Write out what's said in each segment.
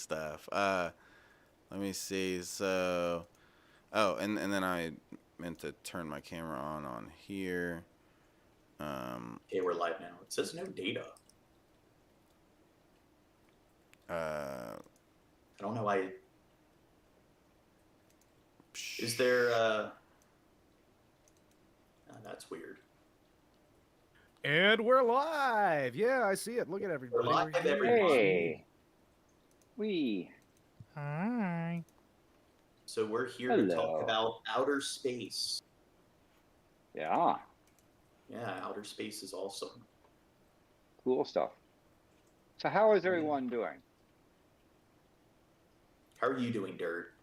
stuff. Let me see. So, oh, and then I meant to turn my camera on here. Okay, we're live now. It says no data. I don't know why. Is there? That's weird. And we're live. Yeah, I see it. Look at everybody. We're live, here. everyone. Hey. We. Hi. So we're here to talk about outer space. Yeah. Yeah, outer space is awesome. Cool stuff. So how is everyone doing? How are you doing, Dirt?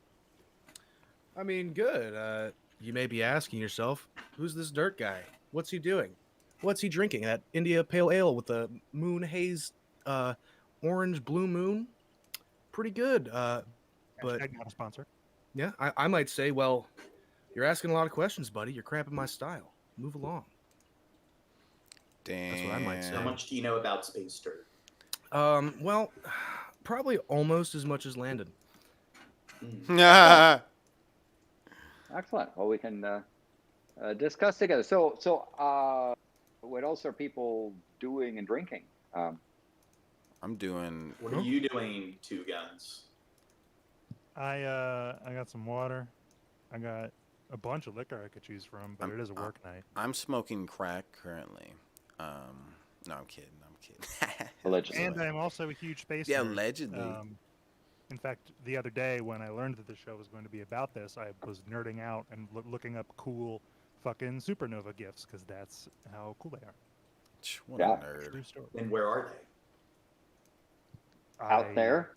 I mean, good. You may be asking yourself, who's this Dirt guy? What's he doing? What's he drinking? That India Pale Ale with the moon haze, orange blue moon? Pretty good. But not a sponsor. Yeah, I might say, well, you're asking a lot of questions, buddy. You're cramping my style. Move along. Damn. That's what I might say. How much do you know about space, Dirt? Well, probably almost as much as Landon. Excellent. Well, we can discuss together. So, what else are people doing and drinking? I'm doing. What are you doing, TwoGuns? I got some water. I got a bunch of liquor I could choose from, but it is a work night. I'm smoking crack currently. No, I'm kidding. Allegedly. And I'm also a huge space Yeah, nerd. allegedly. In fact, the other day when I learned that the show was going to be about this, I was nerding out and looking up cool fucking supernova gifts because that's how cool they are. What a nerd. True story. And where are they? Out there?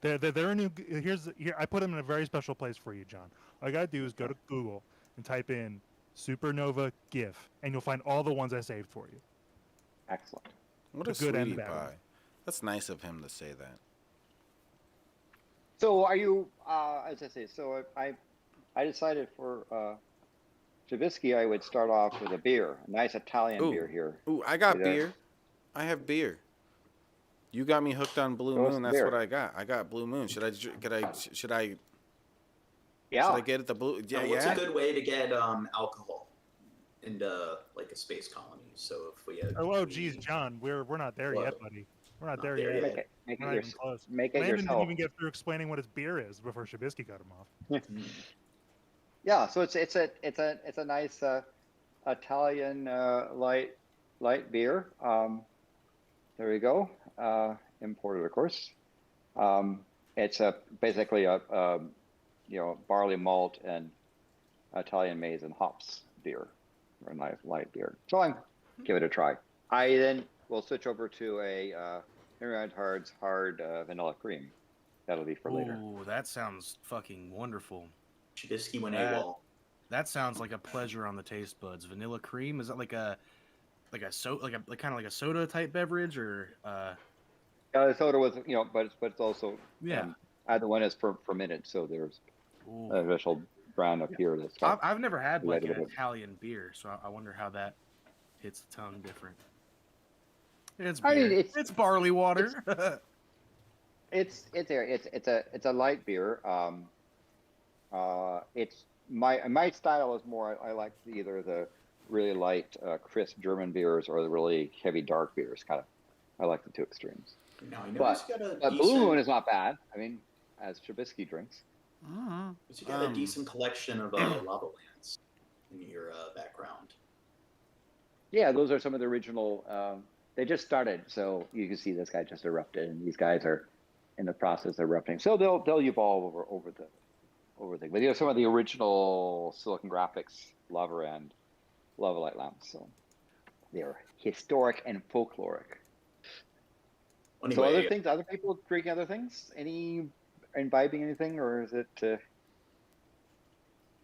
They're in here. I put them in a very special place for you, John. All you gotta do is go to Google and type in supernova GIF, and you'll find all the ones I saved for you. Excellent. What a The good and sweetie the bad pie. one. That's nice of him to say that. So, are you? As I say, so I decided for Shabisky, I would start off with a beer, a nice Italian beer here. Ooh, I got beer. I have beer. You got me hooked on Blue Moon. That's what I got. I got Blue Moon. Should I? Yeah. Should I get it the blue? Yeah, What's a good way to get alcohol into like a space colony? So if we had. Oh, geez, John, we're not there yet, buddy. We're not there yet. Make it We're not even close. Make it Landon yourself. didn't even get through explaining what his beer is before Shabisky cut him off. Yeah, so it's a nice Italian light beer. There we go. Imported, of course. It's basically a barley malt and Italian maize and hops beer, or a nice light beer. So I'm give it a try. I then will switch over to a Henry Hard's hard vanilla cream. That'll be for later. Ooh, that sounds fucking wonderful. Shabisky went AWOL. That sounds like a pleasure on the taste buds. Vanilla cream, is that like kind of like a soda type beverage, or The soda was, but it's also yeah. Either one is fermented, so there's a special brand up here that's. I've never had like an Italian beer, so I wonder how that hits the tongue different. It's beer. I mean, it's barley water. It's a light beer. It's my style is more. I like either the really light, crisp German beers or the really heavy dark beers. I like the two extremes. Now, I know But Blue Moon is not bad. I mean, as Shabisky drinks. You got a decent collection of lava lands in your background. Yeah, those are some of the original. They just started, so you can see this guy just erupted, and these guys are in the process of erupting. So they'll evolve over the thing. But some of the original Silicon Graphics lava and lava light lamps. So they're historic and folkloric. Anyway, so other people drinking other things? Any imbibing anything, or is it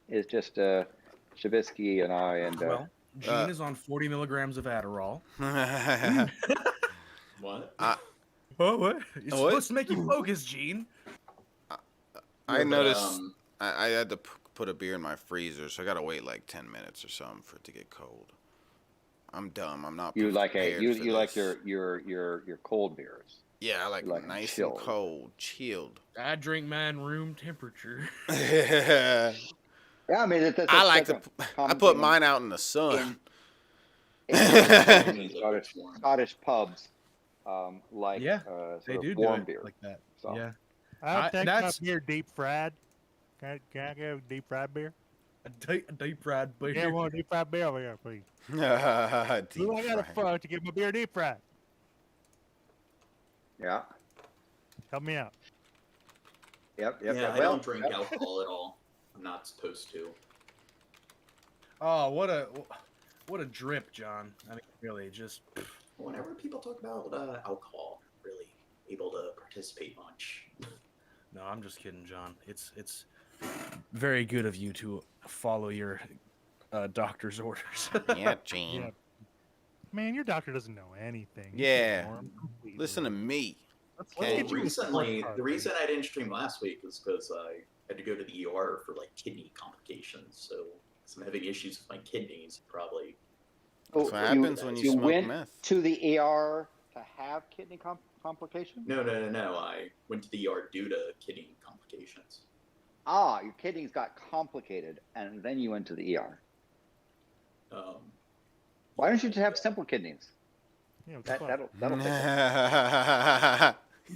is just Shabisky and I and well, Gene is on 40 milligrams of Adderall. What? What? It's supposed to make you focus, Gene. I noticed I had to put a beer in my freezer, so I gotta wait like 10 minutes or something for it to get cold. I'm dumb. I'm not. You like your cold beers. Yeah, I like Like them nice chilled. and cold, chilled. I drink mine room temperature. I Yeah, I mean, like to. that's a I common put thing mine out in the sun. in Only Scottish liquids warm. Scottish pubs, like Yeah, they sort of do warm it beer. like that. So. Yeah, I take my that's beer deep fried. Can I get a deep fried beer? a deep fried beer. Yeah, I want a deep fried beer over here, please. Deep Who I gotta fried. fuck to get my beer deep fried? Yeah. Help me out. Yep. Yeah, I Well, don't drink alcohol at all. I'm not supposed to. Oh, what a drip, John. I mean, really, just Whenever people talk about alcohol, I'm really able to participate much. no. I'm just kidding, John. It's very good of you to follow your doctor's orders. Yeah, Gene. Yeah. Man, your doctor doesn't know anything. You Yeah. ignore him completely. Listen to me. Let's Okay. get you a Recently, scorecard, the man. reason I didn't stream last week was because I had to go to the ER for like kidney complications. So I'm having issues with my kidneys, probably. That's what happens when you smoke went meth. to the ER to have kidney complications. No. I went to the ER due to kidney complications. Ah, your kidneys got complicated, and then you went to the ER. Why don't you just have simple kidneys? Yeah, what the fuck? That'll fix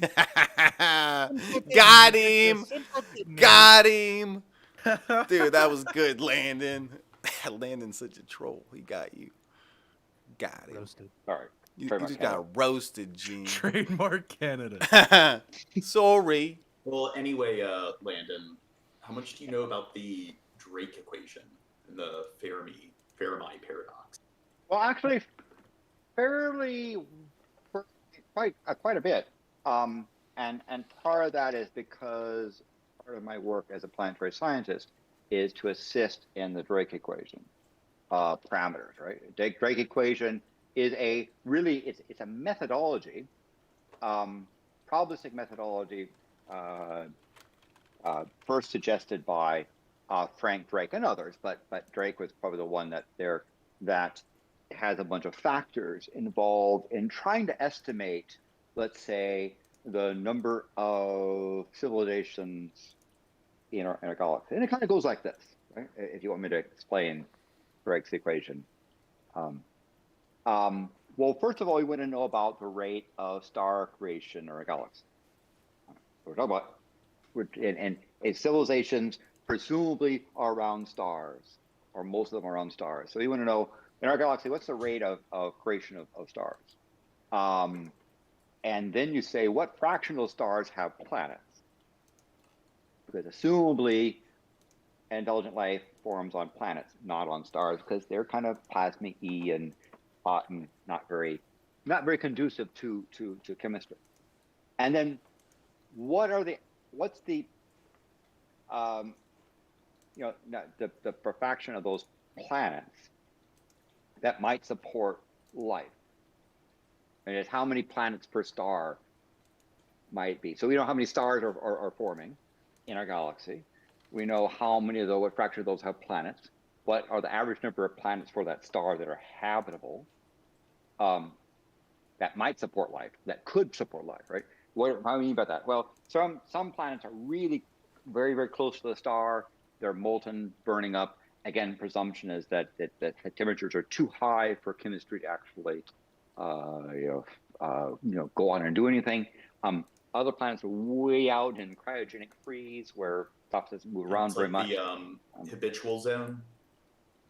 it. Got him. Simple kidney. Got him. Dude, that was good, Landon. Landon's such a troll. He got you. Got him. Roasted. All right. You Trademark just got roasted, Gene. Trademark Canada. Sorry. Well, anyway, Landon, how much do you know about the Drake equation and the Fermi paradox? Well, actually, fairly, quite a bit. And part of that is because part of my work as a planetary scientist is to assist in the Drake equation parameters, right? Drake equation is it's a methodology, probabilistic methodology, first suggested by Frank Drake and others, but Drake was probably the one that has a bunch of factors involved in trying to estimate, let's say, the number of civilizations in our galaxy. And it kind of goes like this, right? If you want me to explain Drake's equation. Well, first of all, we want to know about the rate of star creation in our galaxy. We're talking about, and civilizations presumably are around stars, or most of them are around stars. So you want to know, in our galaxy, what's the rate of creation of stars? And then you say, what fraction of those stars have planets? Because assumably, intelligent life forms on planets, not on stars, because they're kind of plasmic-y and hot and not very conducive to chemistry. And then, what's the fraction of those planets that might support life? And it's how many planets per star might be. So we know how many stars are forming in our galaxy. We know how many of those, what fraction of those have planets. What are the average number of planets for that star that are habitable, that might support life, that could support life, right? What do I mean by that? Well, some planets are really very, very close to the star. They're molten, burning up. Again, presumption is that temperatures are too high for chemistry to actually go on and do anything. Other planets are way out in cryogenic freeze where stuff doesn't move around very much. The habitual zone.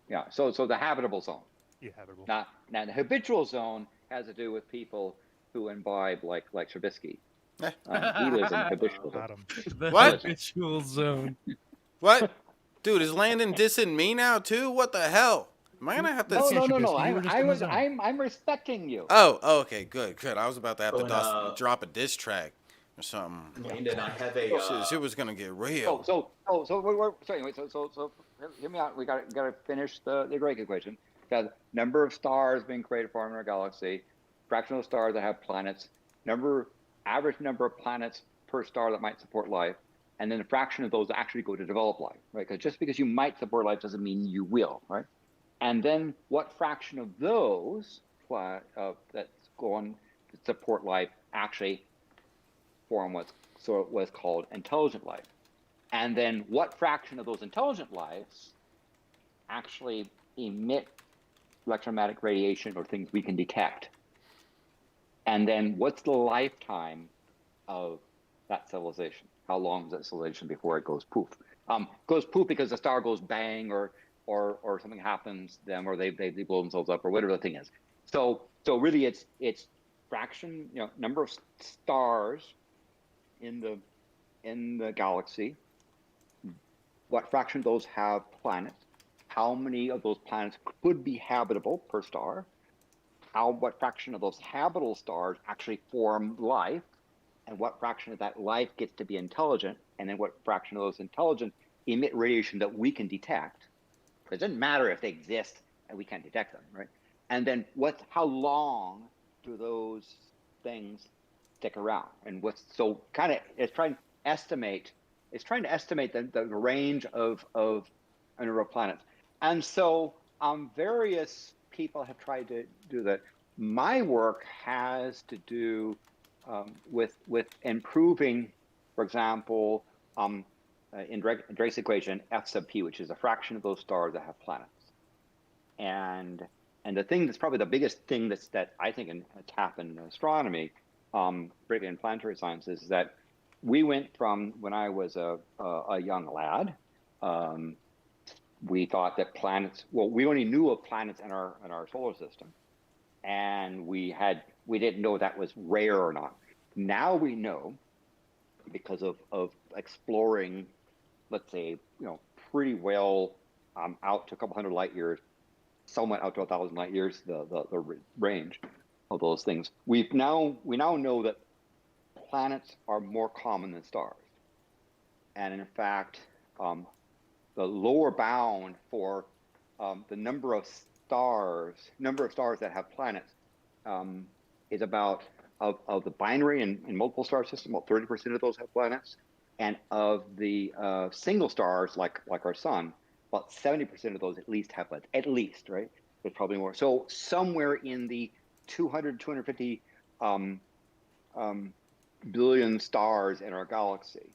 Yeah, so the habitable zone. Yeah, habitable. Now the habitual zone has to do with people who imbibe like Shabisky. He lives in the habitual zone. Got him. The What? habitual zone. What? Dude, is Landon dissing me now too? What the hell? Am I gonna have to? No. Shabisky, you were just in the zone. I'm respecting you. Oh, okay, good. I was about to have Oh, to and, drop a diss track or something. Landon, I have a. Shit was gonna get real. So anyway, so hear me out. We got to finish the Drake equation. Got number of stars being created for in our galaxy, fraction of stars that have planets, average number of planets per star that might support life, and then a fraction of those that actually go to develop life, right? Because just because you might support life doesn't mean you will, right? And then what fraction of those that go on to support life actually form what's called intelligent life. And then what fraction of those intelligent lives actually emit electromagnetic radiation or things we can detect? And then what's the lifetime of that civilization? How long is that civilization before it goes poof? Goes poof because the star goes bang, or something happens to them, or they blow themselves up, or whatever the thing is. So really, it's fraction, number of stars in the galaxy. What fraction of those have planets? How many of those planets could be habitable per star? What fraction of those habitable stars actually form life? And what fraction of that life gets to be intelligent? And then what fraction of those intelligent emit radiation that we can detect? It doesn't matter if they exist and we can't detect them, right? And then how long do those things stick around? And it's trying to estimate the range of a number of planets. And so various people have tried to do that. My work has to do with improving, for example, in Drake's equation, F sub p, which is a fraction of those stars that have planets. And the thing that's probably the biggest thing that I think has happened in astronomy, particularly in planetary science, is that we went from, when I was a young lad, we thought that planets, we only knew of planets in our solar system, and we didn't know that was rare or not. Now we know, because of exploring, let's say, pretty well out to a couple hundred light years, somewhat out to 1,000 light years, the range of those things. We now know that planets are more common than stars, and in fact, the lower bound for the number of stars that have planets is about, of the binary and multiple star system, about 30% of those have planets, and of the single stars like our sun, about 70% of those at least have planets. At least, right? There's probably more. So somewhere in the 250 billion stars in our galaxy,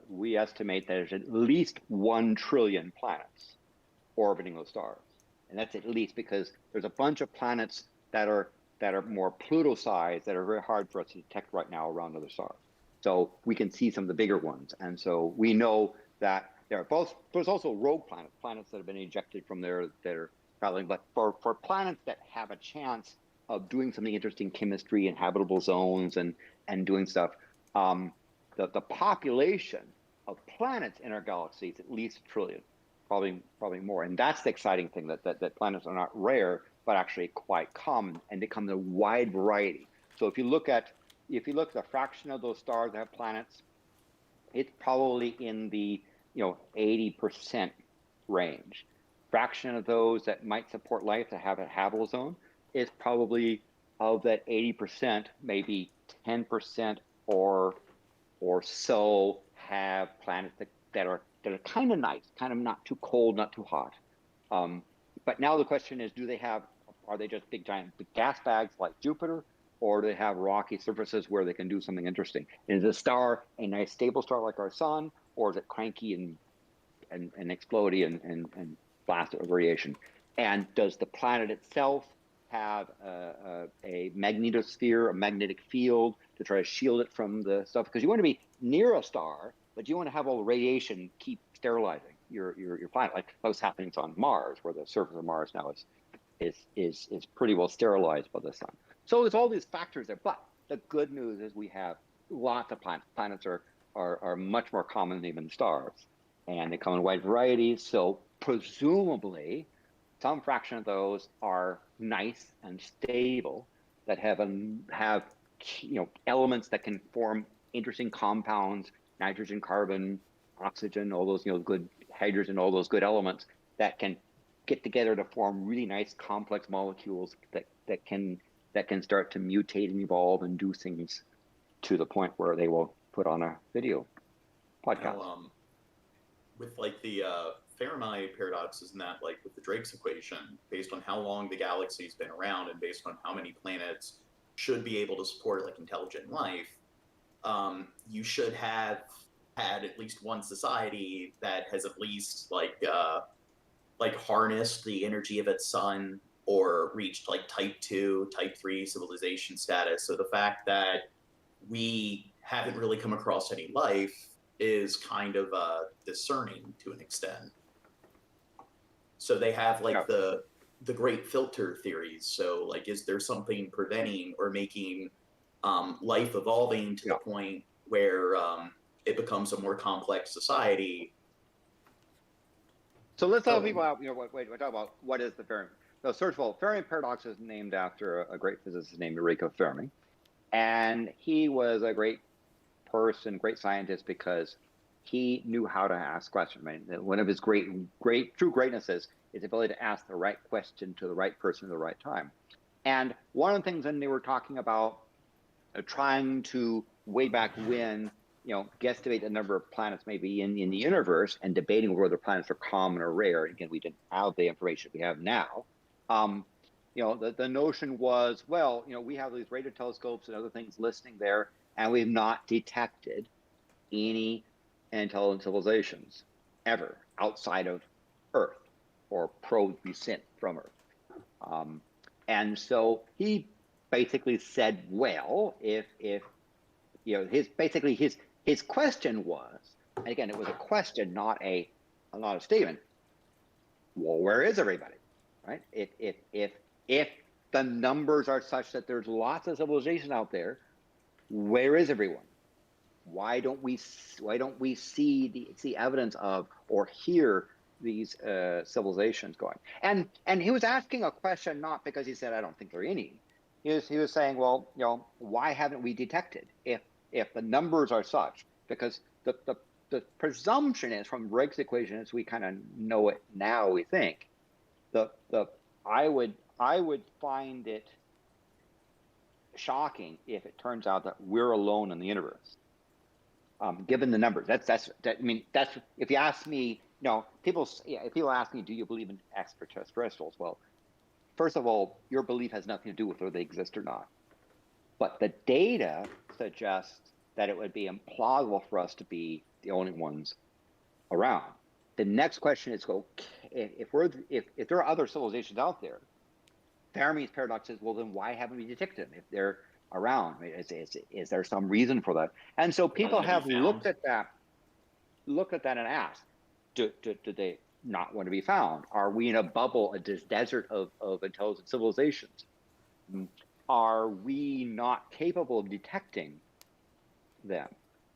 we estimate that there's at least 1 trillion planets orbiting those stars. And that's at least because there's a bunch of planets that are more Pluto-sized that are very hard for us to detect right now around other stars. So we can see some of the bigger ones. And so we know that there's also rogue planets that have been ejected from there that are traveling. But for planets that have a chance of doing something interesting, chemistry and habitable zones and doing stuff, the population of planets in our galaxy is at least 1 trillion, probably more. And that's the exciting thing, that planets are not rare, but actually quite common, and they come in a wide variety. So if you look at the fraction of those stars that have planets, it's probably in the 80% range. Fraction of those that might support life, that have a habitable zone, is probably, of that 80%, maybe 10% or so have planets that are kind of nice, kind of not too cold, not too hot. But now the question is, are they just big giant gas bags like Jupiter, or do they have rocky surfaces where they can do something interesting? Is a star a nice stable star like our sun, or is it cranky and explodey and blasted with radiation? And does the planet itself have a magnetosphere, a magnetic field, to try to shield it from the stuff? Because you want to be near a star, but you want to have all the radiation keep sterilizing your planet, like what's happening on Mars, where the surface of Mars now is pretty well sterilized by the sun. So there's all these factors there. But the good news is we have lots of planets. Planets are much more common than even stars, and they come in wide varieties. So presumably, some fraction of those are nice and stable, that have elements that can form interesting compounds, nitrogen, carbon, oxygen, all those good hydrogen, all those good elements that can get together to form really nice complex molecules that can start to mutate and evolve and do things to the point where they will put on a video podcast. Now, with like the Fermi paradox, isn't that like with the Drake's equation, based on how long the galaxy's been around and based on how many planets should be able to support like intelligent life, you should have had at least one society that has at least like harnessed the energy of its sun or reached like type 2, type 3 civilization status. So the fact that we haven't really come across any life is kind of discerning to an extent. So they have like the great filter theories. So like, is there something preventing or making life evolving to the point where it becomes a more complex society? So let's tell people out. Wait. We're talking about what is the Fermi. So first of all, Fermi paradox is named after a great physicist named Enrico Fermi, and he was a great person, great scientist, because he knew how to ask questions. I mean, one of his true greatnesses is the ability to ask the right question to the right person at the right time. And one of the things when they were talking about trying to way back when, guesstimate the number of planets maybe in the universe and debating whether planets are common or rare. Again, we didn't have the information we have now. The notion was, well, we have these radio telescopes and other things listening there, and we've not detected any intelligent civilizations ever outside of Earth or probes we sent from Earth. And so he basically said, well, if his question was, and again, it was a question, not a statement. Well, where is everybody, right? If the numbers are such that there's lots of civilization out there, where is everyone? Why don't we see evidence of or hear these civilizations going? And he was asking a question not because he said I don't think there are any. He was saying, well, why haven't we detected if the numbers are such? Because the presumption is from Drake's equation, as we kind of know it now, we think I would find it shocking if it turns out that we're alone in the universe, given the numbers. That's if you ask me, if people ask me, do you believe in extraterrestrials? Well, first of all, your belief has nothing to do with whether they exist or not. But the data suggests that it would be implausible for us to be the only ones around. The next question is, if there are other civilizations out there, Fermi's paradox is, well, then why haven't we detected them if they're around? Is there some reason for that? And so people have looked at that and asked, do they not want to be found? Are we in a bubble, a desert of intelligent civilizations? Are we not capable of detecting them?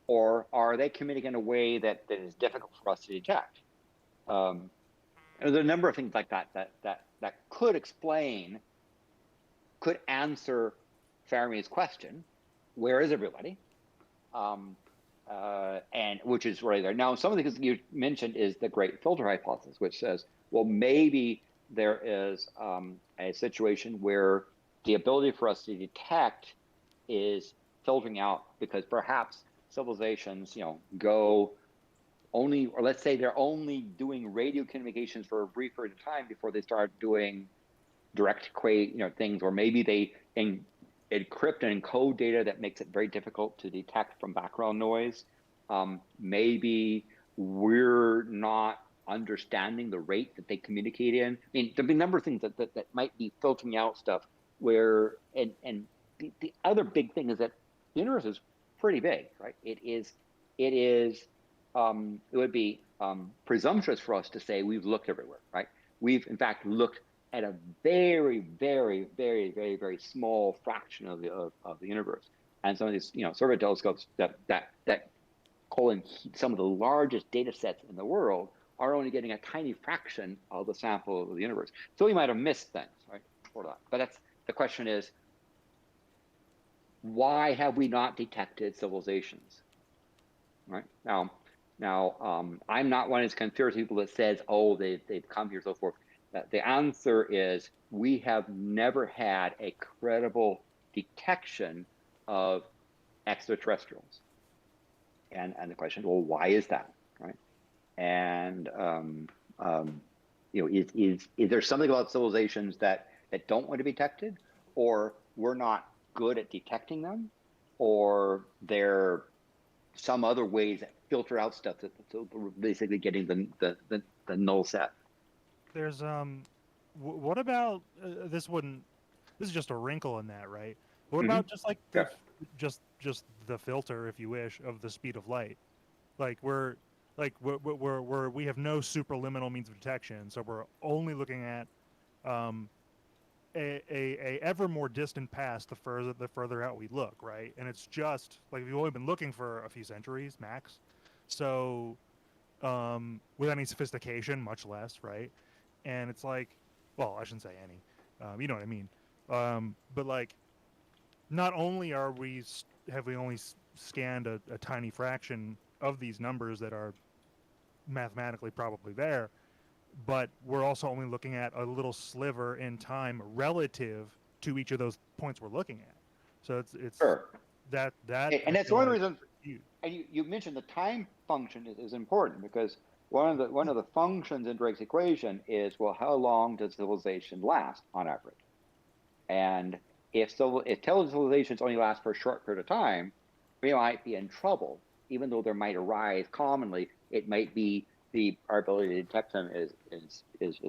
Or are they committing in a way that is difficult for us to detect? There's a number of things like that could answer Fermi's question, where is everybody? And which is right there. Now, some of the things you mentioned is the great filter hypothesis, which says, well, maybe there is a situation where the ability for us to detect is filtering out because perhaps civilizations, go only, or let's say they're only doing radio communications for a brief period of time before they start doing direct things, or maybe they encrypt and encode data that makes it very difficult to detect from background noise. Maybe we're not understanding the rate that they communicate in. I mean, there'll be a number of things that might be filtering out stuff where, and the other big thing is that the universe is pretty big, right? It would be presumptuous for us to say we've looked everywhere, right? We've in fact looked at a very, very, very, very, very small fraction of the universe. And some of these, survey telescopes that call in some of the largest data sets in the world are only getting a tiny fraction of the sample of the universe. So we might have missed things, right? For that. But the question is, why have we not detected civilizations? Right? Now, I'm not one of these conspiracy people that says, oh, they've come here, so forth. The answer is we have never had a credible detection of extraterrestrials. And the question, well, why is that, right? And is there something about civilizations that don't want to be detected, or we're not good at detecting them, or they're some other ways that filter out stuff that so we're basically getting the null set. There's what about this wouldn't this is just a wrinkle in that, right? What Mhm. about just like Yeah. just the filter, if you wish, of the speed of light? Like we're we have no superliminal means of detection, so we're only looking at a ever more distant past the further out we look, right? And it's just like we've only been looking for a few centuries max, so with any sophistication, much less, right? And it's like, well, I shouldn't say any, you know what I mean. But like, not only have we only scanned a tiny fraction of these numbers that are mathematically probably there, but we're also only looking at a little sliver in time relative to each of those points we're looking at. So it's Sure. that And I that's feel one like reason. huge. And you mentioned the time function is important because one of the functions in Drake's equation is, well, how long does civilization last on average? And if civilizations only last for a short period of time, we might be in trouble. Even though there might arise commonly, it might be our ability to detect them is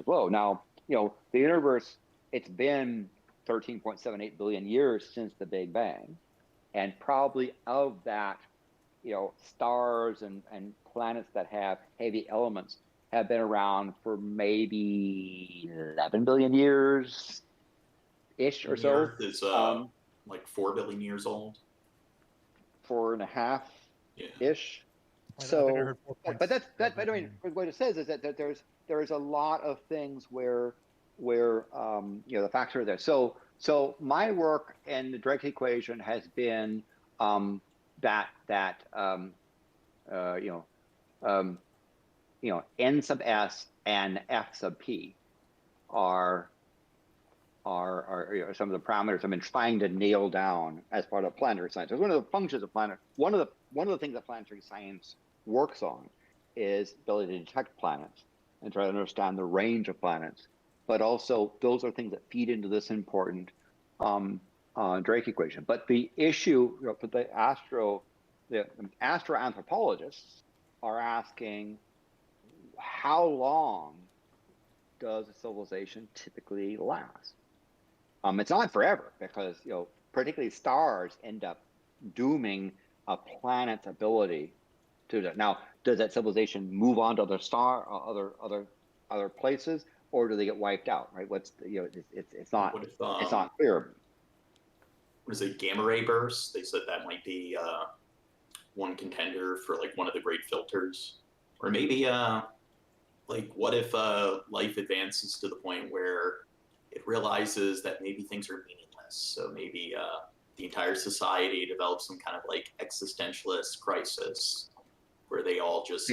low. Now, the universe, it's been 13.78 billion years since the Big Bang, and probably of that, stars and planets that have heavy elements have been around for maybe 11 billion years ish or The so. Earth is like 4 billion years old. 4.5 Yeah. ish. I think I So, heard 4 but points. I mean, what it says is that there's a lot of things where the facts are there. So my work in the Drake equation has been that n sub s and f sub p are some of the parameters I've been trying to nail down as part of planetary science. So one of the functions of one of the things that planetary science works on is ability to detect planets and try to understand the range of planets. But also, those are things that feed into this important Drake equation. But the issue for the astroanthropologists are asking, how long does a civilization typically last? It's not forever because particularly stars end up dooming a planet's ability to do. Now, does that civilization move on to other places, or do they get wiped out? Right? It's not What if it's not clear. what is it, gamma ray bursts? They said that might be one contender for like one of the great filters, or maybe like what if life advances to the point where it realizes that maybe things are meaningless. So maybe the entire society develops some kind of like existentialist crisis where they all just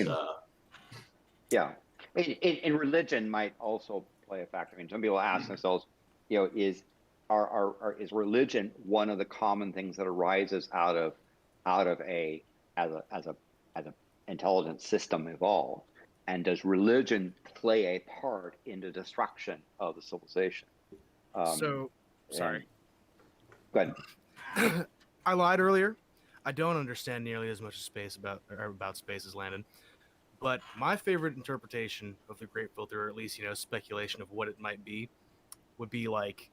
Yeah. And religion might also play a factor. I mean, some people ask themselves, is religion one of the common things that arises out of as a intelligent system evolved? And does religion play a part in the destruction of the civilization? Sorry. Go ahead. I lied earlier. I don't understand nearly as much about space as Landon. But my favorite interpretation of the Great Filter, or at least speculation of what it might be, would be like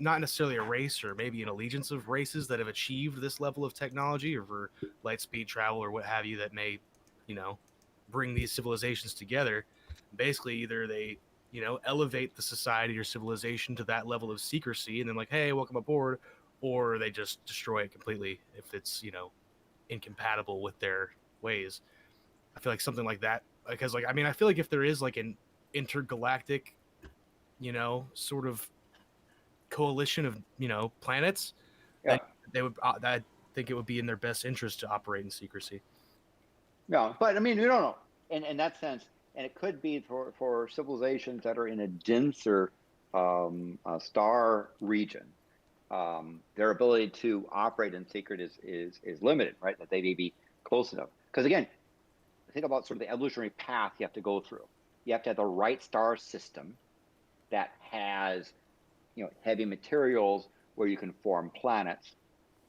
not necessarily a race or maybe an allegiance of races that have achieved this level of technology or for light speed travel or what have you that may, bring these civilizations together. Basically, either they, elevate the society or civilization to that level of secrecy and then like, hey, welcome aboard, or they just destroy it completely if it's, incompatible with their ways. I feel like something like that, because I feel like if there is like an intergalactic, sort of coalition of planets, then they would. I think it would be in their best interest to operate in secrecy. No, but I mean, we don't know in that sense, and it could be for civilizations that are in a denser star region. Their ability to operate in secret is limited, right? That they may be close enough. Because again, think about sort of the evolutionary path you have to go through. You have to have the right star system that has, heavy materials where you can form planets.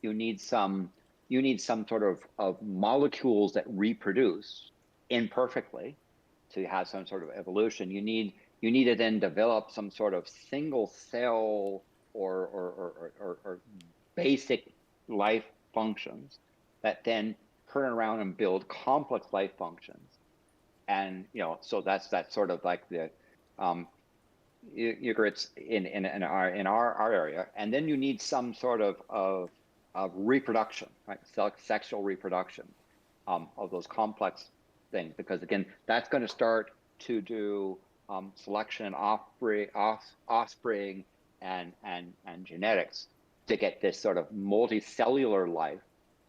You need some you need some sort of molecules that reproduce imperfectly to have some sort of evolution. You need to then develop some sort of single cell or basic life functions that then turn around and build complex life functions. And so that's sort of like the Eukaryotes in our area. And then you need some sort of reproduction, right? Sexual reproduction of those complex things, because again, that's going to start to do selection and offspring and genetics to get this sort of multicellular life.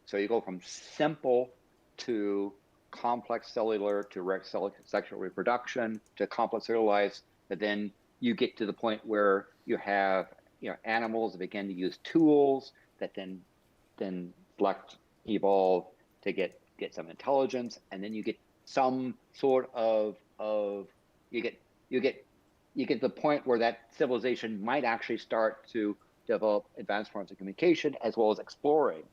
So you go from simple to complex cellular to sexual reproduction to complex cellular life, but then you get to the point where you have animals that begin to use tools that then select, evolve to get some intelligence, and then you get some sort of you get to the point where that civilization might actually start to develop advanced forms of communication as well as exploring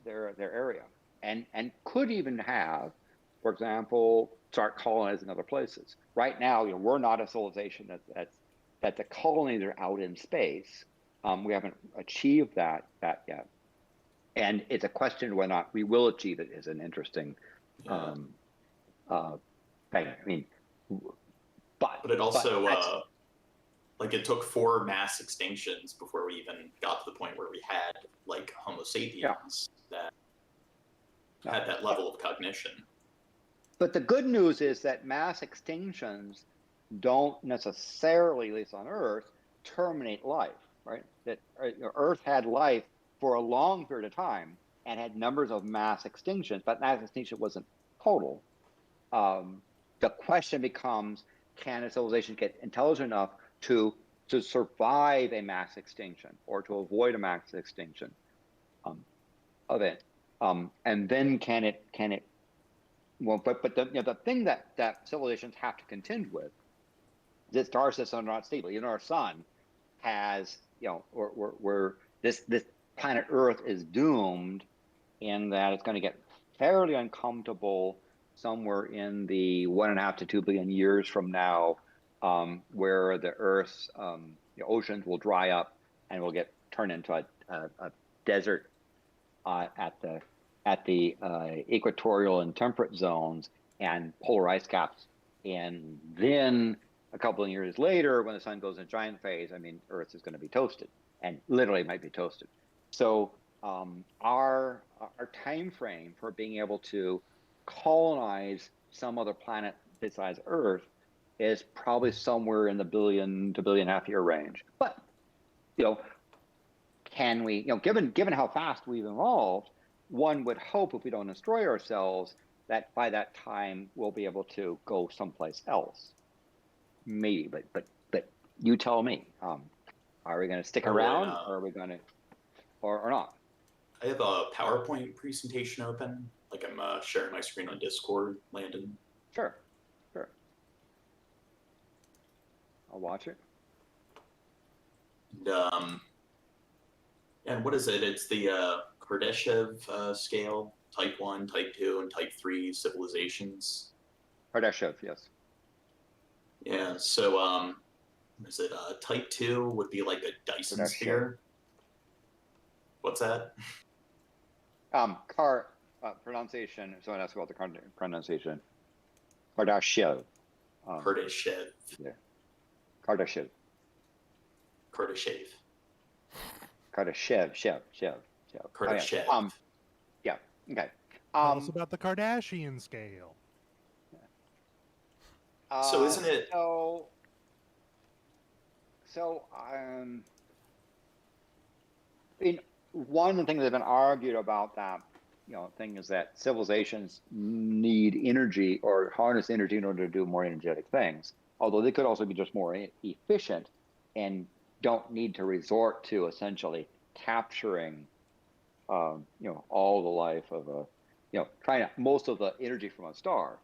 their area, and could even have, for example, start colonizing other places. Right now, we're not a civilization that the colonies are out in space. We haven't achieved that yet, and it's a question whether or not we will achieve it. Is an interesting thing. I mean, but it also like it took 4 mass extinctions before we even got to the point where we had like Homo sapiens that had that level of cognition. But the good news is that mass extinctions don't necessarily, at least on Earth, terminate life, right? That Earth had life for a long period of time and had numbers of mass extinctions, but mass extinction wasn't total. The question becomes, can a civilization get intelligent enough to survive a mass extinction or to avoid a mass extinction of it? And then can it well, but the thing that civilizations have to contend with is that star systems are not stable. Our sun has, where this planet Earth is doomed in that it's going to get fairly uncomfortable somewhere in the 1.5 to 2 billion years from now, where the Earth's oceans will dry up and will get turned into a desert at the equatorial and temperate zones and polar ice caps. And then a couple of years later, when the sun goes in giant phase, I mean, Earth is going to be toasted, and literally might be toasted. So our time frame for being able to colonize some other planet besides Earth is probably somewhere in the 1 billion to 1.5 billion year range. But can we, given how fast we've evolved, one would hope, if we don't destroy ourselves, that by that time we'll be able to go someplace else. Maybe, but you tell me. Are we going to stick around, or are we going to, or not? I have a PowerPoint presentation open. Like I'm sharing my screen on Discord, Landon. Sure. I'll watch it. And what is it? It's the Kardashev scale, Type 1, Type 2, and Type 3 civilizations. Kardashev, yes. Yeah, so is it Type 2 would be like a Dyson sphere? What's that? Pronunciation, someone asked about the pronunciation. Kardashev. Kardashev. Yeah. Kardashev. Kardashev. Kardashev. Kardashev. Yeah. Okay. Tell us about the Kardashian scale. So isn't it? I mean, one of the things that's been argued about that thing is that civilizations need energy or harness energy in order to do more energetic things. Although they could also be just more efficient and don't need to resort to essentially capturing, all the life of a, most of the energy from a star.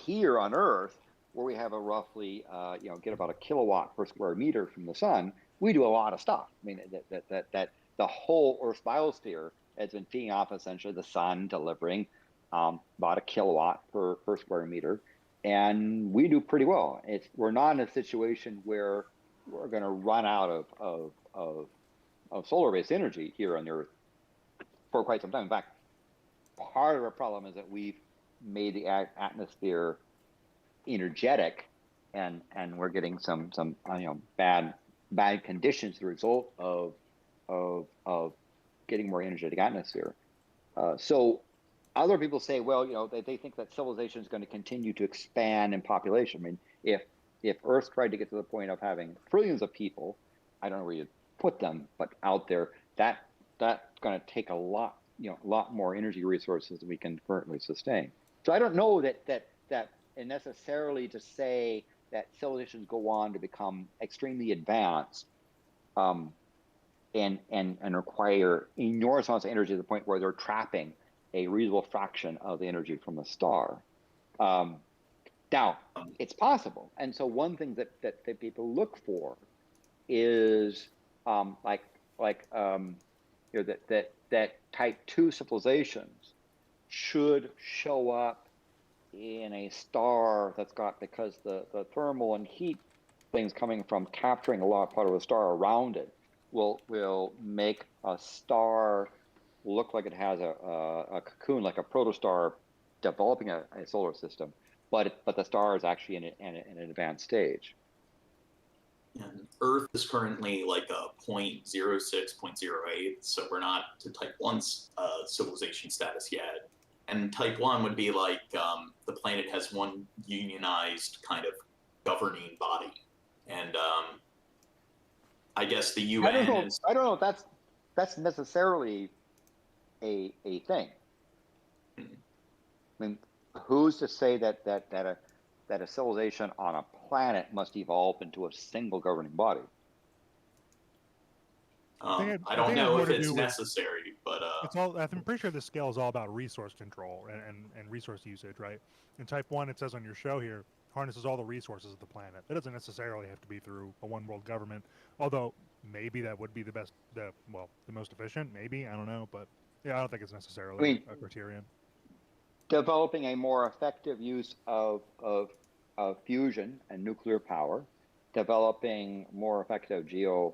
Here on Earth, where we have a roughly, get about 1 kilowatt per square meter from the sun, we do a lot of stuff. I mean, that the whole Earth's biosphere has been feeding off essentially the sun, delivering about a kilowatt per square meter, and we do pretty well. We're not in a situation where we're going to run out of solar-based energy here on the Earth for quite some time. In fact, part of our problem is that we've made the atmosphere energetic, and we're getting some bad conditions as a result of getting more energetic atmosphere. So other people say, well, they think that civilization is going to continue to expand in population. I mean, if Earth tried to get to the point of having trillions of people, I don't know where you'd put them, but out there, that's going to take a lot more energy resources than we can currently sustain. So I don't know that necessarily to say that civilizations go on to become extremely advanced and require enormous amounts of energy to the point where they're trapping a reasonable fraction of the energy from the star. Now, it's possible, and so one thing that people look for is that type 2 civilizations should show up in a star that's got, because the thermal and heat things coming from capturing a lot part of the star around it will make a star look like it has a cocoon, like a protostar developing a solar system, but the star is actually in an advanced stage. And Earth is currently like a 0.06, 0.08, so we're not to type 1 civilization status yet. And type 1 would be like the planet has one unionized kind of governing body. And I guess the UN I don't know if that's necessarily a thing. I mean, who's to say that a civilization on a planet must evolve into a single governing body? I don't know if it's necessary, but it's all. I'm pretty sure this scale is all about resource control and resource usage, right? In type 1, it says on your show here, harnesses all the resources of the planet. That doesn't necessarily have to be through a one world government, although maybe that would be the most efficient. Maybe, I don't know, but yeah, I don't think it's necessarily a criterion. Developing a more effective use of fusion and nuclear power, developing more effective geothermal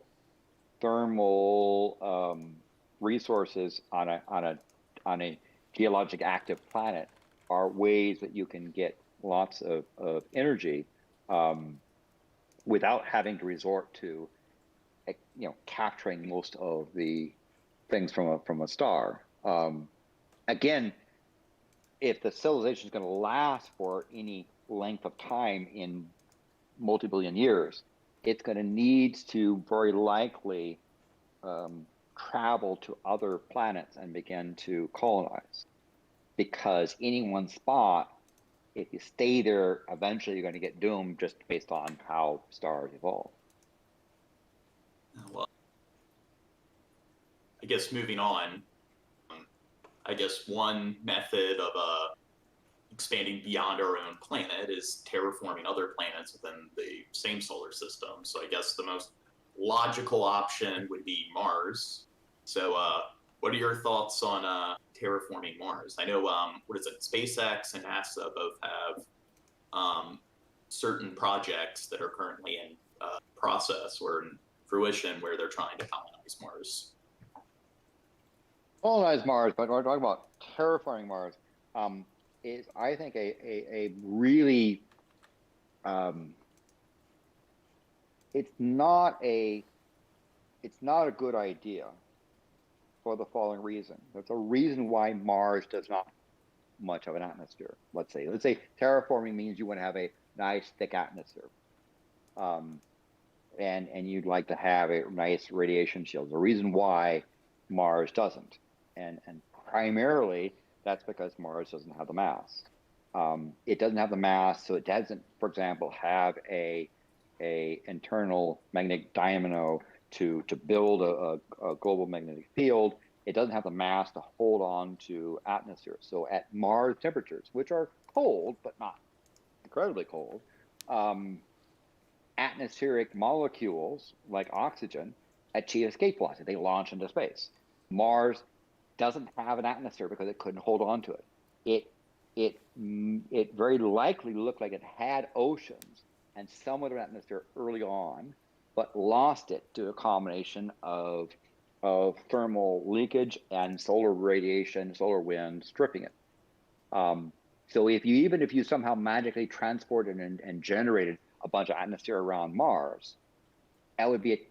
resources on a geologic active planet are ways that you can get lots of energy without having to resort to capturing most of the things from a star. Again, if the civilization is going to last for any length of time in multi-billion years, it's going to need to very likely travel to other planets and begin to colonize. Because any one spot, if you stay there, eventually you're going to get doomed just based on how stars evolve. Well, I guess moving on, I guess one method of expanding beyond our own planet is terraforming other planets within the same solar system. So I guess the most logical option would be Mars. So what are your thoughts on terraforming Mars? I know, SpaceX and NASA both have certain projects that are currently in process or in fruition where they're trying to colonize Mars. Colonize Mars, but we're talking about terraforming Mars, is, I think, a really it's not a good idea for the following reason. There's a reason why Mars does not have much of an atmosphere. Let's say terraforming means you want to have a nice thick atmosphere, and you'd like to have a nice radiation shield. The reason why Mars doesn't. And primarily, that's because Mars doesn't have the mass. It doesn't have the mass, so it doesn't, for example, have a internal magnetic dynamo to build a global magnetic field. It doesn't have the mass to hold on to atmosphere. So at Mars temperatures, which are cold but not incredibly cold, atmospheric molecules like oxygen achieve escape velocity. They launch into space. Mars doesn't have an atmosphere because it couldn't hold on to it. It very likely looked like it had oceans and somewhat of an atmosphere early on, but lost it to a combination of thermal leakage and solar radiation, solar wind stripping it. So if you somehow magically transported and generated a bunch of atmosphere around Mars, that would be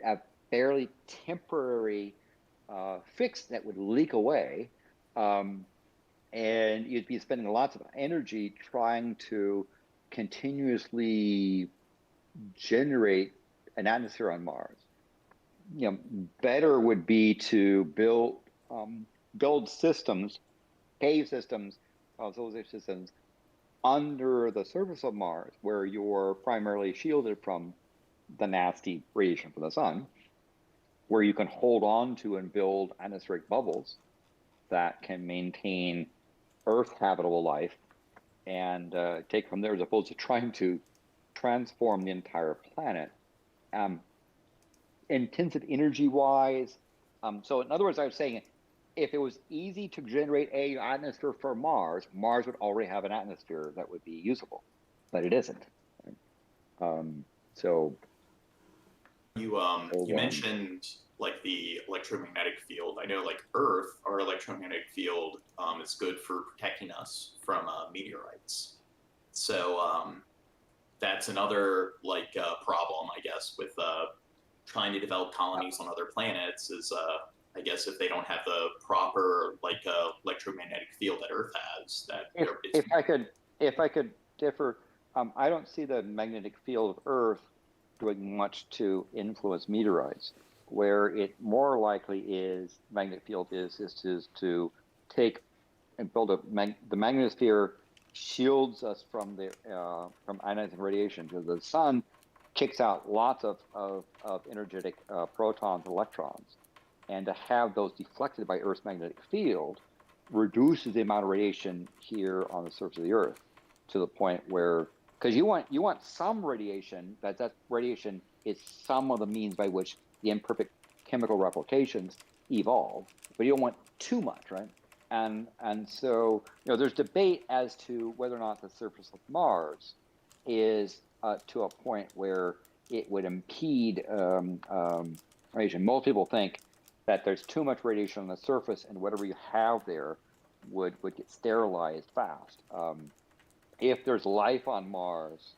a fairly temporary fix that would leak away, and you'd be spending lots of energy trying to continuously generate an atmosphere on Mars. Better would be to build systems, cave systems, civilization systems under the surface of Mars, where you're primarily shielded from the nasty radiation from the sun, where you can hold on to and build atmospheric bubbles that can maintain Earth habitable life and take from there, as opposed to trying to transform the entire planet. Intensive energy wise. So in other words, I was saying, if it was easy to generate an atmosphere for Mars, Mars would already have an atmosphere that would be usable, but it isn't. So you mentioned like the electromagnetic field. I know like Earth, our electromagnetic field is good for protecting us from meteorites. So that's another like problem, I guess, with trying to develop colonies on other planets is I guess if they don't have the proper like electromagnetic field that Earth has, that if I could differ, I don't see the magnetic field of Earth doing much to influence meteorites. Where it more likely is magnetic field is to take and build the magnetosphere shields us from the from ionizing radiation, because the sun kicks out lots of energetic protons and electrons, and to have those deflected by Earth's magnetic field reduces the amount of radiation here on the surface of the Earth to the point where, because you want some radiation, that radiation is some of the means by which the imperfect chemical replications evolve, but you don't want too much, right? And so there's debate as to whether or not the surface of Mars is to a point where it would impede radiation. Most people think that there's too much radiation on the surface, and whatever you have there would get sterilized fast. If there's life on Mars,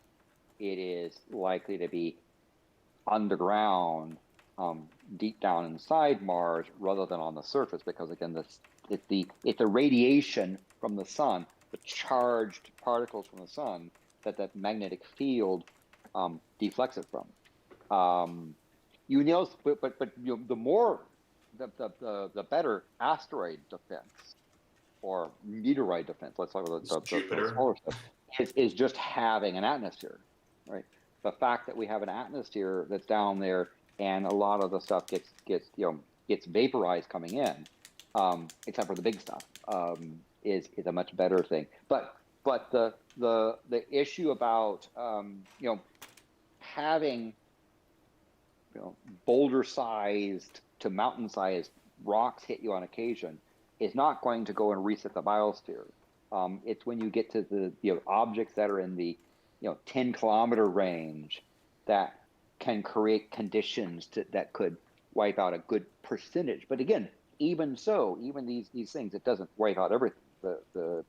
it is likely to be underground, deep down inside Mars, rather than on the surface, because again, it's the radiation from the sun, the charged particles from the sun, that magnetic field deflects it from. The better asteroid defense or meteorite defense, let's talk about the solar stuff, is just having an atmosphere, right? The fact that we have an atmosphere that's down there and a lot of the stuff gets vaporized coming in, except for the big stuff, is a much better thing. But the issue about having boulder-sized to mountain-sized rocks hit you on occasion is not going to go and reset the biosphere. It's when you get to the objects that are in the 10-kilometer range that can create conditions that could wipe out a good percentage. But again, even these things, it doesn't wipe out everything. The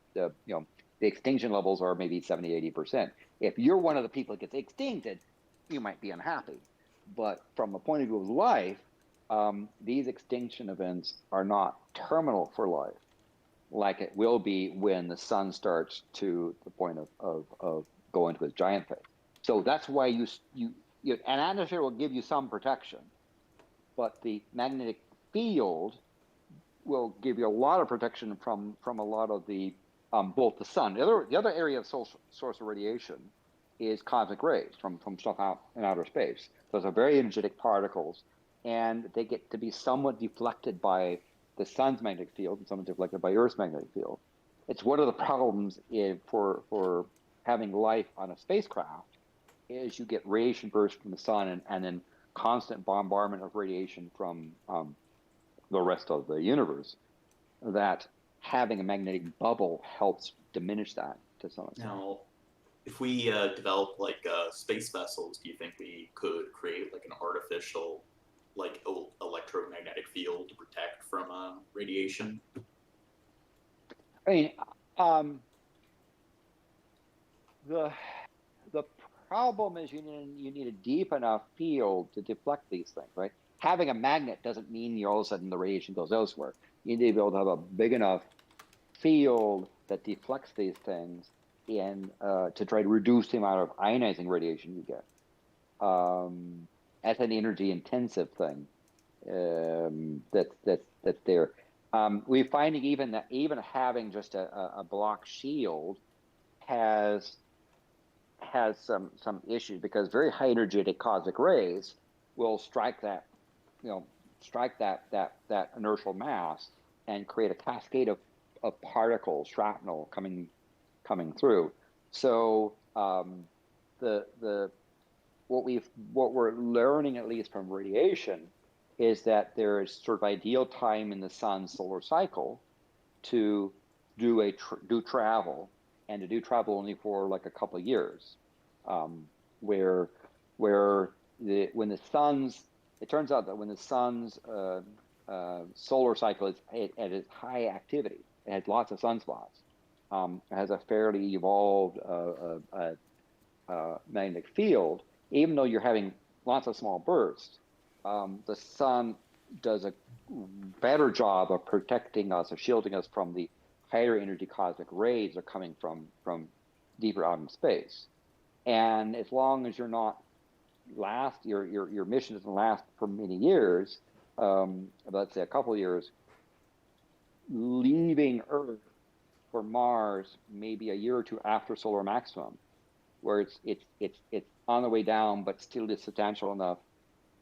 extinction levels are maybe 70-80%. If you're one of the people that gets extincted, you might be unhappy. But from a point of view of life, these extinction events are not terminal for life, like it will be when the sun starts to the point of going to its giant phase. So that's why an atmosphere will give you some protection, but the magnetic field will give you a lot of protection from a lot of the both the sun. The other area of source of radiation is cosmic rays from stuff out in outer space. Those are very energetic particles, and they get to be somewhat deflected by the sun's magnetic field and somewhat deflected by Earth's magnetic field. It's one of the problems for having life on a spacecraft is you get radiation bursts from the sun and then constant bombardment of radiation from the rest of the universe. that having a magnetic bubble helps diminish that to some extent. Now, if we develop like space vessels, do you think we could create like an artificial, like electromagnetic field to protect from radiation? I mean, the problem is you need a deep enough field to deflect these things, right? Having a magnet doesn't mean all of a sudden the radiation goes elsewhere. You need to be able to have a big enough field that deflects these things and to try to reduce the amount of ionizing radiation you get. That's an energy intensive thing that's there. We're finding even that having just a block shield has some issues, because very high energetic cosmic rays will strike that inertial mass and create a cascade of particles, shrapnel coming through. So what we're learning, at least from radiation, is that there is sort of ideal time in the sun's solar cycle to do travel, and to do travel only for like a couple of years, it turns out that when the sun's solar cycle is at its high activity, it has lots of sunspots, it has a fairly evolved magnetic field. Even though you're having lots of small bursts, the sun does a better job of protecting us, or shielding us from the higher energy cosmic rays that are coming from deeper out in space. And as long as your mission doesn't last for many years, let's say a couple of years, leaving Earth for Mars maybe a year or two after solar maximum, where it's on the way down, but still is substantial enough,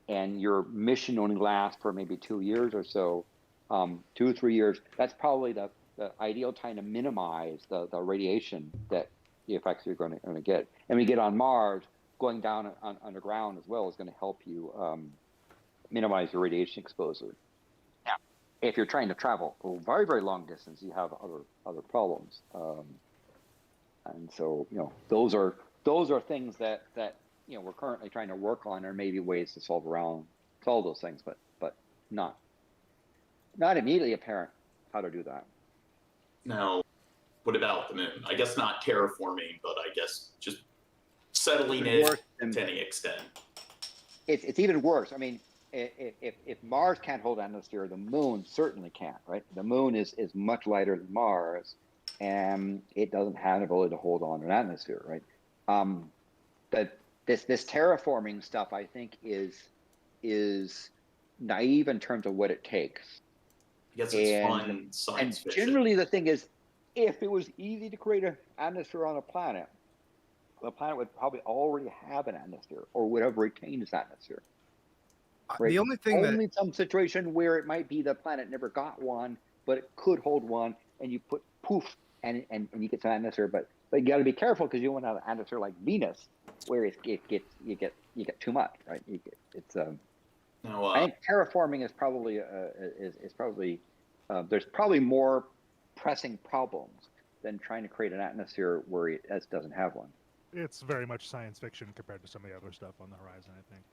and your mission only lasts for maybe 2 years or so, 2 or 3 years. That's probably the ideal time to minimize the radiation that the effects you're going to get. And we get on Mars, going down underground as well is going to help you minimize your radiation exposure. Now, if you're trying to travel a very, very long distance, you have other problems. And so, those are things that we're currently trying to work on, or maybe ways to solve those things, but not immediately apparent how to do that. Now, what about the moon? I guess not terraforming, but I guess just settling it to any extent. It's even worse. I mean, if Mars can't hold an atmosphere, the moon certainly can't, right? The moon is much lighter than Mars, and it doesn't have an ability to hold on to an atmosphere, right? But this terraforming stuff, I think, is naive in terms of what it takes. I guess it's fun science fiction. And generally, the thing is, if it was easy to create an atmosphere on a planet, the planet would probably already have an atmosphere, or would have retained its atmosphere. Right? The only thing only some situation where it might be the planet never got one, but it could hold one, and you put poof, and you get some atmosphere. But you got to be careful, because you want to have an atmosphere like Venus, where you get too much, right? I think terraforming is probably there's probably more pressing problems than trying to create an atmosphere where it doesn't have one. It's very much science fiction compared to some of the other stuff on the horizon, I think.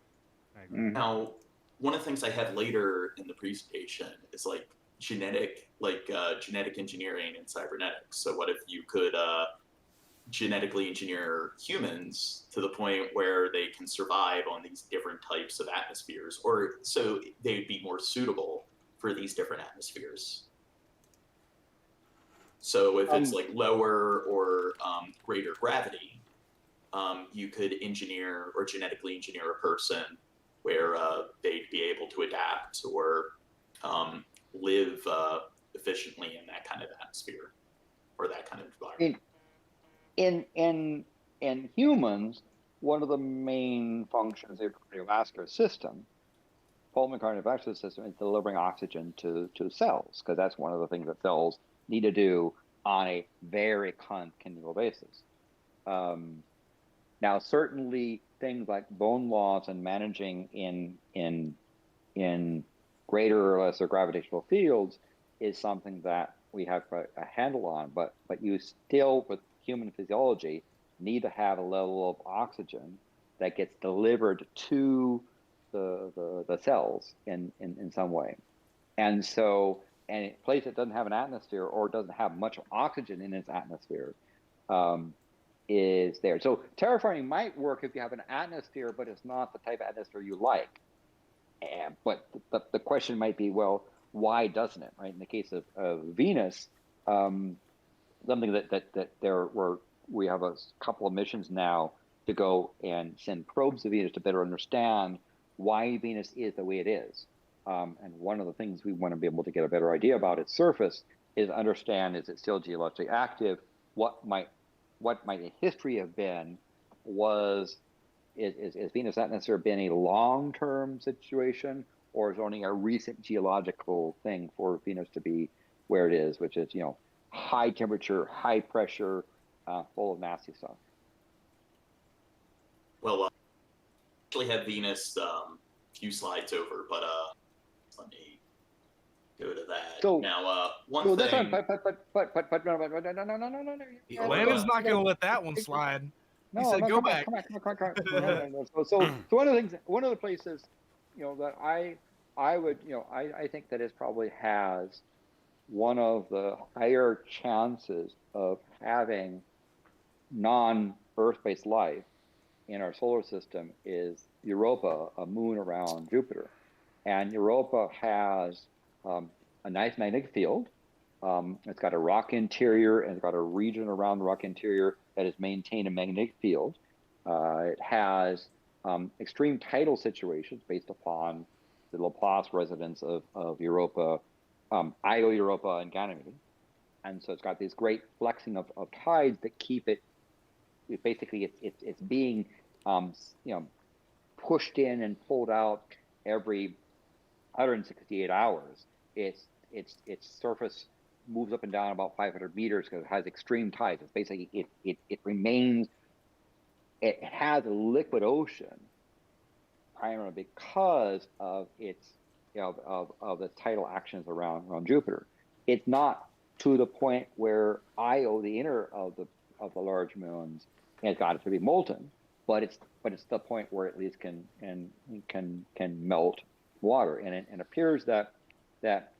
I agree. Mm-hmm. Now, one of the things I have later in the presentation is like genetic engineering and cybernetics. So what if you could genetically engineer humans to the point where they can survive on these different types of atmospheres, or so they'd be more suitable for these different atmospheres? So if it's like lower or greater gravity, you could engineer or genetically engineer a person where they'd be able to adapt or live efficiently in that kind of atmosphere or that kind of environment. In humans, one of the main functions of the cardiovascular system, pulmonary cardiovascular system, is delivering oxygen to cells, because that's one of the things that cells need to do on a very continual basis. Now, certainly things like bone loss and managing in greater or lesser gravitational fields is something that we have a handle on, but you still, with human physiology, need to have a level of oxygen that gets delivered to the cells in some way. And so, and a place that doesn't have an atmosphere or doesn't have much oxygen in its atmosphere is there. So terraforming might work if you have an atmosphere, but it's not the type of atmosphere you like. But the question might be, well, why doesn't it? Right? In the case of Venus, something that we have a couple of missions now to go and send probes to Venus to better understand why Venus is the way it is. And one of the things we want to be able to get a better idea about its surface is understand, is it still geologically active? What might the history have been? Is Venus' atmosphere been a long-term situation, or is it only a recent geological thing for Venus to be where it is, which is, high temperature, high pressure, full of nasty stuff? Well, actually have Venus few slides over, but let me go to that. So now, one so thing. that's not, but no. Landon's not going to let that one slide. He said, "Go back." Come on. No. So one of the things, one of the places, that I would, I think that it probably has one of the higher chances of having non-Earth-based life in our solar system is Europa, a moon around Jupiter. And Europa has a nice magnetic field. It's got a rock interior, and it's got a region around the rock interior that has maintained a magnetic field. It has extreme tidal situations based upon the Laplace resonance of Europa, Io Europa, and Ganymede. And so it's got these great flexing of tides that keep it basically it's being pushed in and pulled out every 168 hours. Its surface moves up and down about 500 meters because it has extreme tides. It's basically it remains. It has a liquid ocean primarily because of its of the tidal actions around Jupiter. It's not to the point where Io, the inner of the large moons, has got it to be molten, but it's the point where at least can melt water, and it appears that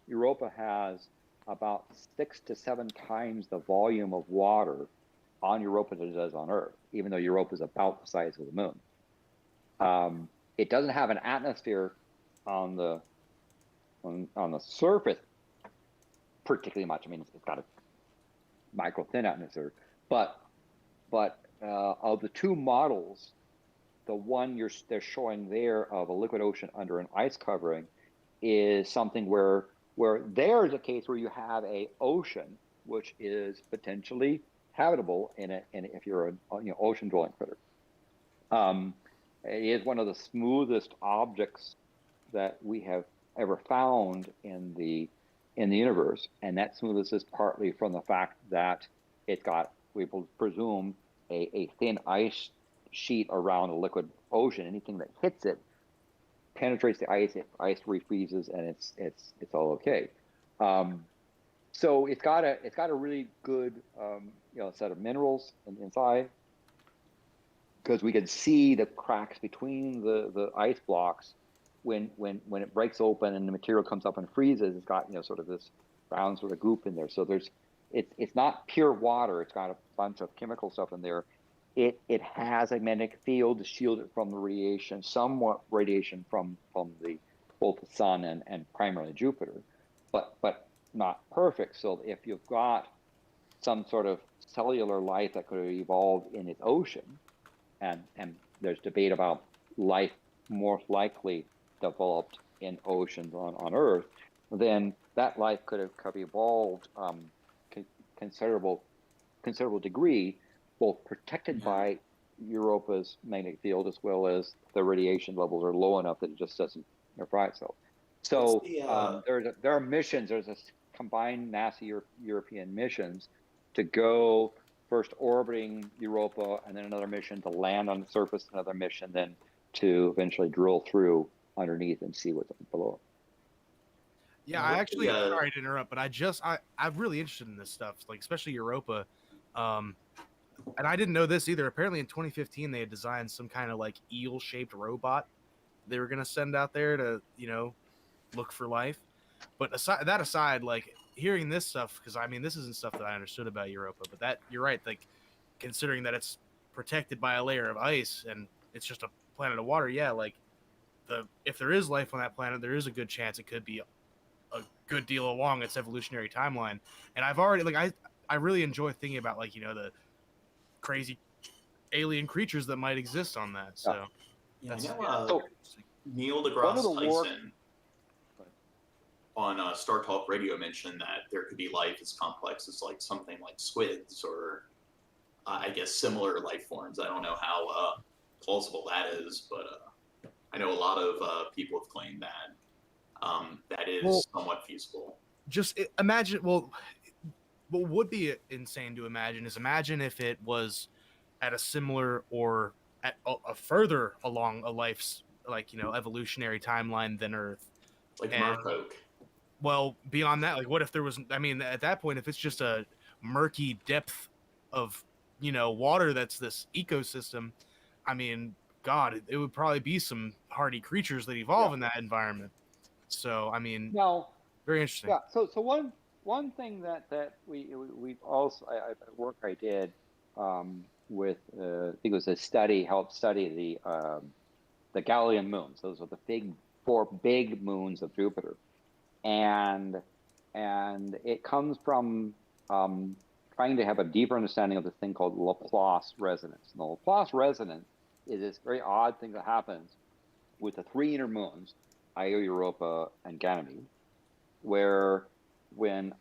Europa has about 6 to 7 times the volume of water on Europa than it does on Earth, even though Europa is about the size of the moon. It doesn't have an atmosphere on the surface particularly much. I mean, it's got a micro thin atmosphere, but of the two models, the one they're showing there of a liquid ocean under an ice covering is something where there is a case where you have a ocean which is potentially habitable in if you're an ocean dwelling critter. It is one of the smoothest objects that we have ever found in the universe, and that smoothness is partly from the fact that it's got, we will presume, a thin ice sheet around a liquid ocean. Anything that hits it penetrates the ice, ice refreezes, and it's all okay. So it's got a really good set of minerals inside, because we can see the cracks between the ice blocks when it breaks open and the material comes up and freezes. It's got sort of this brown sort of goop in there. So it's not pure water. It's got a bunch of chemical stuff in there. It has a magnetic field to shield it from the radiation, somewhat radiation from both the sun and primarily Jupiter, but not perfect. So if you've got some sort of cellular life that could have evolved in its ocean, and there's debate about life most likely developed in oceans on Earth, then that life could have evolved considerable degree, both protected by Europa's magnetic field as well as the radiation levels are low enough that it just doesn't fry itself. So there are missions. There's a combined NASA European missions to go first orbiting Europa, and then another mission to land on the surface, another mission then to eventually drill through underneath and see what's below. Yeah, Yeah, I what actually the, sorry to interrupt, but I'm really interested in this stuff, like especially Europa. Um, and I didn't know this either. Apparently, in 2015, they had designed some kind of like eel-shaped robot they were gonna send out there to look for life. But aside, like hearing this stuff, because I mean, this isn't stuff that I understood about Europa. But that you're right, like considering that it's protected by a layer of ice and it's just a planet of water. Yeah, like if there is life on that planet, there is a good chance it could be a good deal along its evolutionary timeline. And I've already I really enjoy thinking about like the crazy alien creatures that might exist on that. So yeah, I that's know So Neil one of deGrasse the war. Tyson on Star Talk Radio mentioned that there could be life as complex as like something like squids or I guess similar life forms. I don't know how plausible that is, but I know a lot of people have claimed that that is Well, somewhat feasible. just imagine. Well, what would be insane to imagine if it was at a similar or at a further along a life's evolutionary timeline than Earth. Like And Merfolk. well, beyond that, like what if there was? I mean, at that point, if it's just a murky depth of water that's this ecosystem, I mean, God, it would probably be some hardy creatures that evolve in that environment. So, I mean, Now, very interesting. yeah. So one thing that we've also work I did with I think it was a study helped study the Galilean moons. Those are the four big moons of Jupiter, and it comes from trying to have a deeper understanding of this thing called Laplace resonance. And the Laplace resonance is this very odd thing that happens with the three inner moons, Io, Europa, and Ganymede, where when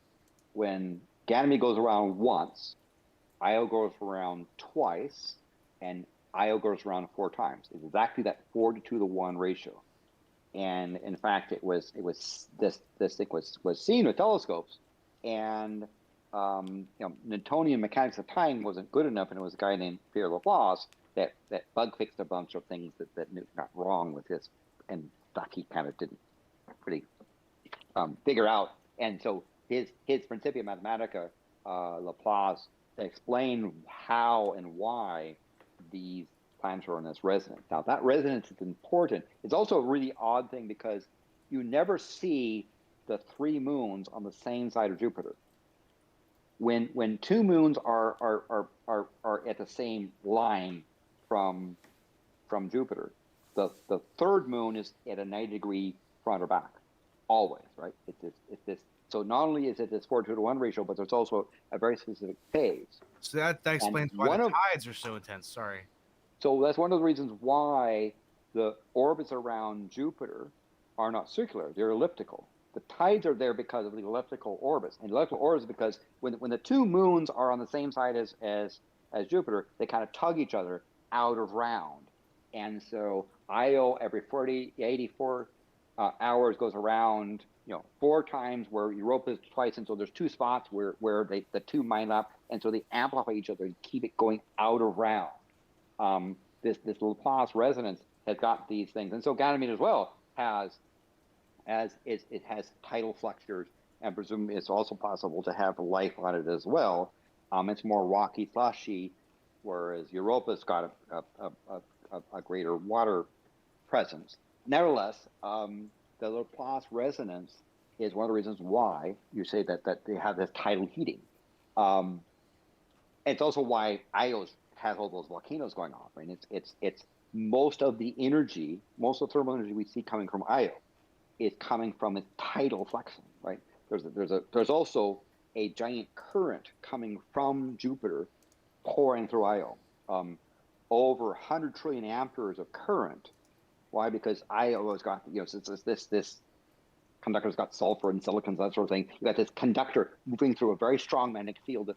Ganymede goes around once, Io goes around twice, and Io goes around 4 times. It's exactly that 4:2 to 1 ratio. And in fact, this thing was seen with telescopes, and Newtonian mechanics of time wasn't good enough, and it was a guy named Pierre Laplace that bug fixed a bunch of things that Newton got wrong with his, and that he kind of didn't pretty figure out. And so his Principia Mathematica, Laplace explained how and why these planets are in this resonance. Now that resonance is important. It's also a really odd thing because you never see the three moons on the same side of Jupiter. When two moons are at the same line from Jupiter, the third moon is at a 90-degree front or back, always, right? It's this. So not only is it this 4:2 to 1 ratio, but there's also a very specific phase. So that explains why the tides are so intense. Sorry. So that's one of the reasons why the orbits around Jupiter are not circular; they're elliptical. The tides are there because of the elliptical orbits, and elliptical orbits because when the two moons are on the same side as Jupiter, they kind of tug each other out of round, and so Io every 84 hours goes around 4 times, where Europa is twice, and so there's 2 spots where the two line up, and so they amplify each other and keep it going out of round. This Laplace resonance has got these things, and so Ganymede as well it has tidal flexures, and presumably it's also possible to have life on it as well. It's more rocky, slushy, whereas Europa's got a greater water presence. Nevertheless, the Laplace resonance is one of the reasons why you say that they have this tidal heating. It's also why Io has all those volcanoes going off. Right? It's most of the energy, most of the thermal energy we see coming from Io is coming from its tidal flexing. Right? There's also a giant current coming from Jupiter pouring through Io. Over 100 trillion amperes of current. Why? Because Io has got this conductor's got sulfur and silicon, that sort of thing. You got this conductor moving through a very strong magnetic field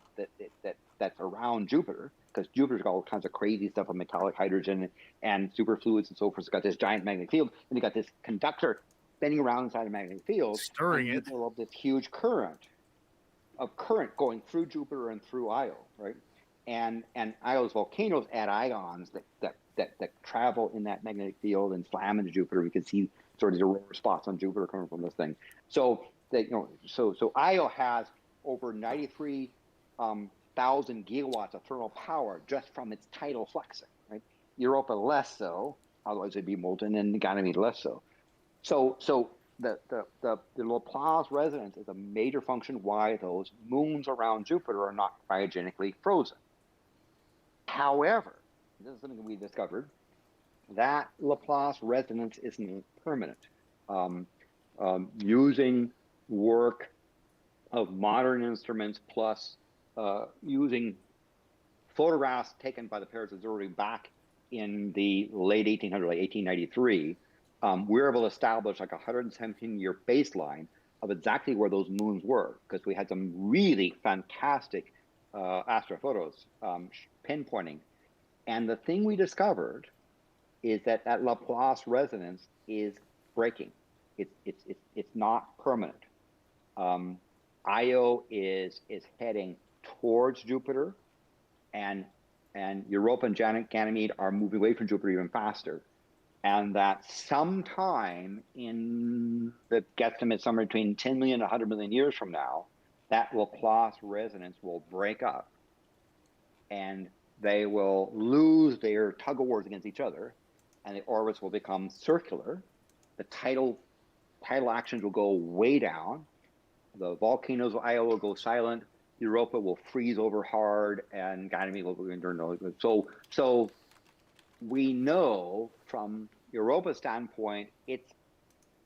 that's around Jupiter, because Jupiter's got all kinds of crazy stuff of metallic hydrogen and superfluids and so forth. It's got this giant magnetic field, and you got this conductor spinning around inside a magnetic field, stirring it. Develop this huge current going through Jupiter and through Io, right? And Io's volcanoes add ions that travel in that magnetic field and slam into Jupiter. We can see sort of the aurora spots on Jupiter coming from this thing. So so Io has over 93,000 gigawatts of thermal power just from its tidal flexing, right? Europa less so, otherwise it'd be molten, and Ganymede less so. So the Laplace resonance is a major function why those moons around Jupiter are not cryogenically frozen. However, this is something we discovered, that Laplace resonance isn't permanent. Using work of modern instruments plus using photographs taken by the pairs observing back in the late 1800s, like 1893, we're able to establish like a 117-year baseline of exactly where those moons were, because we had some really fantastic astrophotos pinpointing. And the thing we discovered is that Laplace resonance is breaking. It's not permanent. Io is heading towards Jupiter, and Europa and Ganymede are moving away from Jupiter even faster. And that sometime in the guesstimate somewhere between 10 million and 100 million years from now, that Laplace resonance will break up, and they will lose their tug of wars against each other, and the orbits will become circular. The tidal actions will go way down. The volcanoes of Io will go silent. Europa will freeze over hard, and Ganymede will go into. So we know from Europa's standpoint, it's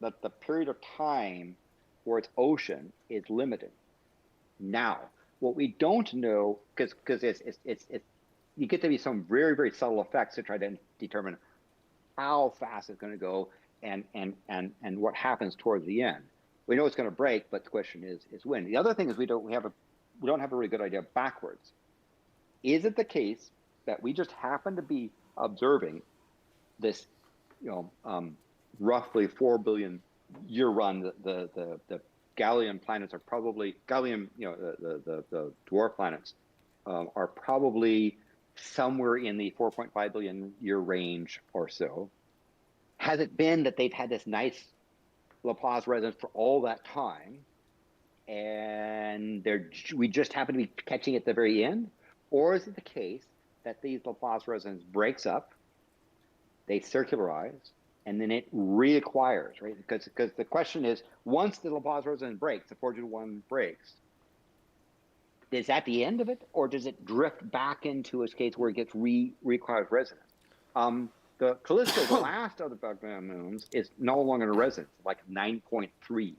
that the period of time for its ocean is limited. Now, what we don't know, because it's you get to be some very, very subtle effects to try to determine how fast it's going to go and what happens towards the end. We know it's going to break, but the question is when. The other thing is we don't have a really good idea backwards. Is it the case that we just happen to be observing this, roughly 4 billion year run? The Gallian planets are probably the dwarf planets are probably somewhere in the 4.5 billion year range or so. Has it been that they've had this nice Laplace resonance for all that time, and we just happen to be catching it at the very end? Or is it the case that these Laplace resonance breaks up, they circularize, and then it reacquires, right? Because the question is, once the Laplace resonance breaks, the 421 breaks, is that the end of it, or does it drift back into a case where it gets reacquired resonance? The Callisto, the last of the Bug-Man moons, is no longer in a resonance, like 9.3.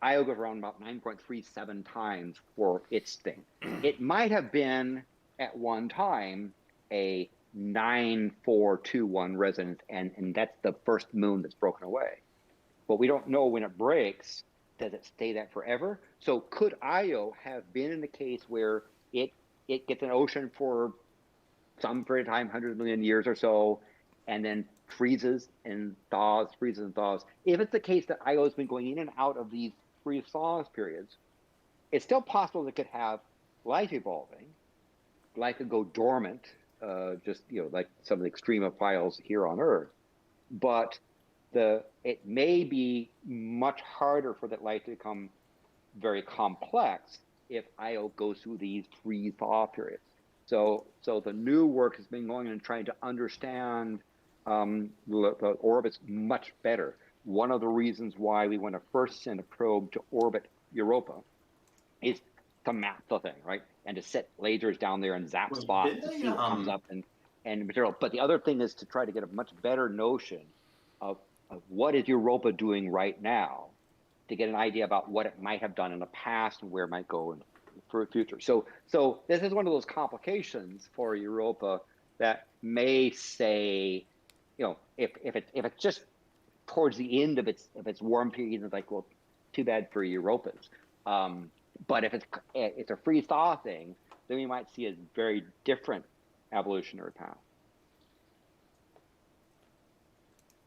Io goes around about 9.37 times for its thing. It might have been at one time a 9.421 resonance, and that's the first moon that's broken away. But we don't know when it breaks. Does it stay that forever? So could Io have been in the case where it gets an ocean for some period of time, 100 million years or so, and then freezes and thaws, freezes and thaws? If it's the case that Io has been going in and out of these freeze-thaw periods, it's still possible that it could have life evolving. Life could go dormant, like some of the extremophiles here on Earth. But it may be much harder for that life to become very complex if Io goes through these freeze-thaw periods. So the new work has been going and trying to understand the orbits much better. One of the reasons why we want to first send a probe to orbit Europa is to map the thing, right? And to set lasers down there and zap spots to see what comes up and material. But the other thing is to try to get a much better notion of what is Europa doing right now, to get an idea about what it might have done in the past and where it might go in the future. So this is one of those complications for Europa that may say, if it's just towards the end of its warm period, it's like, well, too bad for Europas. But if it's a freeze-thaw thing, then we might see a very different evolutionary path.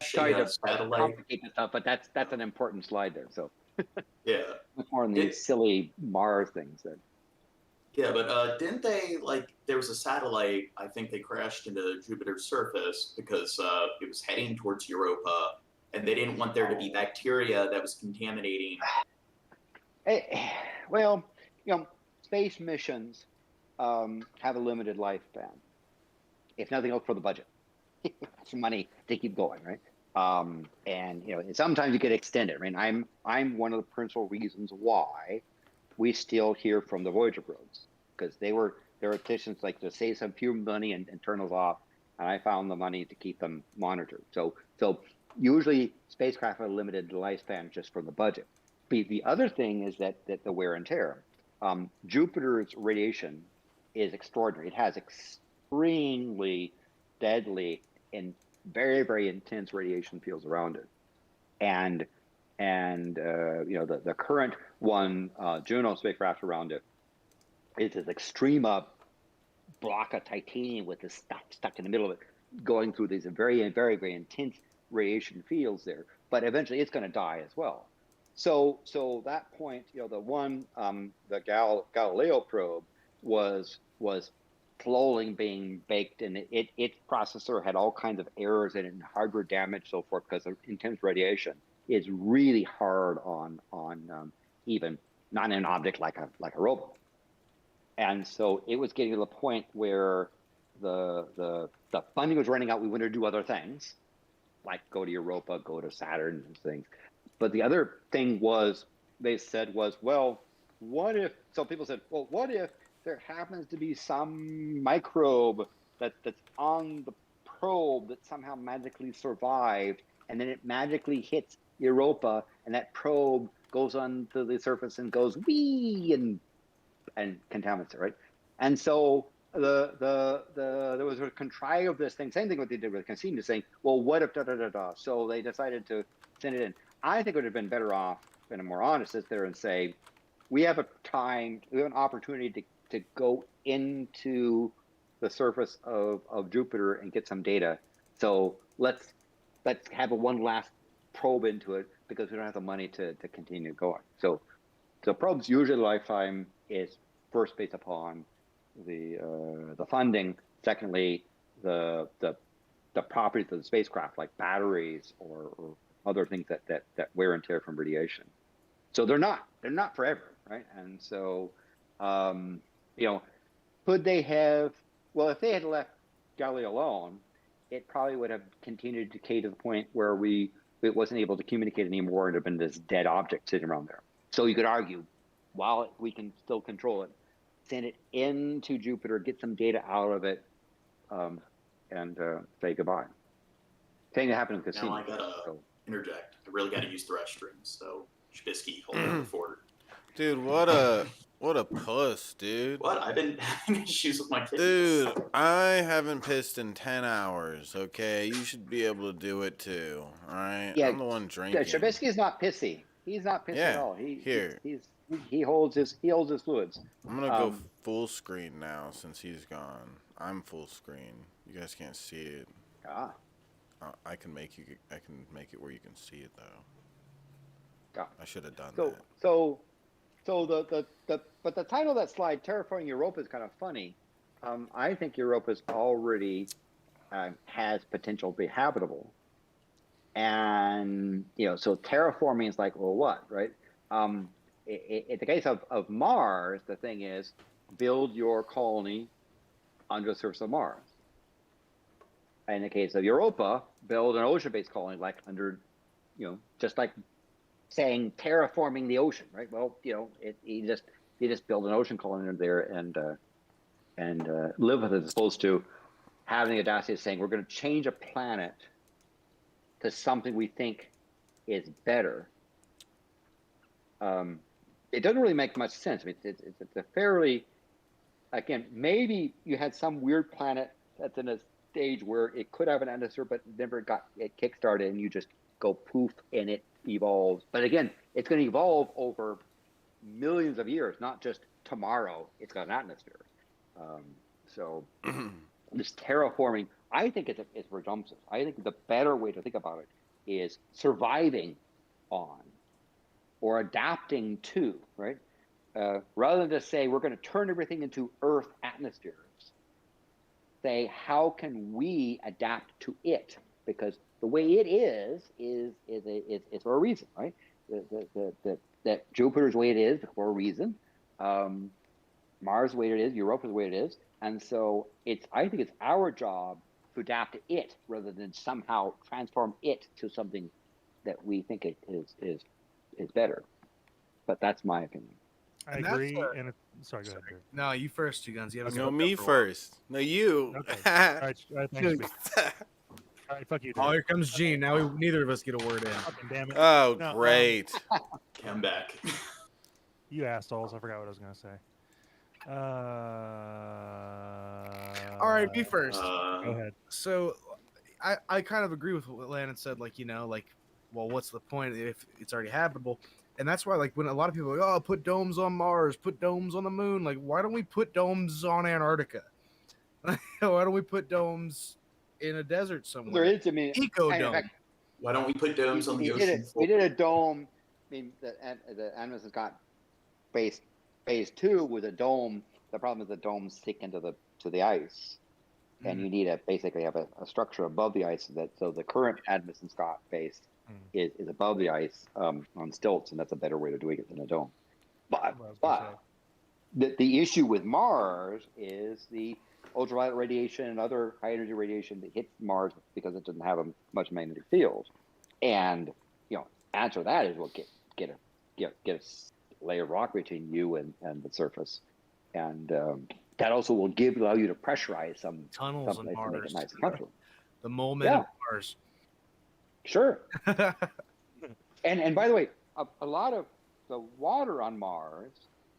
Sorry to complicate this stuff, but that's an important slide there. So yeah, much more than these silly Mars things. But didn't they, there was a satellite, I think they crashed into Jupiter's surface because it was heading towards Europa, and they didn't want there to be bacteria that was contaminating. Well, space missions have a limited lifespan. If nothing else, for the budget, some money to keep going, right? And sometimes you get extended. I mean, I'm one of the principal reasons why we still hear from the Voyager probes, because there were petitions like to save some fuel money and turn those off, and I found the money to keep them monitored. So usually spacecraft have a limited lifespan just from the budget. The other thing is that the wear and tear. Jupiter's radiation is extraordinary. It has extremely deadly and very, very intense radiation fields around it. And the current one, Juno spacecraft around it, is this extreme block of titanium with this stuff stuck in the middle of it, going through these very, very, very intense radiation fields there. But eventually it's going to die as well. So that point, the Galileo probe was slowly being baked, and its processor had all kinds of errors in it and hardware damage, so forth, because of intense radiation. Is really hard on even not an object like a robot. And so it was getting to the point where the funding was running out. We wanted to do other things, like go to Europa, go to Saturn and things. But the other thing they said was, well, what if, so people said, well, what if there happens to be some microbe that's on the probe that somehow magically survived, and then it magically hits Europa, and that probe goes onto the surface and goes wee and contaminates it, right? And so there was a contrive of this thing, same thing what they did with Cassini, saying, well, what if da da da da? So they decided to send it in. I think it would have been better off and more honest sit there and say, we have an opportunity to go into the surface of Jupiter and get some data. So let's have one last probe into it, because we don't have the money to continue going. So the probe's usually lifetime is first based upon the funding. Secondly, the properties of the spacecraft, like batteries or other things that wear and tear from radiation. So they're not forever, right? And so could they have? Well, if they had left Galileo alone, it probably would have continued to decay to the point where it wasn't able to communicate anymore, and have been this dead object sitting around there. So you could argue, while we can still control it, send it into Jupiter, get some data out of it, and say goodbye. Same that happened with Cassini. Now I gotta interject. I really gotta use the restroom. So Shabisky, hold down the fort. Dude, what a puss, dude. What? I've been having issues with my kidneys. Dude, I haven't pissed in 10 hours, okay? You should be able to do it too, alright? Yeah, I'm the one drinking. Shabisky is not pissy. He's not pissy at all. He holds his fluids. I'm gonna go full screen now since he's gone. I'm full screen. You guys can't see it. I can make it where you can see it though. I should have done that. So but the title of that slide, Terraforming Europa, is kind of funny. I think Europa's already has potential to be habitable. And so terraforming is like, well, what, right? In the case of Mars, the thing is, build your colony under the surface of Mars. In the case of Europa, build an ocean-based colony, like under, just like saying terraforming the ocean, right? Well, you just build an ocean colony under there and live with it, as opposed to having the audacity of saying we're going to change a planet to something we think is better. It doesn't really make much sense. I mean, it's a fairly, again, maybe you had some weird planet that's in a stage where it could have an atmosphere, but never got it kickstarted, and you just go poof and it evolves. But again, it's going to evolve over millions of years, not just tomorrow. It's got an atmosphere. So this terraforming, I think it's presumptive. I think the better way to think about it is surviving on or adapting to, right? Rather than just say we're going to turn everything into Earth atmospheres, say how can we adapt to it? because the way it is for a reason, right? That Jupiter's the way it is for a reason. Mars the way it is, Europa the way it is, and so I think it's our job to adapt to it rather than somehow transform it to something that we think it is better. But that's my opinion. I agree. Sorry, go ahead, Drew. No, you first, TwoGuns. You haven't No, spoken me up for a while. first. No, you. Okay. All right, thanks. All right, fuck you, Drew. Oh, here comes Gene. Now neither of us get a word in. Fucking damn it. Oh, No, great. Come back. You assholes. I forgot what I was going to say. All right, me first. Go ahead. So, I kind of agree with what Landon said. Like, well, what's the point if it's already habitable? And that's why, like, when a lot of people are like, oh, put domes on Mars, put domes on the moon. Like, why don't we put domes on Antarctica? Why don't we put domes in a desert somewhere? There is, I mean, Eco in dome. fact, Why don't we put domes on the we ocean we floor? did a dome. I mean, the Animus has got phase 2 with a dome. The problem is the domes stick into the ice, and you need to basically have a structure above the ice so the current Animus and Scott base is above the ice on stilts, and that's a better way to doing it than a dome. But the issue with Mars is the ultraviolet radiation and other high energy radiation that hits Mars because it doesn't have much magnetic field. And answer to that is we'll get a layer of rock between you and the surface, and that also will allow you to pressurize some tunnels on to make Mars. it nice and comfortable. The mole men of Mars. Sure. and by the way, a lot of the water on Mars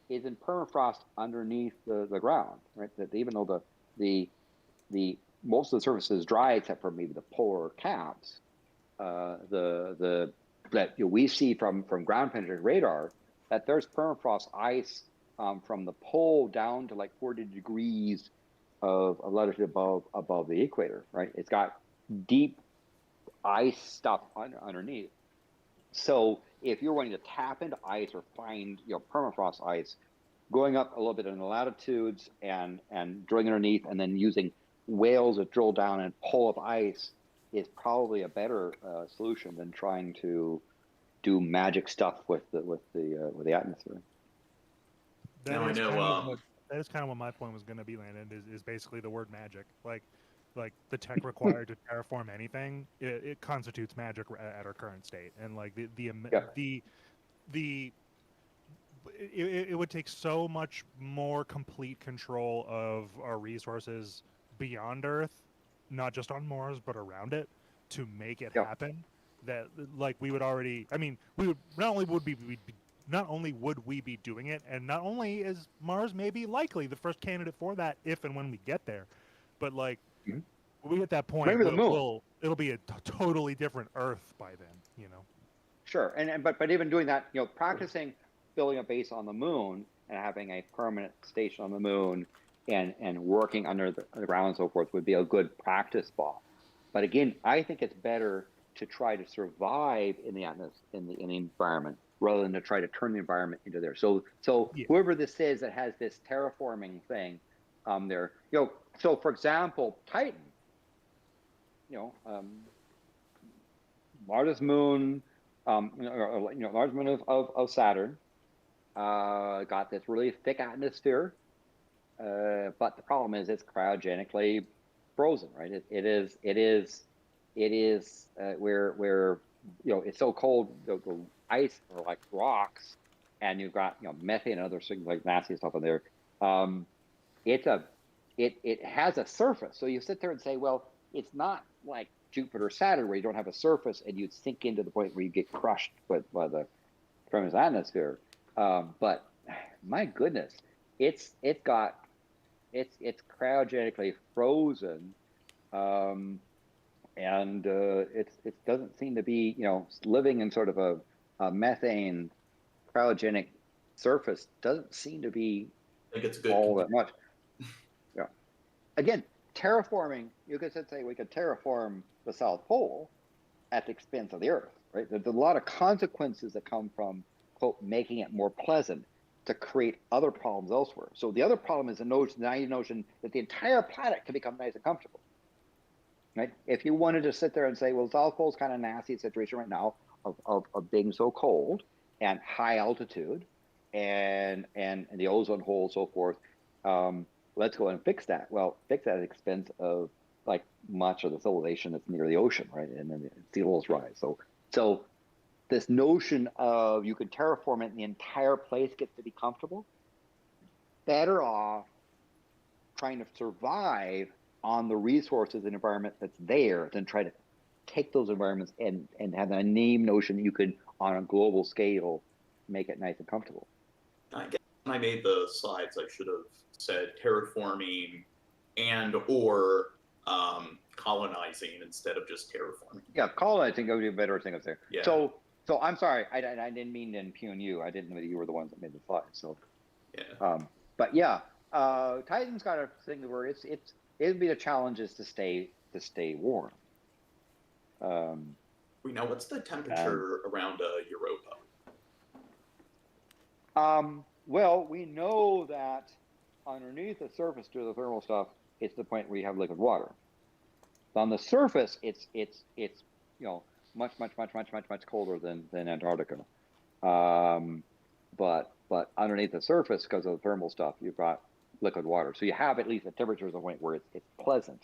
is in permafrost underneath the ground, right? That even though the most of the surface is dry except for maybe the polar caps, that we see from ground penetrating radar that there's permafrost ice from the pole down to like 40 degrees of latitude above the equator, right? It's got deep ice stuff underneath. So if you're wanting to tap into ice or find permafrost ice, going up a little bit in the latitudes and drilling underneath and then using whales that drill down and pull up ice is probably a better solution than trying to do magic stuff with the atmosphere. Now I know. That is kind of what my point was going to be, Landon. Is basically the word magic. Like the tech required to terraform anything, it constitutes magic at our current state, and like it would take so much more complete control of our resources beyond Earth, not just on Mars but around it, to make it happen. That like we would already. I mean, we would not only would we be doing it, and not only is Mars maybe likely the first candidate for that if and when we get there, but like. When we hit that point, it'll be a totally different Earth by then, Sure, but even doing that, practicing building a base on the moon and having a permanent station on the moon and working under the ground and so forth would be a good practice spot. But again, I think it's better to try to survive in the atmosphere, in the environment, rather than to try to turn the environment into there. So whoever this is that has this terraforming thing, there, so for example, Titan. Largest moon, largest moon of Saturn, got this really thick atmosphere, but the problem is it's cryogenically frozen, right? It is where it's so cold, the ice are like rocks, and you've got methane and other things like nasty stuff in there. It has a surface, so you sit there and say, well, it's not like Jupiter or Saturn where you don't have a surface and you'd sink into the point where you get crushed by the tremendous atmosphere. But my goodness, it's cryogenically frozen, and it doesn't seem to be living in sort of a methane cryogenic surface doesn't seem to be all that much. Yeah. Again. Terraforming, you could say we could terraform the South Pole at the expense of the Earth, right? There's a lot of consequences that come from, quote, making it more pleasant to create other problems elsewhere. So the other problem is the notion that the entire planet can become nice and comfortable. right? If you wanted to sit there and say, well, South Pole's kind of nasty situation right now of being so cold and high altitude and the ozone hole, so forth, let's go and fix that. Well, fix that at the expense of like much of the civilization that's near the ocean, right? And then the sea levels rise. So this notion of you could terraform it and the entire place gets to be comfortable, better off trying to survive on the resources and environment that's there than try to take those environments and have a name notion that you could, on a global scale, make it nice and comfortable. I guess when I made the slides, I should have said terraforming and or colonizing instead of just terraforming. Yeah, colonizing would be a better thing up there. Yeah. So I'm sorry, I didn't mean to impugn you. I didn't know that you were the ones that made the slides. So yeah. But yeah, Titan's got a thing where it'd be the challenge is to stay warm. We know what's the temperature around Europa? Well, we know that underneath the surface to the thermal stuff, it's the point where you have liquid water. But on the surface, it's much colder than Antarctica. But underneath the surface, because of the thermal stuff, you've got liquid water. So you have at least a temperature to the point where it's pleasant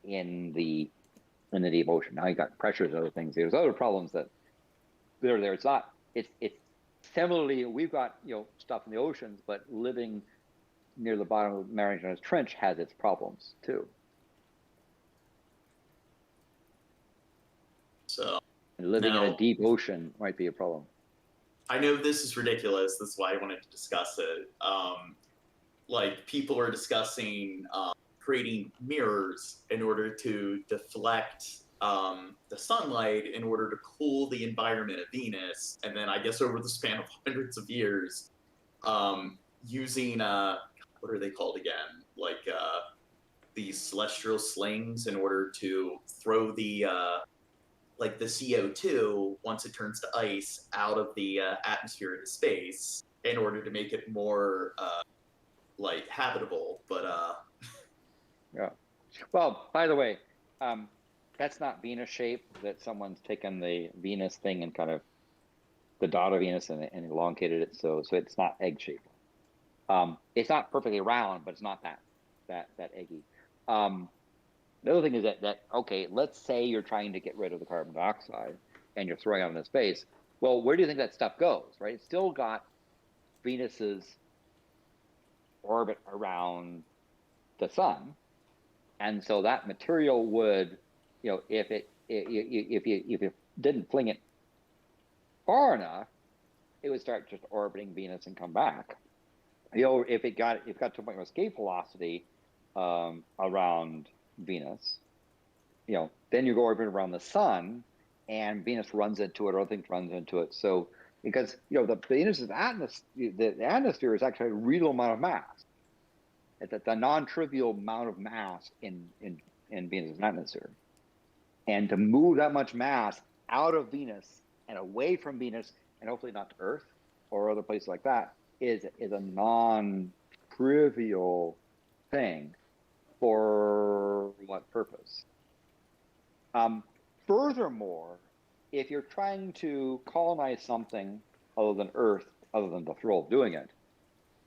in the deep ocean. Now you got pressures and other things. There's other problems that are there. It's similarly, we've got stuff in the oceans, but living near the bottom of the Mariana Trench has its problems too. So and living in a deep ocean might be a problem. I know this is ridiculous. That's why I wanted to discuss it. Like people are discussing creating mirrors in order to deflect the sunlight in order to cool the environment of Venus, and then I guess over the span of hundreds of years, using what are they called again? Like these celestial slings in order to throw the like the CO2 once it turns to ice out of the atmosphere into space in order to make it more like habitable. But yeah. Well, by the way, that's not Venus shape. That someone's taken the Venus thing and kind of the dot of Venus and elongated it, so it's not egg shaped. It's not perfectly round, but it's not that eggy. The other thing is that okay, let's say you're trying to get rid of the carbon dioxide and you're throwing it out into space. Well, where do you think that stuff goes? Right? It's still got Venus's orbit around the sun, and so that material would, if you didn't fling it far enough, it would start just orbiting Venus and come back. If it got to a point of escape velocity around Venus, then you go orbiting around the sun, and Venus runs into it, or other things runs into it. So because the Venus's atmosphere, the atmosphere is actually a real amount of mass. It's a non-trivial amount of mass in Venus's atmosphere, and to move that much mass out of Venus and away from Venus, and hopefully not to Earth or other places like that, is a non-trivial thing. For what purpose? Furthermore, if you're trying to colonize something other than Earth, other than the thrill of doing it,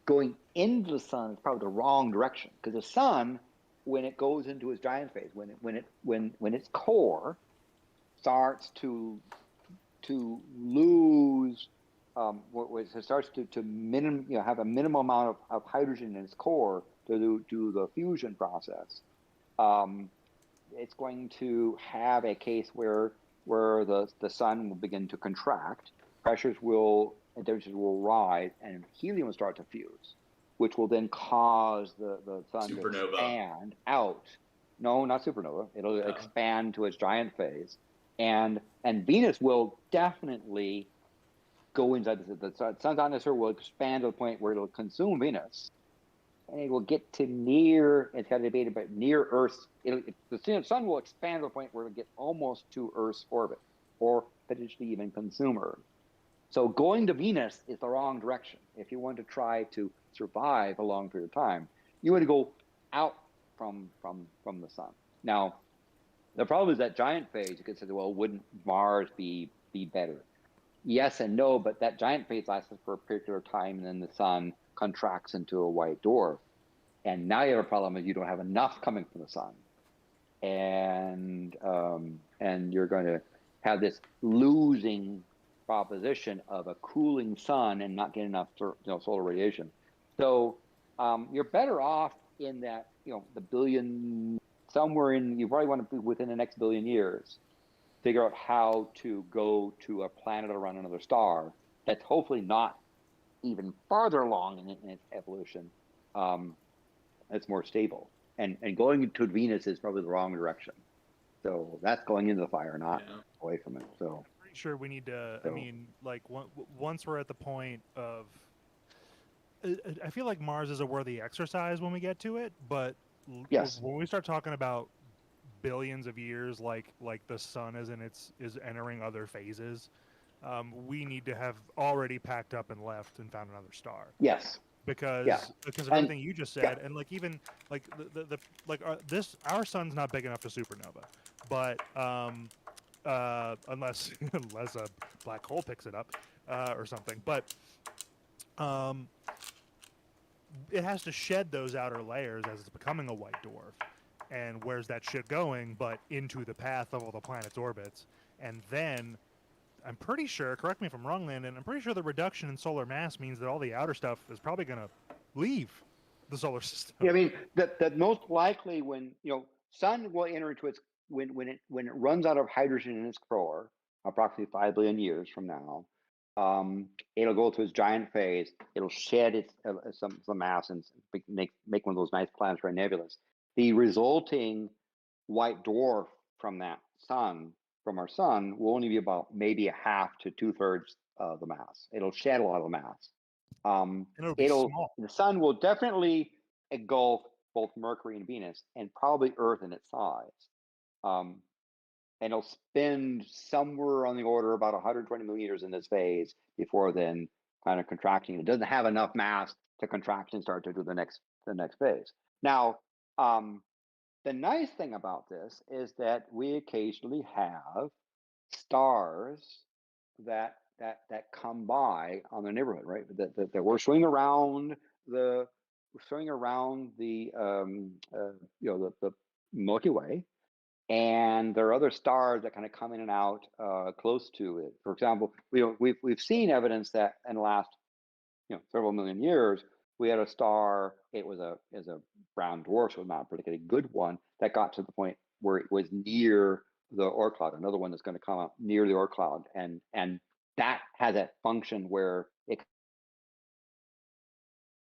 going into the sun is probably the wrong direction, because the sun, when it goes into its giant phase, when its core starts to lose, it starts to have a minimum amount of hydrogen in its core to do the fusion process, it's going to have a case where the sun will begin to contract, temperatures will rise, and helium will start to fuse, which will then cause the sun supernova. To expand out. No, not supernova. It'll expand to its giant phase, and Venus will definitely go inside the sun's atmosphere will expand to the point where it'll consume Venus, and it will get to it's got to be about near Earth's. The sun will expand to the point where it'll get almost to Earth's orbit, or potentially even consume Earth. So going to Venus is the wrong direction. If you want to try to survive a long period of time, you want to go out from the sun. Now, The problem is that giant phase. You could say, well, wouldn't Mars be better? Yes and no, but that giant phase lasts for a particular time, and then the sun contracts into a white dwarf. And now you have a problem is you don't have enough coming from the sun, and you're going to have this losing proposition of a cooling sun and not getting enough solar radiation. So you're better off in that the billion somewhere in you probably want to be within the next billion years. Figure out how to go to a planet around another star that's hopefully not even farther along in its evolution. It's more stable, and going to Venus is probably the wrong direction. So that's going into the fire, not away from it. So pretty sure we need to. I mean, like once we're at the point of, I feel like Mars is a worthy exercise when we get to it, but yes, when we start talking about billions of years, like the sun is entering other phases, we need to have already packed up and left and found another star. Yes. Because of everything you just said, and like even like the our sun's not big enough to supernova, but unless a black hole picks it up or something, but it has to shed those outer layers as it's becoming a white dwarf. And where's that shit going? But into the path of all the planet's orbits. And then, I'm pretty sure, correct me if I'm wrong, Landon, I'm pretty sure the reduction in solar mass means that all the outer stuff is probably going to leave the solar system. Yeah, I mean, that most likely when, sun will enter into its, when it runs out of hydrogen in its core, approximately 5 billion years from now, it'll go through its giant phase. It'll shed its some mass and make one of those nice planetary nebulas. The resulting white dwarf from our sun, will only be about maybe a half to 2/3 of the mass. It'll shed a lot of the mass. The sun will definitely engulf both Mercury and Venus, and probably Earth in its size. And it'll spend somewhere on the order about 120 million years in this phase before then kind of contracting. It doesn't have enough mass to contract and start to do the next phase. Now, the nice thing about this is that we occasionally have stars that come by on the neighborhood, right? That we're swinging around the the Milky Way, and there are other stars that kind of come in and out close to it. For example, we've seen evidence that in the last several million years, we had a star. It was a brown dwarf, so not a particularly good one, that got to the point where it was near the Oort cloud. Another one that's going to come up near the Oort cloud, and that has that function where it.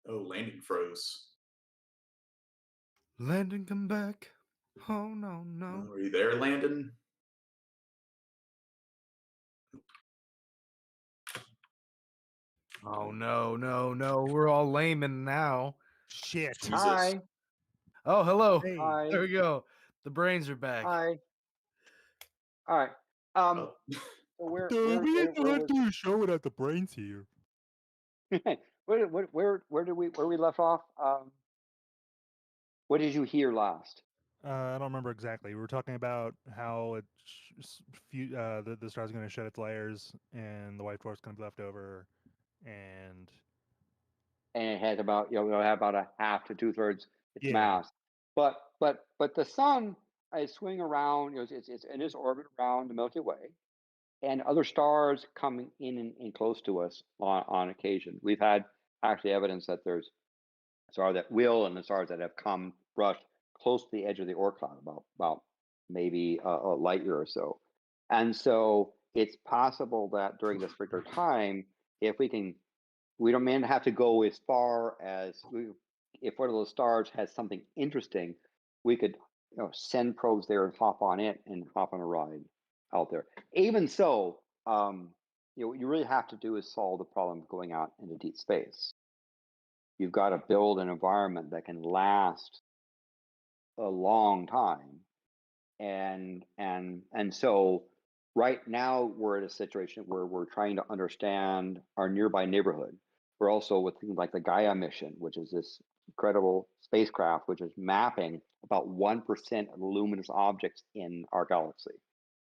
Oh, Landon froze. Landon, come back. Oh no. Are you there, Landon? Oh no. We're all layman now. Shit. Jesus. Hi. Oh, hello. Hey. Hi. There we go. The brains are back. Hi. All right. So we didn't know how to do a show without the brains here. where we left off? What did you hear last? I don't remember exactly. We were talking about how the star's going to shed its layers, and the white dwarf's going to be left over, and it has about have about a half to 2/3 its Yeah. mass. But the sun is swinging around. It's in its orbit around the Milky Way, and other stars coming in and close to us on occasion. We've had actually evidence that there's stars that will and the stars that have come brushed close to the edge of the Oort cloud, about maybe a light year or so. And so it's possible that during this particular time, if we don't mean to have to go as far as if one of those stars has something interesting, we could send probes there and hop on it and hop on a ride out there. Even so, what you really have to do is solve the problem of going out into deep space. You've got to build an environment that can last a long time, and so right now we're in a situation where we're trying to understand our nearby neighborhood. We're also with things like the Gaia mission, which is this incredible spacecraft, which is mapping about 1% of the luminous objects in our galaxy,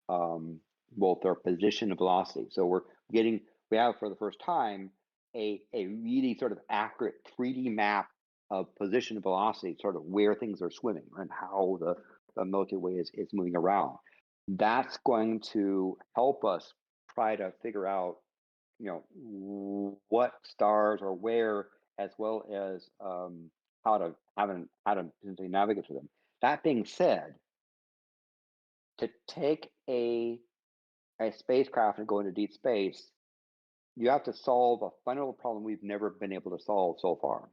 both their position and velocity. So we have for the first time a really sort of accurate 3D map of position and velocity, sort of where things are swimming and how the Milky Way is moving around. That's going to help us try to figure out, what stars are where, as well as how to potentially navigate to them. That being said, to take a spacecraft and go into deep space, you have to solve a fundamental problem we've never been able to solve so far.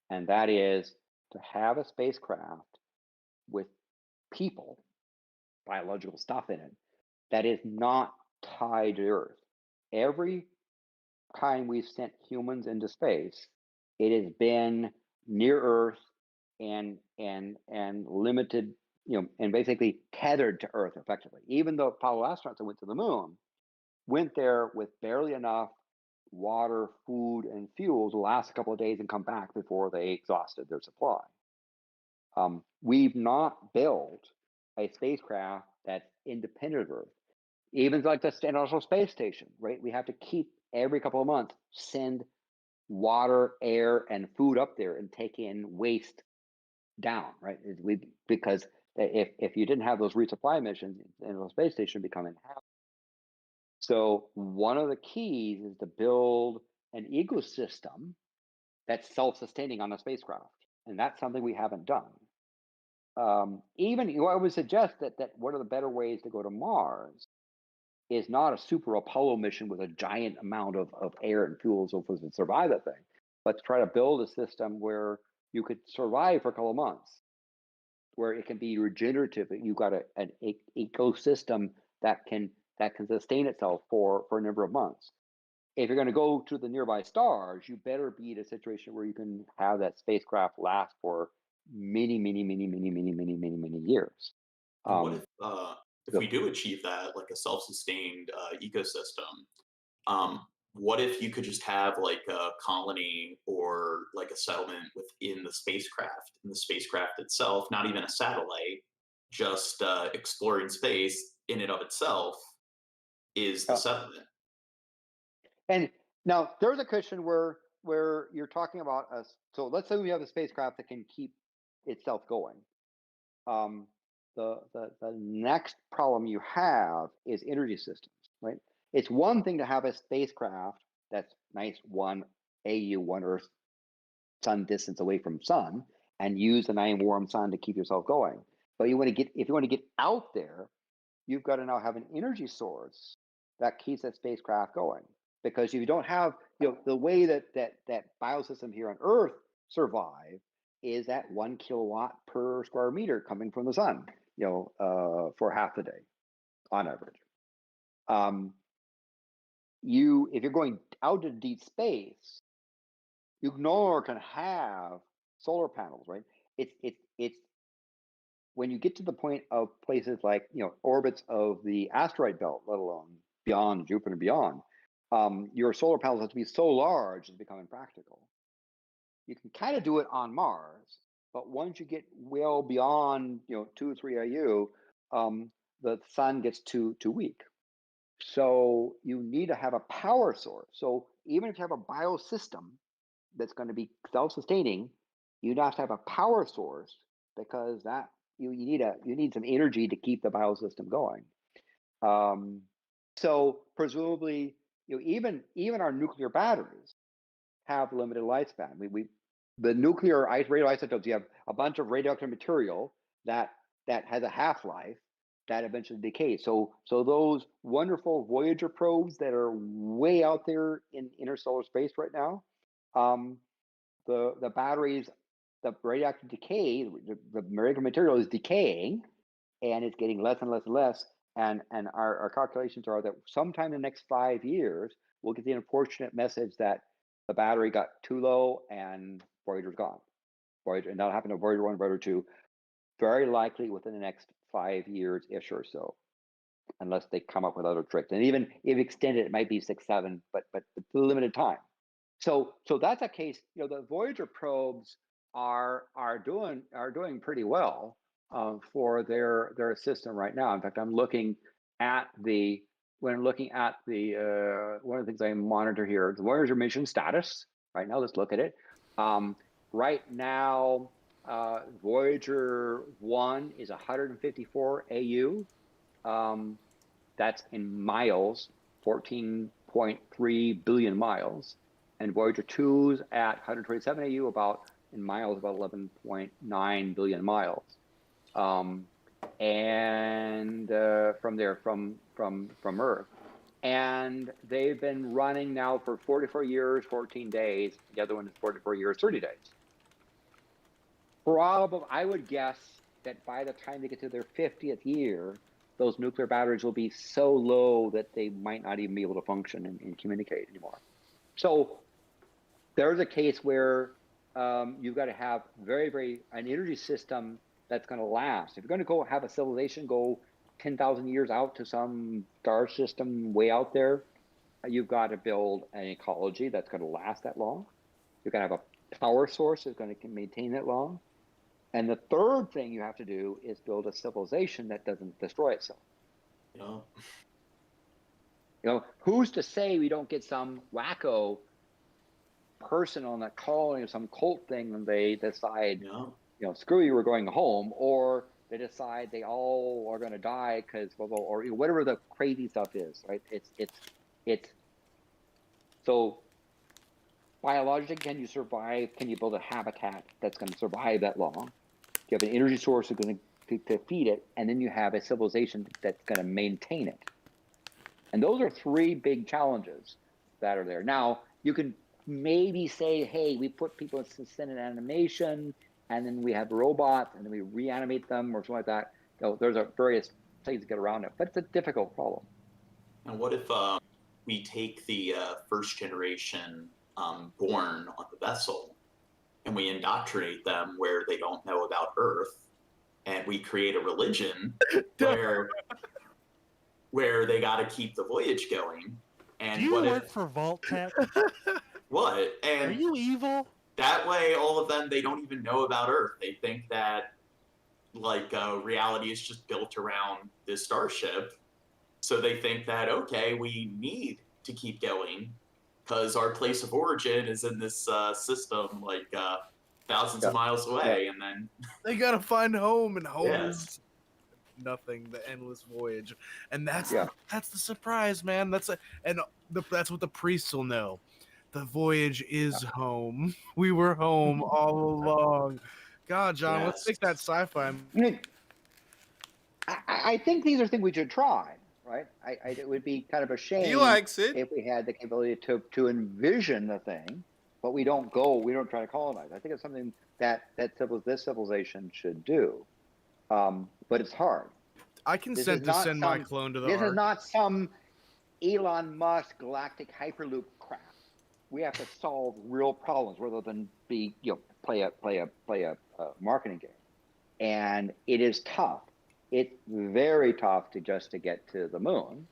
And that is to have a spacecraft with people, biological stuff in it, that is not tied to Earth. Every time we've sent humans into space, it has been near Earth and limited, and basically tethered to Earth effectively. Even though Apollo astronauts that went to the moon went there with barely enough water, food, and fuel to last a couple of days and come back before they exhausted their supply. We've not built a spacecraft that's independent of Earth. Even like the International Space Station, right? We have to keep every couple of months send water, air, and food up there and take in waste down, right? Because if you didn't have those resupply missions, the International Space Station would become inhabitable. So one of the keys is to build an ecosystem that's self-sustaining on a spacecraft, and that's something we haven't done. I would suggest that one of the better ways to go to Mars is not a super Apollo mission with a giant amount of air and fuel so forth to survive that thing, but to try to build a system where you could survive for a couple of months, where it can be regenerative. You've got an ecosystem that can sustain itself for a number of months. If you're going to go to the nearby stars, you better be in a situation where you can have that spacecraft last for many years. What if we do achieve that, like a self-sustained ecosystem? What if you could just have like a colony or like a settlement within the spacecraft itself, not even a satellite, just exploring space in and of itself is the settlement. And now there's a question where you're talking about us. So let's say we have a spacecraft that can keep itself going. The next problem you have is energy systems, right? It's one thing to have a spacecraft that's nice, one Earth sun distance away from sun, and use an iron warm sun to keep yourself going. But if you want to get out there, you've got to now have an energy source that keeps that spacecraft going. Because if you don't have, the way that biosystem here on Earth survive is that 1 kilowatt per square meter coming from the sun, for half the day on average. If you're going out to deep space, you no longer can have solar panels, right? It's when you get to the point of places like orbits of the asteroid belt, let alone beyond Jupiter and beyond, your solar panels have to be so large it's become impractical. You can kind of do it on Mars, but once you get well beyond 2 or 3 IU, the sun gets too weak. So you need to have a power source. So even if you have a biosystem that's going to be self-sustaining, you'd have to have a power source, because that you need some energy to keep the biosystem going. So presumably, even our nuclear batteries have limited lifespan. The nuclear radioisotopes, you have a bunch of radioactive material that has a half-life that eventually decays. So those wonderful Voyager probes that are way out there in interstellar space right now, the batteries, the radioactive decay, the radioactive material is decaying, and it's getting less and less and less. And our calculations are that sometime in the next 5 years, we'll get the unfortunate message that the battery got too low and Voyager's gone. And that'll happen to Voyager 1, Voyager 2, very likely within the next 5 years-ish or so, unless they come up with other tricks. And even if extended, it might be 6, 7, but it's a limited time. So that's a case. The Voyager probes are doing pretty well for their system right now. In fact, I'm looking at the one of the things I monitor here. What is your mission status right now? Let's look at it. Right now, Voyager 1 is 154 AU. That's in miles, 14.3 billion miles. And Voyager 2's at 127 AU, about in miles, about 11.9 billion miles. And from there, from Earth. And they've been running now for 44 years, 14 days. The other one is 44 years, 30 days. Probably, I would guess that by the time they get to their 50th year, those nuclear batteries will be so low that they might not even be able to function and communicate anymore. So there's a case where you've got to have an energy system that's going to last. If you're going to go have a civilization go 10,000 years out to some star system way out there, you've got to build an ecology that's going to last that long. You've got to have a power source that's going to maintain that long. And the third thing you have to do is build a civilization that doesn't destroy itself. Yeah. You know, who's to say we don't get some wacko person on that colony or some cult thing and they decide, you know, screw you, we're going home, or they decide they all are going to die because, or you know, whatever the crazy stuff is, right? It's so biologically, can you survive? Can you build a habitat that's going to survive that long? You have an energy source that's going to feed it, and then you have a civilization that's going to maintain it. And those are three big challenges that are there. Now, you can maybe say, hey, we put people in suspended animation, and then we have robots, and then we reanimate them or something like that. You know, there's various things to get around it, but it's a difficult problem. And what if we take the first generation born on the vessel and we indoctrinate them where they don't know about Earth, and we create a religion where they got to keep the voyage going? And do you work for Vault Tech? What? And are you evil? That way, all of them, they don't even know about Earth. They think that like reality is just built around this starship. So they think that, okay, we need to keep going because our place of origin is in this system, like thousands of miles away, and then they gotta find home, and home is nothing. The endless voyage, and that's the surprise, man. That's what the priests will know. The voyage is home. We were home all along. God, John, let's make that sci-fi. I think these are things we should try. Right, it would be kind of a shame if we had the capability to envision the thing, but we don't try to colonize. I think it's something that this civilization should do, but it's hard. I consent to send my clone to the This Ark. is not some Elon Musk galactic hyperloop crap. We have to solve real problems rather than play a marketing game, and it is tough. It's very tough to get to the moon.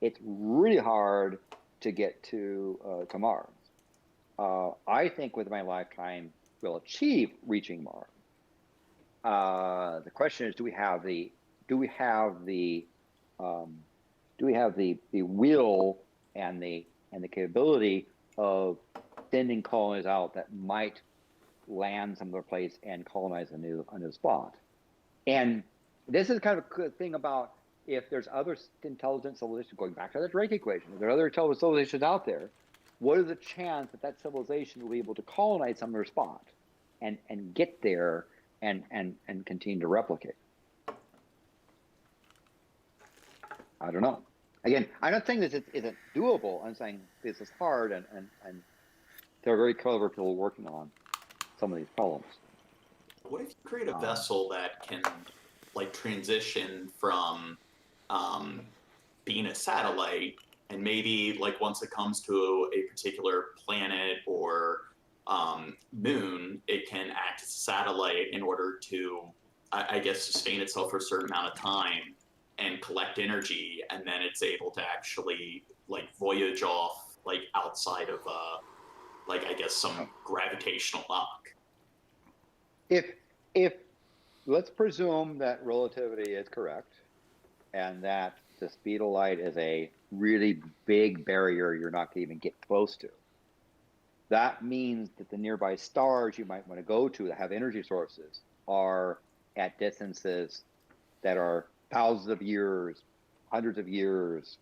It's really hard to get to Mars. I think with my lifetime we'll achieve reaching Mars. The question is, do we have the will and the capability of sending colonies out that might land some other place and colonize a new spot? And this is kind of a good thing about if there's other intelligent civilizations, going back to the Drake equation, if there are other intelligent civilizations out there, what is the chance that civilization will be able to colonize some other spot and get there and continue to replicate? I don't know. Again, I'm not saying this isn't doable. I'm saying this is hard, and there are very clever people working on some of these problems. What if you create a vessel that can like transition from being a satellite, and maybe like once it comes to a particular planet or moon, it can act as a satellite in order to, I guess, sustain itself for a certain amount of time and collect energy, and then it's able to actually like voyage off like outside of like I guess some gravitational lock. if let's presume that relativity is correct, and that the speed of light is a really big barrier you're not going to even get close to. That means that the nearby stars you might want to go to that have energy sources are at distances that are thousands of years, hundreds of years,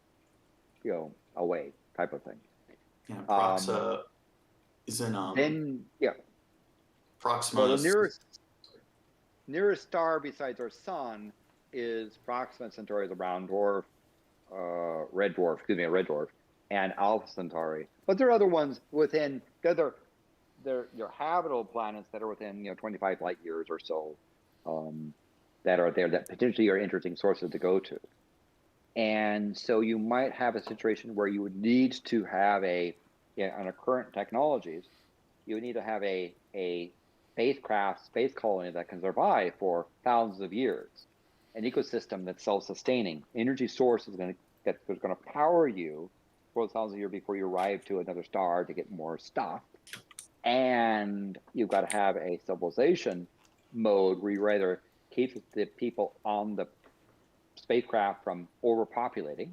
away, type of thing. Yeah, Proxa is in then Proxima. Well, the nearest star besides our sun is Proxima Centauri, the round dwarf, red dwarf, and Alpha Centauri. But there are other ones within. They're your habitable planets that are within 25 light years or so, that are there that potentially are interesting sources to go to. And so you might have a situation where you would need to have on our current technologies, you would need to have a spacecraft, space colony that can survive for thousands of years, an ecosystem that's self-sustaining. Energy source is going to power you for thousands of years before you arrive to another star to get more stuff. And you've got to have a civilization mode where you either keep the people on the spacecraft from overpopulating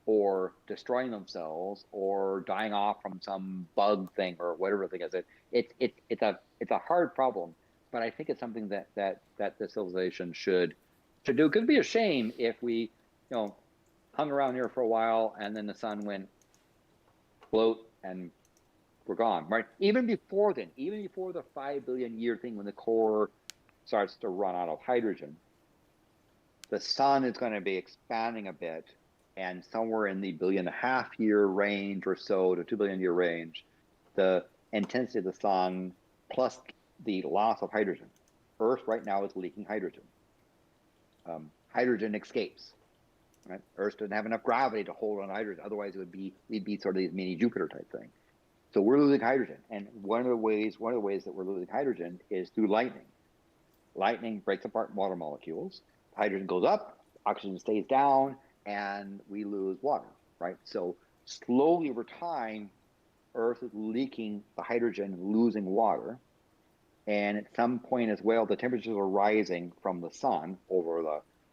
or destroying themselves or dying off from some bug thing or whatever the thing is. It's a hard problem, but I think it's something that the civilization should do. It could be a shame if we hung around here for a while and then the sun went float and we're gone, right? Even before then, even before the 5 billion year thing when the core starts to run out of hydrogen, the sun is going to be expanding a bit, and somewhere in the 1.5 billion year range or so to 2 billion year range, the intensity of the sun plus the loss of hydrogen. Earth right now is leaking hydrogen. Hydrogen escapes. Right? Earth doesn't have enough gravity to hold on hydrogen. Otherwise, we'd be sort of these mini Jupiter type thing. So we're losing hydrogen, and one of the ways that we're losing hydrogen is through lightning. Lightning breaks apart water molecules. Hydrogen goes up, oxygen stays down, and we lose water, right? So slowly over time, Earth is leaking the hydrogen and losing water. And at some point as well, the temperatures are rising from the sun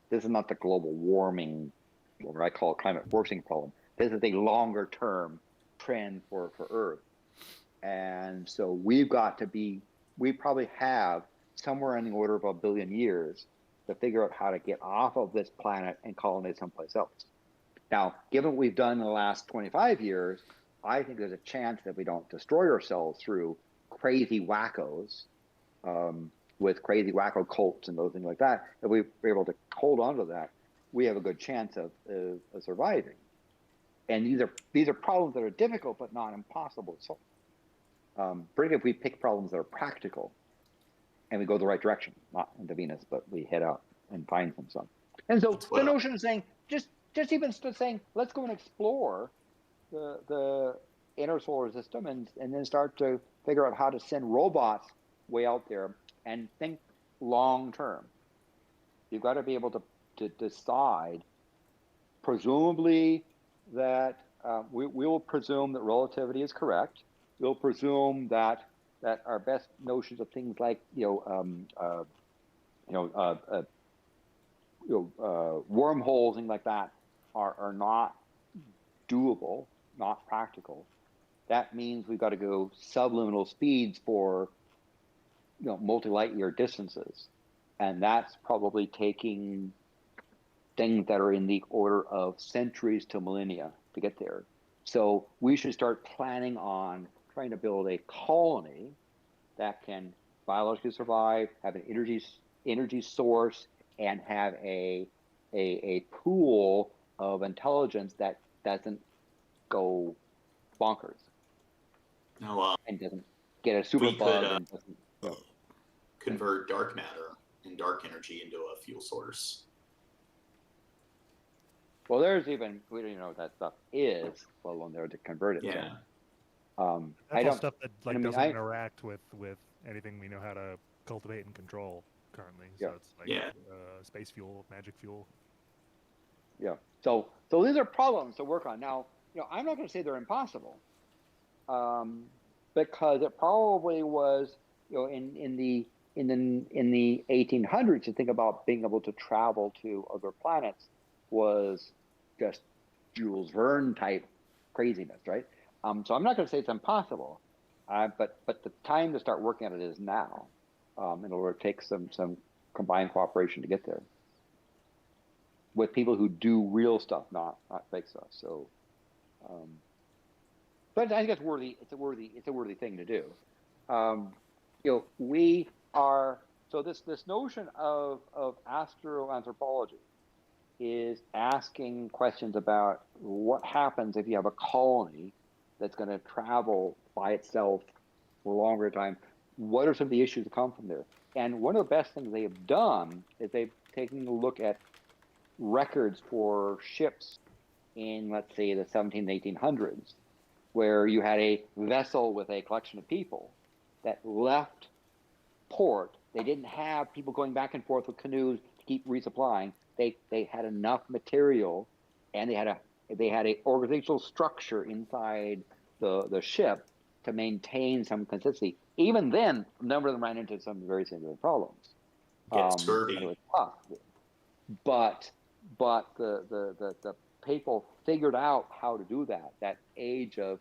this is not the global warming, what I call climate forcing problem. This is a longer term trend for Earth. And so we probably have somewhere in the order of 1 billion years to figure out how to get off of this planet and colonize someplace else. Now, given what we've done in the last 25 years, I think there's a chance that we don't destroy ourselves through crazy wackos, with crazy wacko cults and those things like that. If we're able to hold on to that, we have a good chance of surviving. And these are problems that are difficult but not impossible to solve. Particularly if we pick problems that are practical and we go the right direction, not into Venus, but we head out and find some sun. And so the notion of saying, just even saying, let's go and explore the inner solar system and then start to figure out how to send robots way out there and think long term. You've got to be able to decide, presumably that we will presume that relativity is correct. We'll presume that our best notions of things like wormholes, things like that, are not doable, not practical. That means we've got to go subliminal speeds for multi-light year distances, and that's probably taking things that are in the order of centuries to millennia to get there. So we should start planning on trying to build a colony that can biologically survive, have an energy source, and have a pool of intelligence that doesn't go bonkers. No, and doesn't get a super bug and doesn't convert dark matter and dark energy into a fuel source. Well, we don't even know what that stuff is, let alone there to convert it. Yeah. So, That's all stuff that doesn't interact with anything we know how to cultivate and control currently. So it's like space fuel, magic fuel. Yeah. So these are problems to work on. Now, I'm not going to say they're impossible, because it probably was, in the in the 1800s, to think about being able to travel to other planets was just Jules Verne type craziness, right? So I'm not going to say it's impossible, but the time to start working on it is now. In order to take some combined cooperation to get there with people who do real stuff, not fake stuff. So, but I think it's worthy. It's a worthy thing to do. We are, so this notion of astroanthropology is asking questions about what happens if you have a colony that's going to travel by itself for a longer time. What are some of the issues that come from there? And one of the best things they have done is they've taken a look at records for ships in, let's say, the 1800s, where you had a vessel with a collection of people that left port. They didn't have people going back and forth with canoes to keep resupplying. They had enough material, and they had a organizational structure inside the ship to maintain some consistency. Even then, a number of them ran into some very significant problems. Get scurvy. It was tough. But the people figured out how to do that. That age of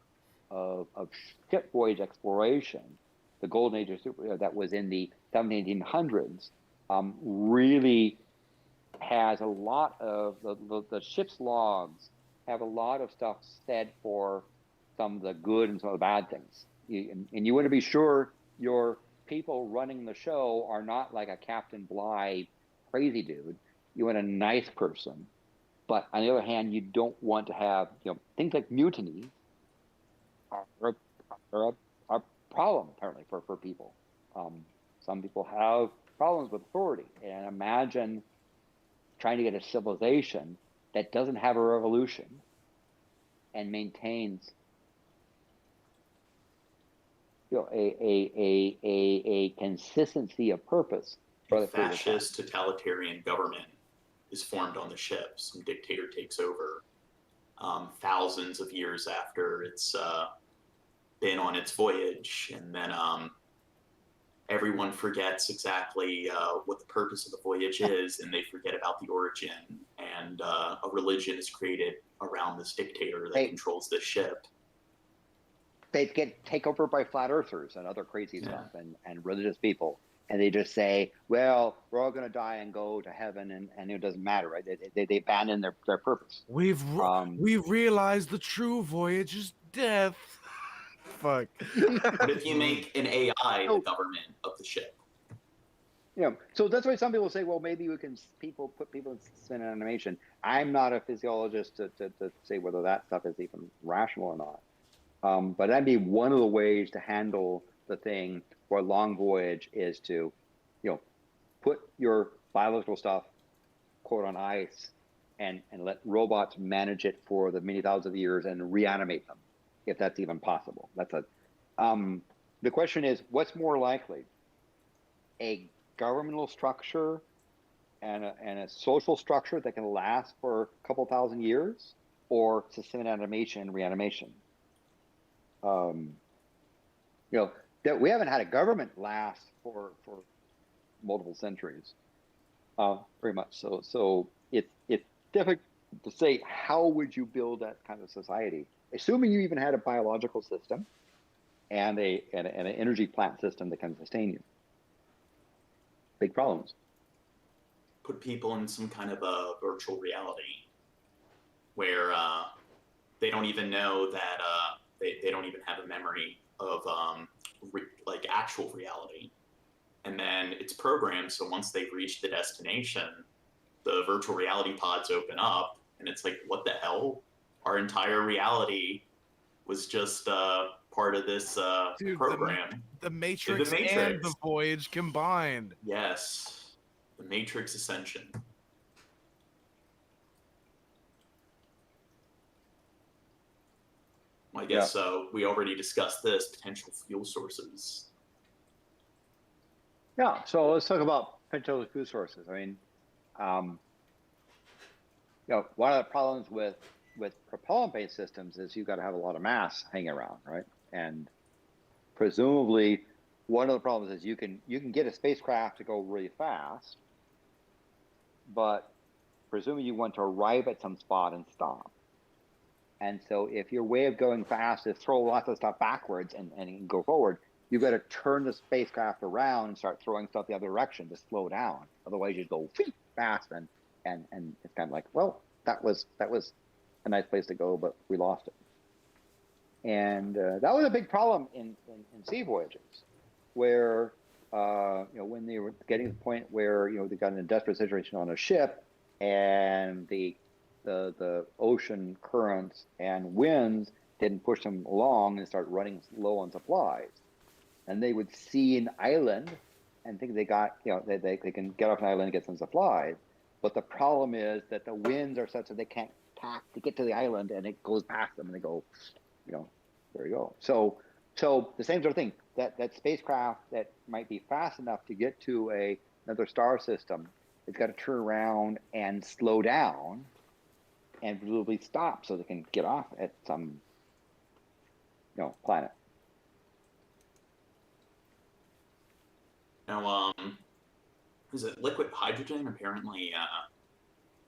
ship voyage exploration, the golden age of that was in the 1800s, really has a lot of the ship's logs have a lot of stuff said for some of the good and some of the bad things. And you want to be sure your people running the show are not like a Captain Bligh crazy dude. You want a nice person. But on the other hand, you don't want to have, things like mutiny are a problem, apparently, for people. Some people have problems with authority. And imagine trying to get a civilization that doesn't have a revolution and maintains a consistency of purpose. A fascist totalitarian government is formed on the ship. Some dictator takes over thousands of years after it's been on its voyage, and then everyone forgets exactly what the purpose of the voyage is, and they forget about the origin, and a religion is created around this dictator that controls the ship. They get taken over by flat earthers and other crazy stuff and religious people. And they just say, well, we're all going to die and go to heaven, and it doesn't matter, right? They abandon their purpose. We've realized the true voyage is death. Fuck. What if you make an AI the government of the ship? So that's why some people say, well, maybe we can put people in spin animation. I'm not a physiologist to say whether that stuff is even rational or not. But that'd be one of the ways to handle the thing for a long voyage is to, put your biological stuff, quote, on ice and let robots manage it for the many thousands of years and reanimate them, if that's even possible. The question is, what's more likely? A governmental structure and a social structure that can last for a couple thousand years, or systemic animation and reanimation? That we haven't had a government last for multiple centuries, very much so. So it's difficult to say how would you build that kind of society, assuming you even had a biological system and an energy plant system that can sustain you. Big problems. Put people in some kind of a virtual reality where they don't even know that they don't even have a memory of like actual reality, and then it's programmed so once they've reached the destination, the virtual reality pods open up, and it's like, what the hell? Our entire reality was just part of this program. The Matrix and the Voyage combined. Yes, the Matrix Ascension. I guess we already discussed this, potential fuel sources. Yeah, so let's talk about potential fuel sources. I mean, one of the problems with propellant-based systems is you've got to have a lot of mass hanging around, right? And presumably one of the problems is you can get a spacecraft to go really fast, but presumably you want to arrive at some spot and stop. And so if your way of going fast is throw lots of stuff backwards and go forward, you've got to turn the spacecraft around and start throwing stuff the other direction to slow down. Otherwise you go fast and it's kind of like, well, that was a nice place to go, but we lost it. And that was a big problem in sea voyages, where when they were getting to the point where they got in a desperate situation on a ship, and the ocean currents and winds didn't push them along and start running low on supplies, and they would see an island and think they got they can get off an island and get some supplies, but the problem is that the winds are such that they can't tack to get to the island, and it goes past them and they go, there you go. So the same sort of thing, that spacecraft that might be fast enough to get to another star system, it's got to turn around and slow down and presumably stop so they can get off at some planet. Now, is it liquid hydrogen? Apparently,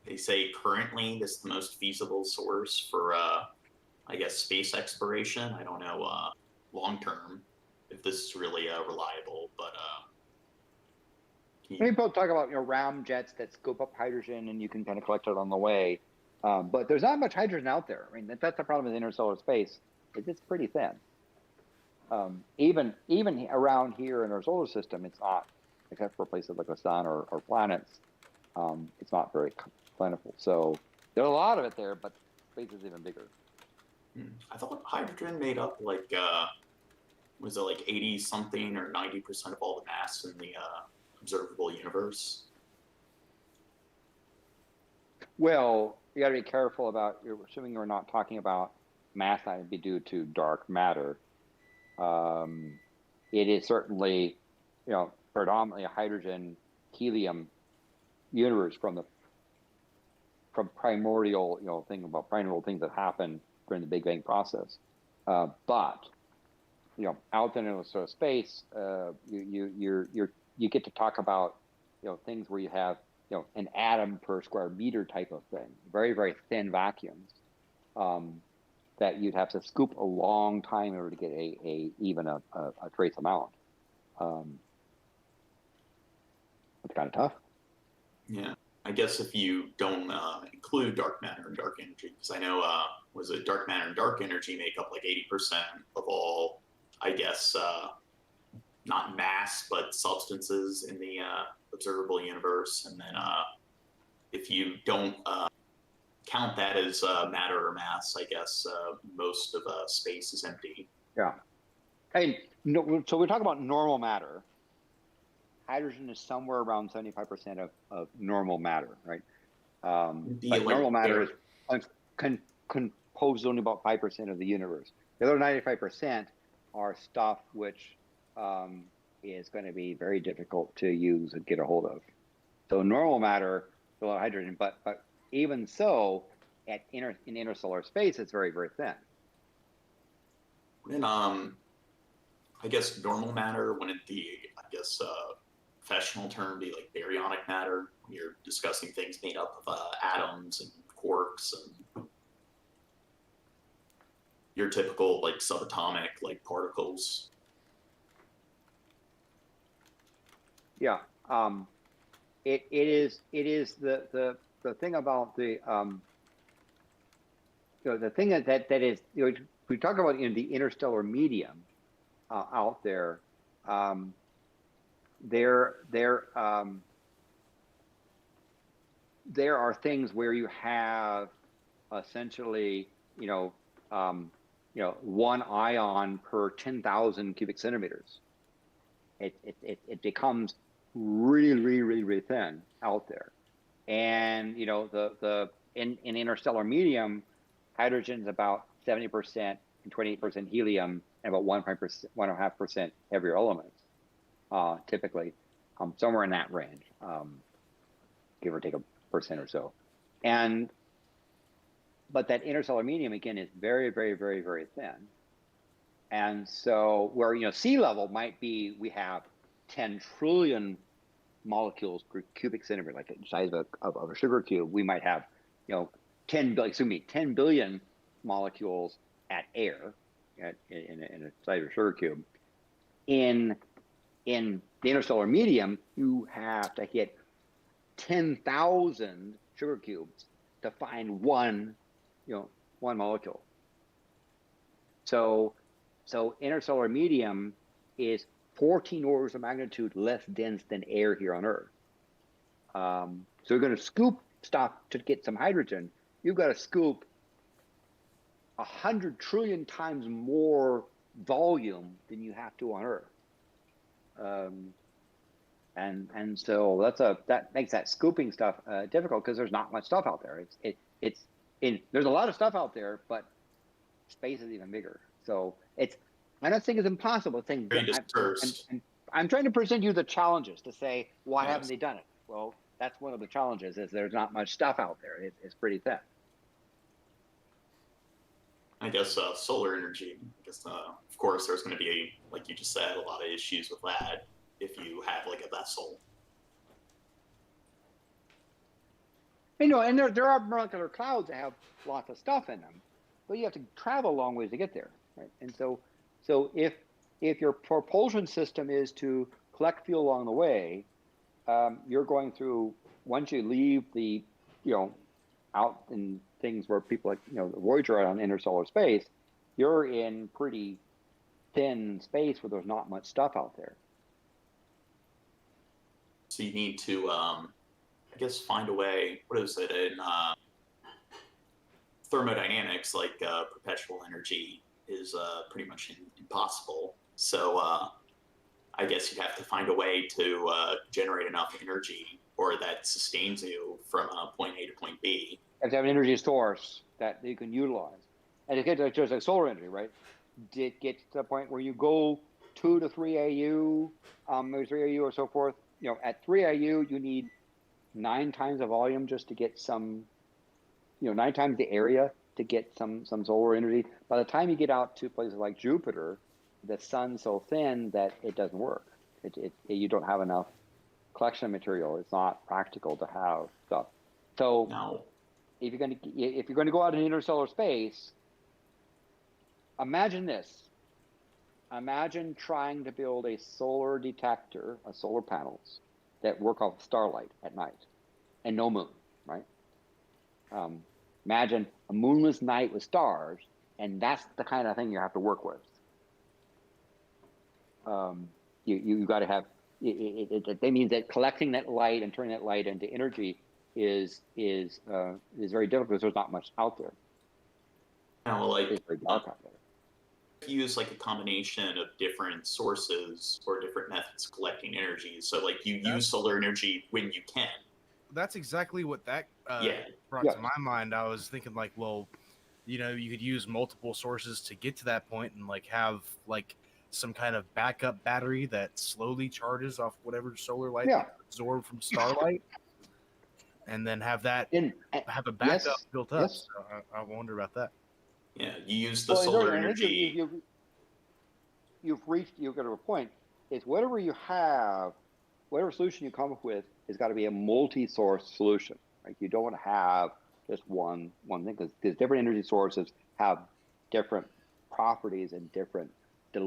they say currently this is the most feasible source for, I guess, space exploration. I don't know long term if this is really reliable, but people talk about ramjets that scoop up hydrogen and you can kind of collect it on the way, but there's not much hydrogen out there. I mean, that's the problem with interstellar space. It's pretty thin. Even around here in our solar system, it's not, except for places like the sun or planets, it's not very plentiful. So there's a lot of it there, but space is even bigger. I thought hydrogen made up like was it like 80 something or 90% of all the mass in the observable universe? Well, you got to be careful about. You're assuming you're not talking about mass that would be due to dark matter. It is certainly, predominantly a hydrogen helium universe from primordial, primordial things that happen during the Big Bang process. But out there in the sort of space, you get to talk about things where you have an atom per square meter type of thing, very, very thin vacuums that you'd have to scoop a long time in order to get even a trace amount. It's kind of tough. Yeah, I guess if you don't include dark matter and dark energy, because I know was it dark matter and dark energy make up like 80% of all, I guess, not mass but substances in the observable universe, and then if you don't count that as matter or mass, I guess most of space is empty. Yeah. So we talk about normal matter. Hydrogen is somewhere around 75% of normal matter, right? But normal matter is composed only about 5% of the universe. The other 95% are stuff which is going to be very difficult to use and get a hold of. So normal matter is a lot of hydrogen, but even so, in interstellar space, it's very, very thin. And I guess normal matter, wouldn't the, professional term be like baryonic matter when you're discussing things made up of atoms and quarks and your typical like subatomic like particles? Yeah. It is the thing about the the thing that is, we talk about the interstellar medium out there. There are things where you have essentially one ion per 10,000 cubic centimeters. It becomes really thin out there, and in interstellar medium, hydrogen is about 70% and 28% helium, and about 1.5% heavier elements, typically, somewhere in that range, give or take 1% or so. But that interstellar medium again is very, very, very, very thin, And so where, sea level might be, we have 10 trillion molecules per cubic centimeter, like the size of a sugar cube. We might have, 10 billion molecules at air in a size of a sugar cube. In the interstellar medium, you have to hit 10,000 sugar cubes to find one molecule. So interstellar medium is 14 orders of magnitude less dense than air here on Earth. So you're going to scoop stuff to get some hydrogen. You've got to scoop 100 trillion times more volume than you have to on Earth. And so that makes that scooping stuff difficult because there's not much stuff out there. There's a lot of stuff out there, but space is even bigger. So I don't think it's impossible. I'm trying to present you the challenges to say, why haven't they done it? Well, that's one of the challenges, is there's not much stuff out there. It's pretty thin. I guess solar energy, of course, there's going to be, like you just said, a lot of issues with that if you have like a vessel. And there are molecular clouds that have lots of stuff in them, but you have to travel a long ways to get there, right? And so if your propulsion system is to collect fuel along the way, you're going through, once you leave the, out in things where people like, the Voyager are on interstellar space, you're in pretty thin space where there's not much stuff out there. So you need to, I guess, find a way, what is it, in thermodynamics, like perpetual energy is pretty much impossible. So I guess you'd have to find a way to generate enough energy or that sustains you from point A to point B. You have to have an energy source that you can utilize. And it gets just like solar energy, right? It gets to the point where you go 2 to 3 AU, maybe 3 AU or so forth. At 3 AU, you need 9 times the volume just to get some, 9 times the area to get some solar energy. By the time you get out to places like Jupiter, the sun's so thin that it doesn't work. You don't have enough collection material. It's not practical to have stuff. So if you're going to go out in interstellar space, imagine this. Imagine trying to build a solar detector, solar panels that work off starlight at night, and no moon, right? Imagine a moonless night with stars, and that's the kind of thing you have to work with. You got to have it means that collecting that light and turning that light into energy is very difficult because there's not much out there. It's very dark out there. Use like a combination of different sources or different methods of collecting energy. So like you use solar energy when you can. That's exactly what that brought to my mind. I was thinking like, well, you could use multiple sources to get to that point and like have like some kind of backup battery that slowly charges off whatever solar light absorbed from starlight, and then have a backup built up. Yes. So I wonder about that. Yeah, you use the solar energy. You've got to a point. It's whatever you have, whatever solution you come up with has got to be a multi-source solution. Right? You don't want to have just one thing because different energy sources have different properties and different have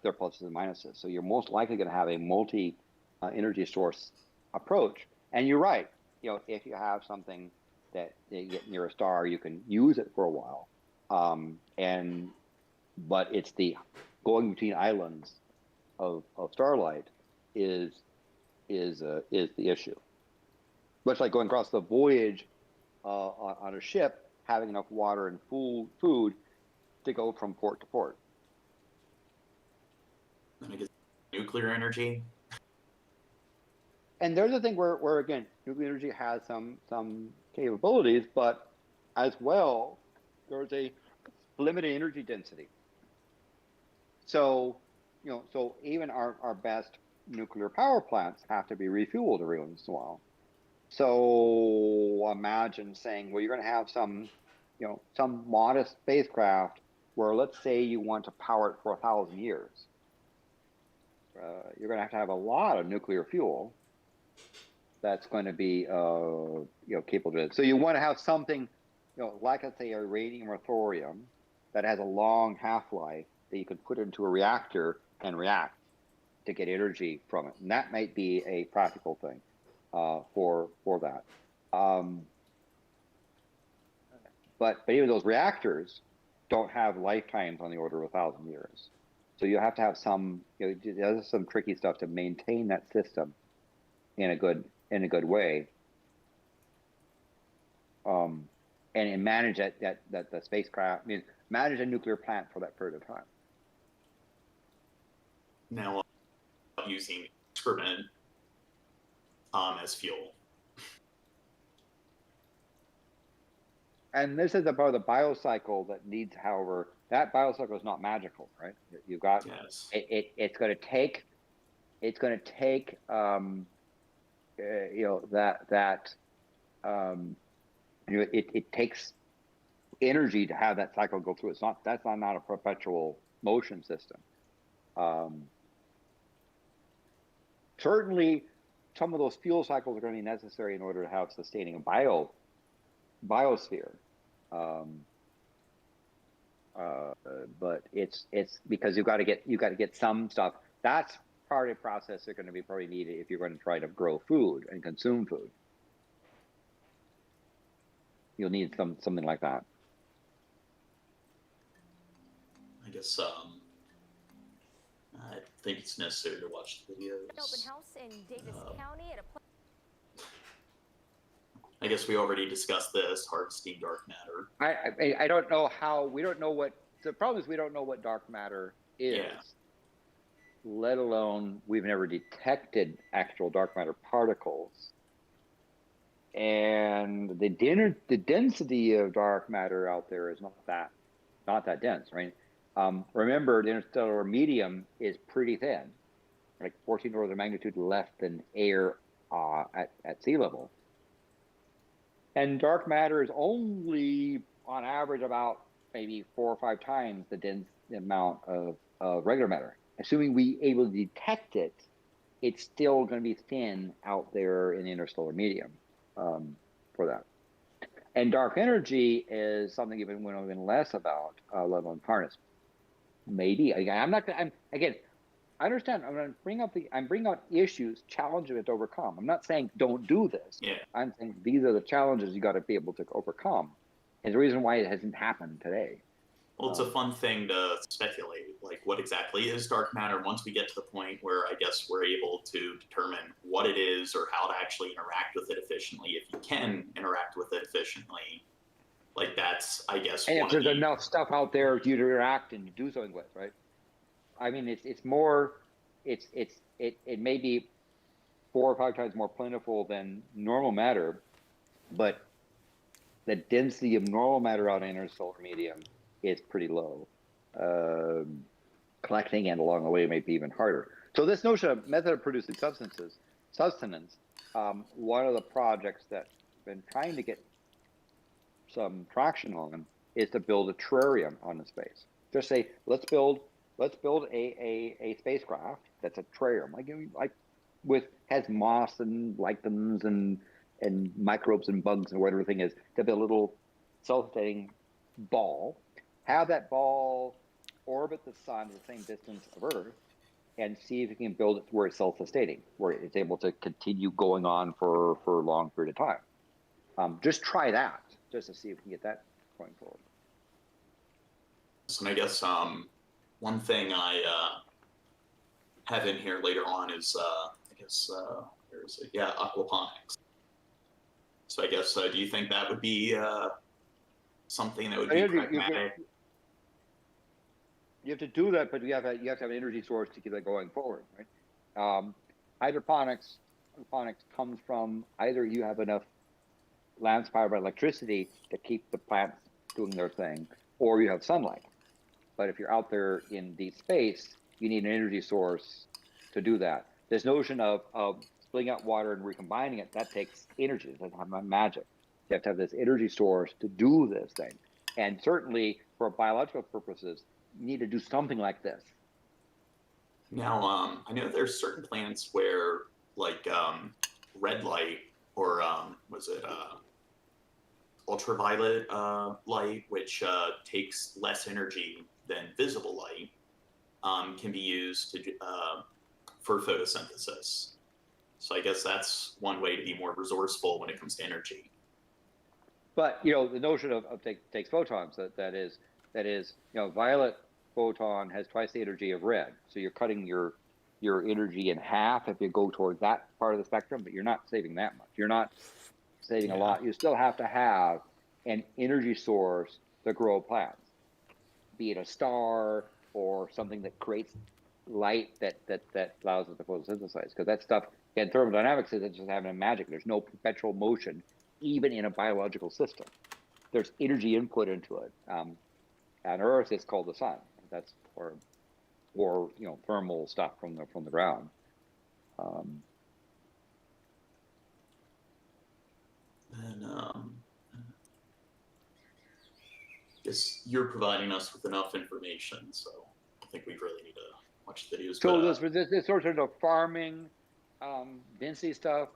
their pluses and minuses. So you're most likely going to have a multi energy source approach. And you're right. If you have something that you get near a star, you can use it for a while. But it's the going between islands of starlight is the issue. Much like going across the voyage on a ship, having enough water and food to go from port to port. I guess nuclear energy. And there's a thing where again, nuclear energy has some capabilities, but as well, there's a limited energy density. So, so even our best nuclear power plants have to be refueled every once in a while. So imagine saying, well, you're going to have some modest spacecraft where let's say you want to power it for 1,000 years. You're going to have a lot of nuclear fuel that's going to be capable of it. So you want to have something, like let's say uranium or thorium that has a long half-life that you could put into a reactor and react to get energy from it. And that might be a practical thing for that. But even those reactors don't have lifetimes on the order of 1,000 years. So you have to have some, there's some tricky stuff to maintain that system in a good way, and manage that the spacecraft. Manage a nuclear plant for that period of time. Now, using excrement as fuel. And this is about the biocycle that needs, however, that biocycle is not magical, right? You've got it's going to take it takes energy to have that cycle go through. That's not a perpetual motion system. Certainly, some of those fuel cycles are going to be necessary in order to have sustaining a biosphere. But it's because you got to get some stuff. That's part of the process that's going to be probably needed if you're going to try to grow food and consume food. You'll need something like that. I guess I think it's necessary to watch the videos. An open house in Davis County at a I guess we already discussed this, harvesting dark matter. I don't know how, we don't know what, the problem is we don't know what dark matter is, let alone we've never detected actual dark matter particles. And the density of dark matter out there is not that dense, right? Remember, the interstellar medium is pretty thin, like 14 orders of magnitude less than air at sea level. And dark matter is only, on average, about maybe 4 or 5 times the dense amount of regular matter. Assuming we able to detect it, it's still going to be thin out there in the interstellar medium for that. And dark energy is something even we know even less about, let alone harness. Maybe I'm not. Again. I understand. I'm bringing out issues, challenges to overcome. I'm not saying don't do this. Yeah. I'm saying these are the challenges you got to be able to overcome. And the reason why it hasn't happened today. Well, it's a fun thing to speculate, like what exactly is dark matter once we get to the point where I guess we're able to determine what it is or how to actually interact with it efficiently. If you can interact with it efficiently, like that's, I guess, and if there's enough stuff out there for you to interact and do something with, right? I mean, it may be 4 or 5 times more plentiful than normal matter, but the density of normal matter out in interstellar medium is pretty low. Collecting it along the way may be even harder. So this notion of method of producing sustenance, one of the projects that I've been trying to get some traction on is to build a terrarium on the space. Just say, let's build a spacecraft that's a terrarium, has moss and lichens and microbes and bugs and whatever the thing is, to build a little self-sustaining ball. Have that ball orbit the sun at the same distance of Earth, and see if you can build it to where it's self-sustaining, where it's able to continue going on for a long period of time. Just try that, just to see if we can get that going forward. So I guess one thing I have in here later on is, where is it? Yeah, aquaponics. So I guess, do you think that would be something that would be pragmatic? You have to do that, but you have to have an energy source to keep that going forward, right? Hydroponics comes from either you have enough lamps powered by electricity to keep the plants doing their thing, or you have sunlight. But if you're out there in deep space, you need an energy source to do that. This notion of splitting out water and recombining it, that takes energy. That's not magic. You have to have this energy source to do this thing. And certainly for biological purposes, you need to do something like this. Now, I know there's certain planets where, like, red light or was it ultraviolet light, which takes less energy than visible light, can be used to for photosynthesis. So I guess that's one way to be more resourceful when it comes to energy. But you know, the notion of takes photons, that is, you know, violet photon has twice the energy of red. So you're cutting your energy in half if you go towards that part of the spectrum, but you're not saving that much. You're not saving a lot. You still have to have an energy source to grow plants, be it a star or something that creates light that allows it to photosynthesize. Because that stuff, in thermodynamics, is just having a magic. There's no perpetual motion, even in a biological system. There's energy input into it. On Earth, it's called the sun. That's or you know, thermal stuff from the ground. Guess you're providing us with enough information, so I think we really need to watch the videos. So this sort of farming, density stuff,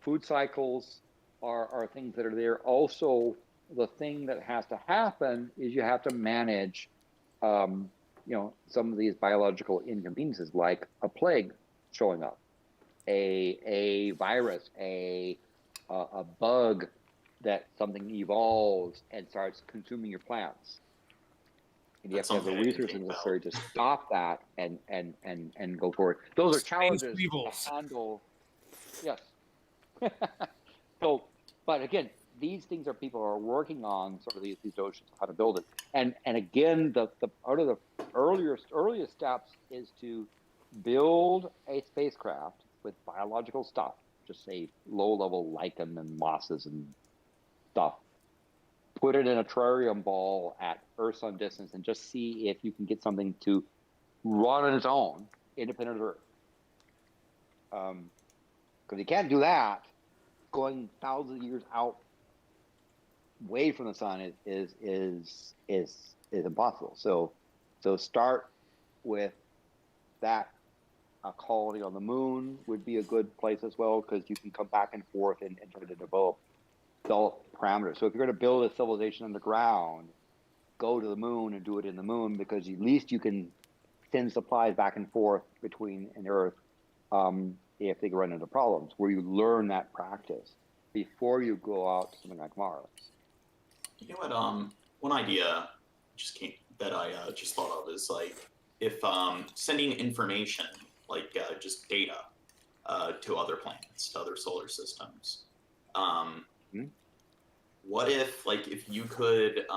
food cycles are things that are there. Also, the thing that has to happen is you have to manage, you know, some of these biological inconveniences, like a plague showing up, a virus, a bug, that something evolves and starts consuming your plants. And you have to have the resources necessary to stop that and go forward. Those are challenges to handle. Yes. So, but again, these things are people are working on sort of these notions of how to build it. And again, the part of the earliest steps is to build a spacecraft with biological stuff, just say low-level lichen and mosses and stuff. Put it in a terrarium ball at Earth-Sun distance and just see if you can get something to run on its own, independent of Earth. Because you can't do that, going thousands of years out, away from the sun is impossible. So start with that. A colony on the moon would be a good place as well, because you can come back and forth and try to develop parameters. So if you're going to build a civilization underground, go to the moon and do it in the moon, because at least you can send supplies back and forth between and Earth if they run into problems, where you learn that practice before you go out to something like Mars. You know what? One idea that I just thought of is, like, if sending information, like just data, to other planets, to other solar systems. What if, like, if you could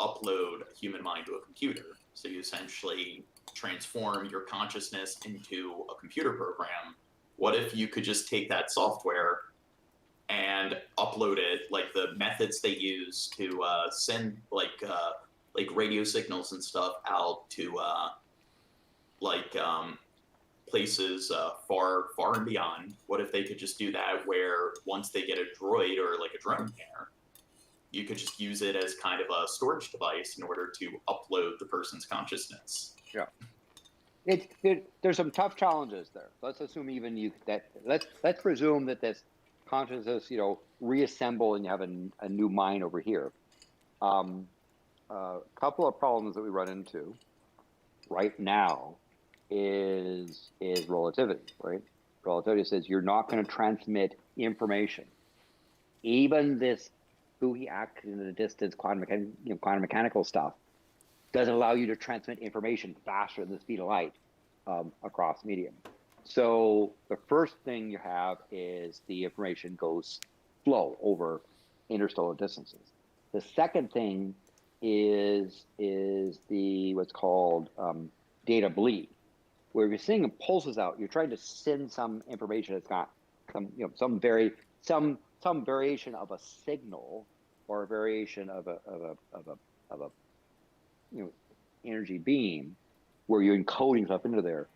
upload a human mind to a computer, so you essentially transform your consciousness into a computer program? What if you could just take that software and upload it, like the methods they use to send like radio signals and stuff out to places far and beyond? What if they could just do that, where once they get a droid or like a drone there, you could just use it as kind of a storage device in order to upload the person's consciousness? Yeah. There's some tough challenges there. Let's assume let's presume that this consciousness, you know, reassemble and you have a new mind over here. A couple of problems that we run into right now is relativity, right? Relativity says you're not going to transmit information. Even this buoy action at a distance, quantum mechanical stuff doesn't allow you to transmit information faster than the speed of light across medium. So the first thing you have is the information goes slow over interstellar distances. The second thing is the what's called data bleed, where you're sending pulses out, you're trying to send some information that's got some variation of a signal or a variation of a energy beam, where you're encoding stuff into there.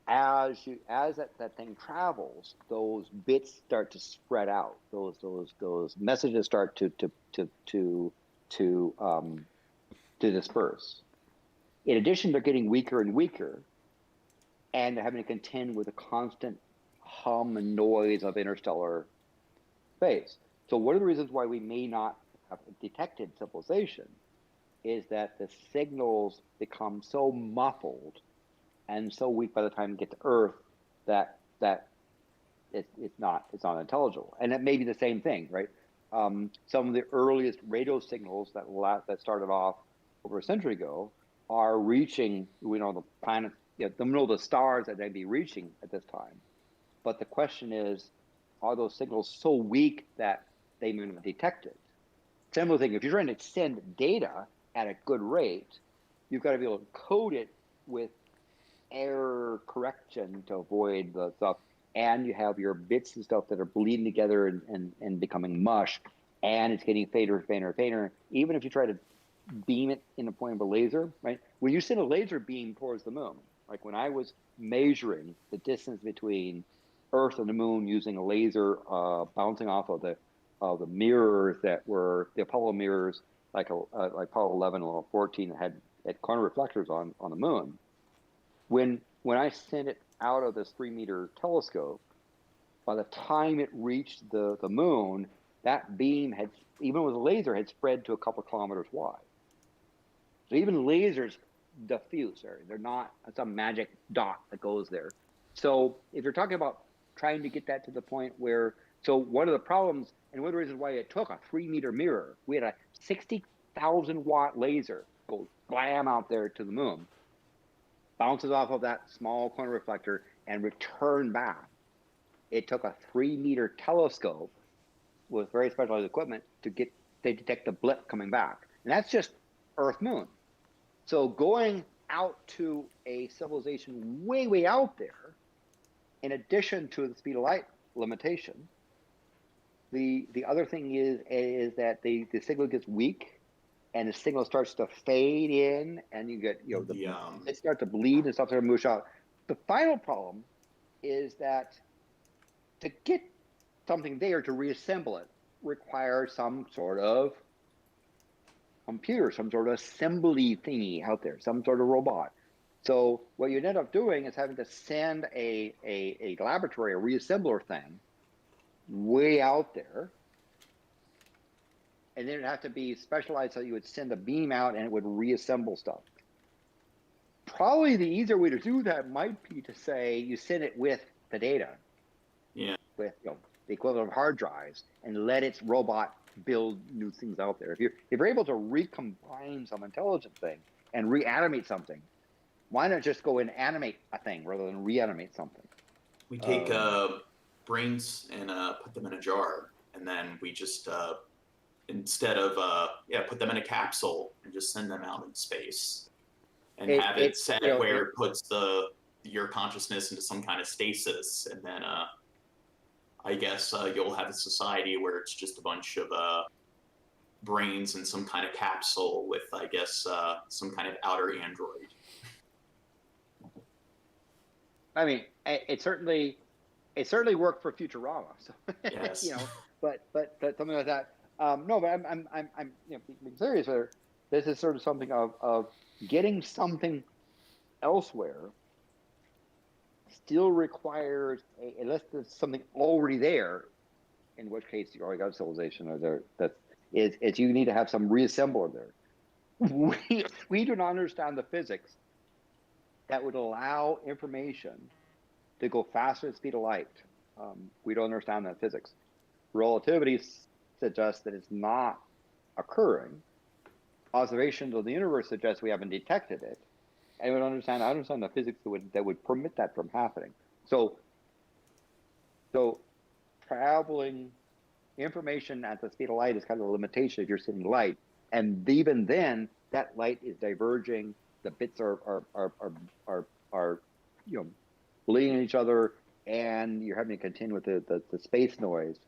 As that thing travels, those bits start to spread out. Those messages start to to disperse. In addition, they're getting weaker and weaker, and they're having to contend with the constant hum and noise of interstellar space. So one of the reasons why we may not have detected civilization is that the signals become so muffled and so weak by the time you get to Earth that it's not intelligible. And it may be the same thing, right? Some of the earliest radio signals that started off over a century ago are reaching, we know, the planets, the middle of the stars that they'd be reaching at this time. But the question is, are those signals so weak that they may not detect it? Similar thing, if you're trying to send data at a good rate, you've got to be able to code it with error correction to avoid the stuff. And you have your bits and stuff that are bleeding together and becoming mush, and it's getting fainter and fainter and fainter. Even if you try to beam it in the point of a laser, right? When you send a laser beam towards the moon, like when I was measuring the distance between Earth and the moon using a laser bouncing off of the mirrors that were the Apollo mirrors, like Apollo 11 and Apollo 14 that had corner reflectors on the moon. When I sent it out of this 3-meter telescope, by the time it reached the moon, that beam had, even with a laser, had spread to a couple of kilometers wide. So even lasers diffuse there. They're not some magic dot that goes there. So if you're talking about trying to get that to the point where, so one of the problems, and one of the reasons why it took a 3-meter mirror, we had a 60,000 watt laser go blam out there to the moon, bounces off of that small corner reflector and return back. It took a 3-meter telescope with very specialized equipment to detect the blip coming back. And that's just Earth Moon. So going out to a civilization way, way out there, in addition to the speed of light limitation, the other thing is that the signal gets weak, and the signal starts to fade in, and you get, it starts to bleed and stuff to mush out. The final problem is that to get something there to reassemble it requires some sort of computer, some sort of assembly thingy out there, some sort of robot. So what you end up doing is having to send a laboratory, a reassembler thing, way out there. And then it'd have to be specialized so you would send a beam out and it would reassemble stuff. Probably the easier way to do that might be to say you send it with the data. Yeah. With the equivalent of hard drives, and let its robot build new things out there. If you're able to recombine some intelligent thing and reanimate something, why not just go and animate a thing rather than reanimate something? We take brains and put them in a jar, and then we just instead of put them in a capsule and just send them out in space, and have it set where it puts your consciousness into some kind of stasis, and then I guess you'll have a society where it's just a bunch of brains in some kind of capsule with, I guess, some kind of outer android. I mean, it certainly worked for Futurama. So yes. But something like that. No, but I'm being serious here. This is sort of something of getting something elsewhere still requires unless there's something already there, in which case you already got civilization or there. That is you need to have some reassembler there. We do not understand the physics that would allow information to go faster than the speed of light. We don't understand that physics. Relativity suggests that it's not occurring. Observations of the universe suggest we haven't detected it. And I understand the physics that would permit that from happening. So traveling information at the speed of light is kind of a limitation if you're sending light. And even then, that light is diverging. The bits are bleeding each other, and you're having to contend with the space noise.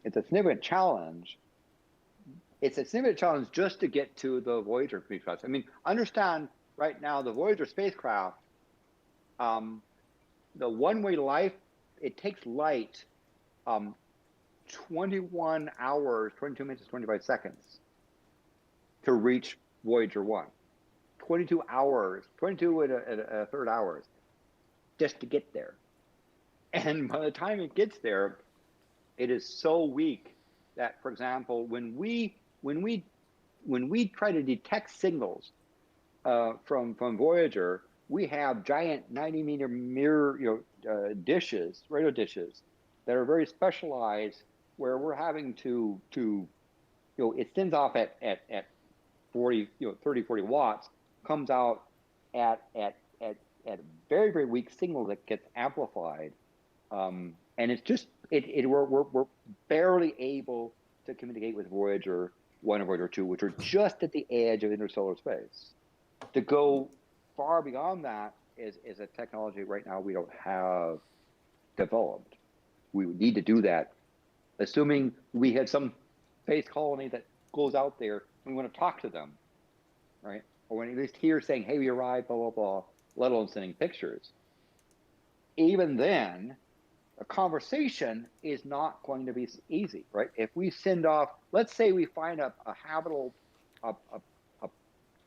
It's a significant challenge. It's a significant challenge just to get to the Voyager spacecraft. I mean, understand right now the Voyager spacecraft, the one-way life, it takes light 21 hours, 22 minutes, 25 seconds to reach Voyager 1. 22 hours, 22 and a third hours just to get there. And by the time it gets there, it is so weak that, for example, when we try to detect signals from Voyager, we have giant 90-meter mirror dishes, radio dishes, that are very specialized, where we're having to it sends off at 40 30 40 watts, comes out at a very, very weak signal that gets amplified, and it's just we're barely able to communicate with Voyager 1 and Voyager 2, which are just at the edge of interstellar space. To go far beyond that is a technology right now we don't have developed. We would need to do that, assuming we have some space colony that goes out there and we want to talk to them, right? Or when at least hear saying, hey, we arrived, blah, blah, blah, let alone sending pictures. Even then, a conversation is not going to be easy, right? If we send off, let's say we find a habitable a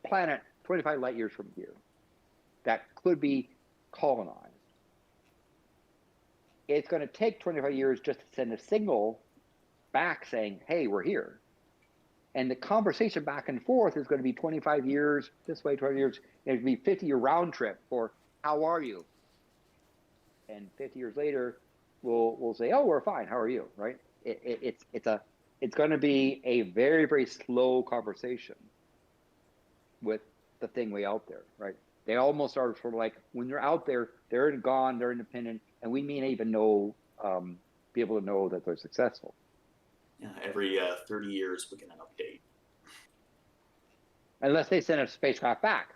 planet 25 light years from here that could be colonized. It's going to take 25 years just to send a signal back saying, hey, we're here. And the conversation back and forth is going to be 25 years this way, 20 years. It'll be 50-year round trip for how are you? And 50 years later, we'll say, oh, we're fine. How are you? Right? It's going to be a very, very slow conversation with the thing way out there, right? They almost are sort of like, when they're out there, they're gone, they're independent, and we may not even know, be able to know that they're successful. Yeah, every 30 years we get an update. Unless they send a spacecraft back,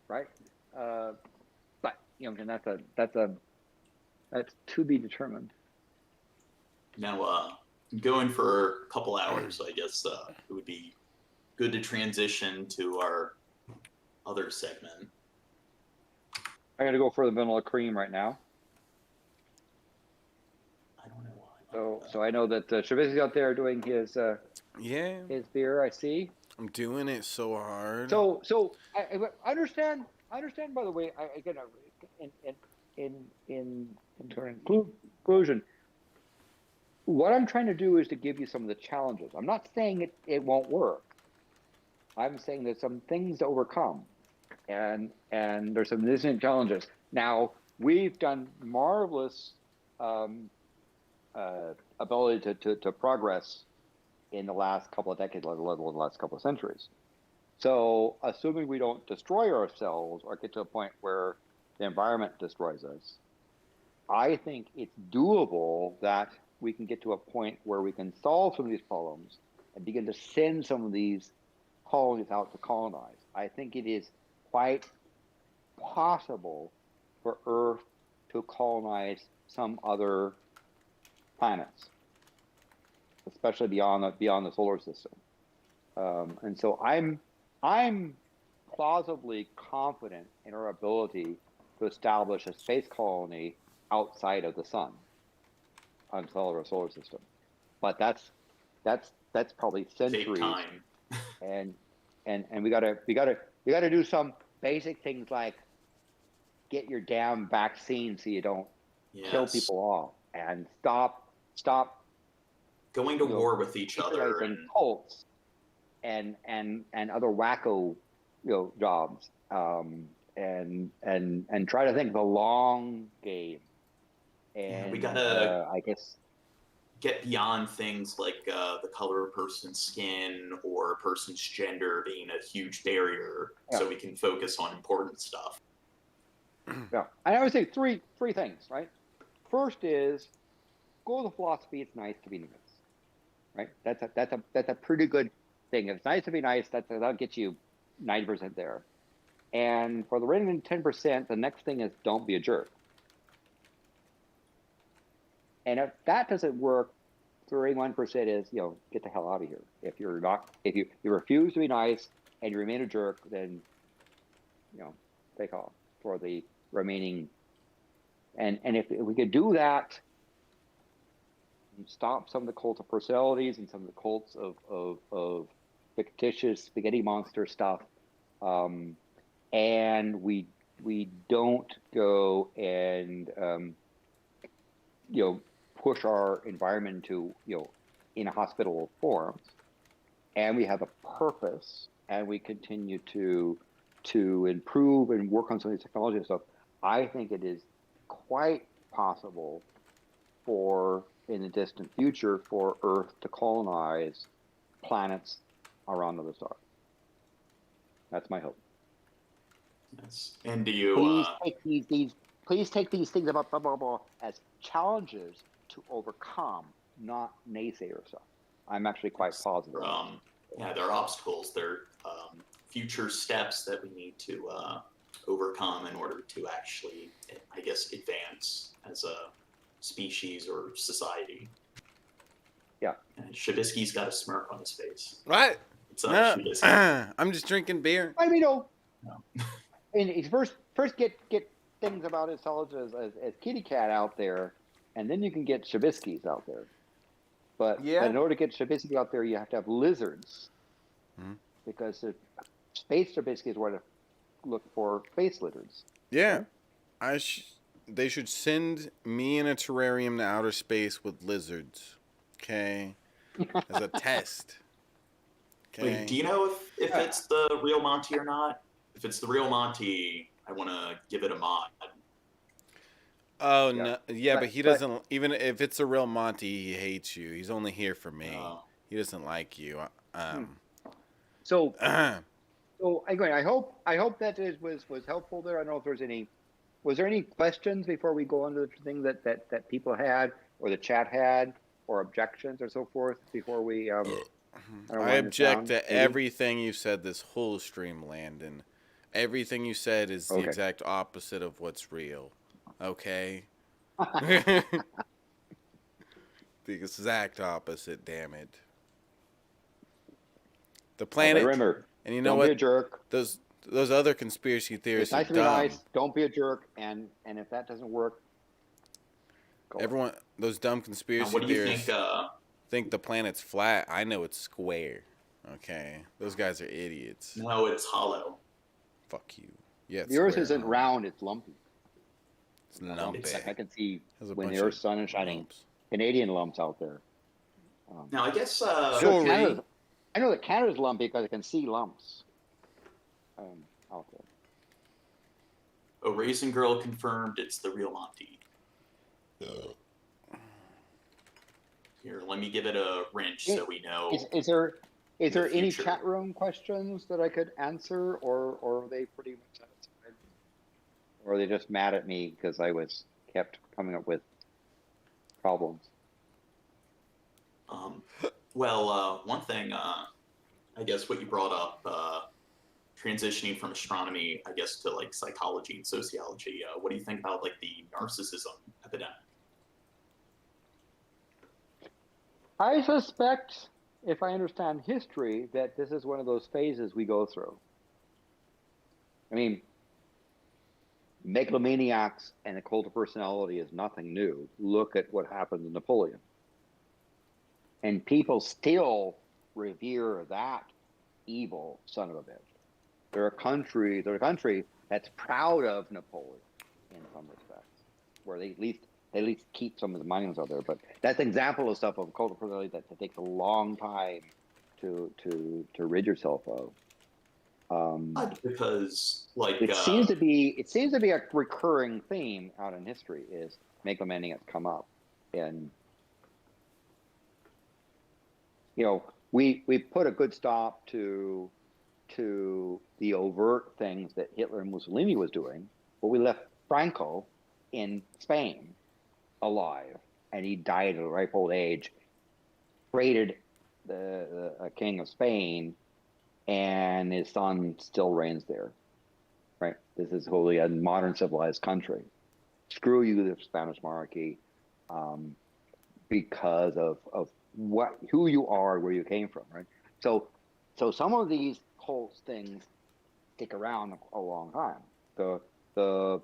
right? But and that's to be determined. Now, going for a couple hours, I guess it would be good to transition to our other segment. I got to go for the vanilla cream right now. I don't know why. So I know that Shabisky's out there doing his his beer. I see. I'm doing it so hard. So I understand. By the way, again, in conclusion, what I'm trying to do is to give you some of the challenges. I'm not saying it won't work. I'm saying there's some things to overcome, and there's some significant challenges. Now, we've done marvelous ability to progress in the last couple of decades, let alone the last couple of centuries. So, assuming we don't destroy ourselves or get to a point where the environment destroys us, I think it's doable that we can get to a point where we can solve some of these problems and begin to send some of these colonies out to colonize. I think it is quite possible for Earth to colonize some other planets, especially beyond the solar system. And so I'm plausibly confident in our ability to establish a space colony outside of the sun, outside of our solar system. But that's probably centuries. Take time. and we gotta do some basic things like get your damn vaccine so you don't kill people off, and stop going to war with each other and cults and other wacko jobs, and try to think of the long game. And we gotta I guess get beyond things like the color of a person's skin or a person's gender being a huge barrier, so we can focus on important stuff. Yeah, and I would say three things, right? First is go with the philosophy. It's nice to be nice, right? That's a pretty good thing. If it's nice to be nice, that'll get you 90% there. And for the remaining 10%, the next thing is don't be a jerk. And if that doesn't work, 31% is get the hell out of here. If you refuse to be nice and you remain a jerk, then take off for the remaining. And if we could do that, and stop some of the cults of personalities and some of the cults of fictitious spaghetti monster stuff, and we don't go and push our environment to in a hospitable forms, and we have a purpose, and we continue to improve and work on some of these technology and stuff. I think it is quite possible for, in the distant future, for Earth to colonize planets around other stars. That's my hope. Yes. And do you please take these things about blah blah blah as challenges to overcome, not naysayer stuff. I'm actually quite positive. Yeah, they're obstacles. They're future steps that we need to overcome in order to actually, I guess, advance as a species or society. Yeah. And Shabisky's got a smirk on his face. What? What's up, No, Shabisky? I'm just drinking beer. I mean, no. No. And he's first get things about intelligence as kitty cat out there, and then you can get Shabisky's out there. But in order to get Shabisky out there, you have to have lizards, because the space Shabisky is where to look for space lizards. Yeah, they should send me in a terrarium to outer space with lizards, okay, as a test. Okay. Wait, do you know if it's the real Monty or not? If it's the real Monty, I want to give it a mod. Oh, no. Yeah, but he doesn't... Even if it's a real Monty, he hates you. He's only here for me. He doesn't like you. So anyway, I hope that was helpful there. I don't know if there's any... Was there any questions before we go on to the thing that people had, or the chat had, or objections or so forth before we... I object to everything you said this whole stream, Landon. Everything you said is the exact opposite of what's real. Okay? The exact opposite, damn it. The planet... Remember, and you know don't what? Be a jerk. Those other conspiracy theorists it's nice are to be dumb. nice. Don't be a jerk. And if that doesn't work... Everyone, those dumb conspiracy what do you theorists think the planet's flat. I know it's square. Okay? Those guys are idiots. No, it's hollow. Fuck you. Yeah, the Earth isn't round, it's lumpy. It's lumpy. I can see when the bunch Earth's sun is shining. lumps. Canadian lumps out there. Now, I guess... I know that Canada's lumpy because I can see lumps out there. Oh, Raisin Girl confirmed it's the real Monty. Here, let me give it a wrench so we know. Is there any future. chat room questions that I could answer, or are they pretty much satisfied? Or are they just mad at me because I kept coming up with problems? Well, one thing, I guess what you brought up, transitioning from astronomy, I guess, to like psychology and sociology. What do you think about like the narcissism epidemic? I suspect, if I understand history, that this is one of those phases we go through. I mean, megalomaniacs and a cult of personality is nothing new. Look at what happened to Napoleon. And people still revere that evil son of a bitch. They're a country that's proud of Napoleon in some respects, where they at least keep some of the monuments out there. But that's an example of stuff of cult of personality that takes a long time to rid yourself of. Because like it seems to be a recurring theme out in history is megalomaniacs come up, and we put a good stop to the overt things that Hitler and Mussolini was doing, but we left Franco in Spain alive, and he died at a ripe old age, created the king of Spain, and his son still reigns there, right? This is wholly a modern civilized country. Screw you, the Spanish monarchy, because of who you are, where you came from, right? So some of these cult things stick around a long time. The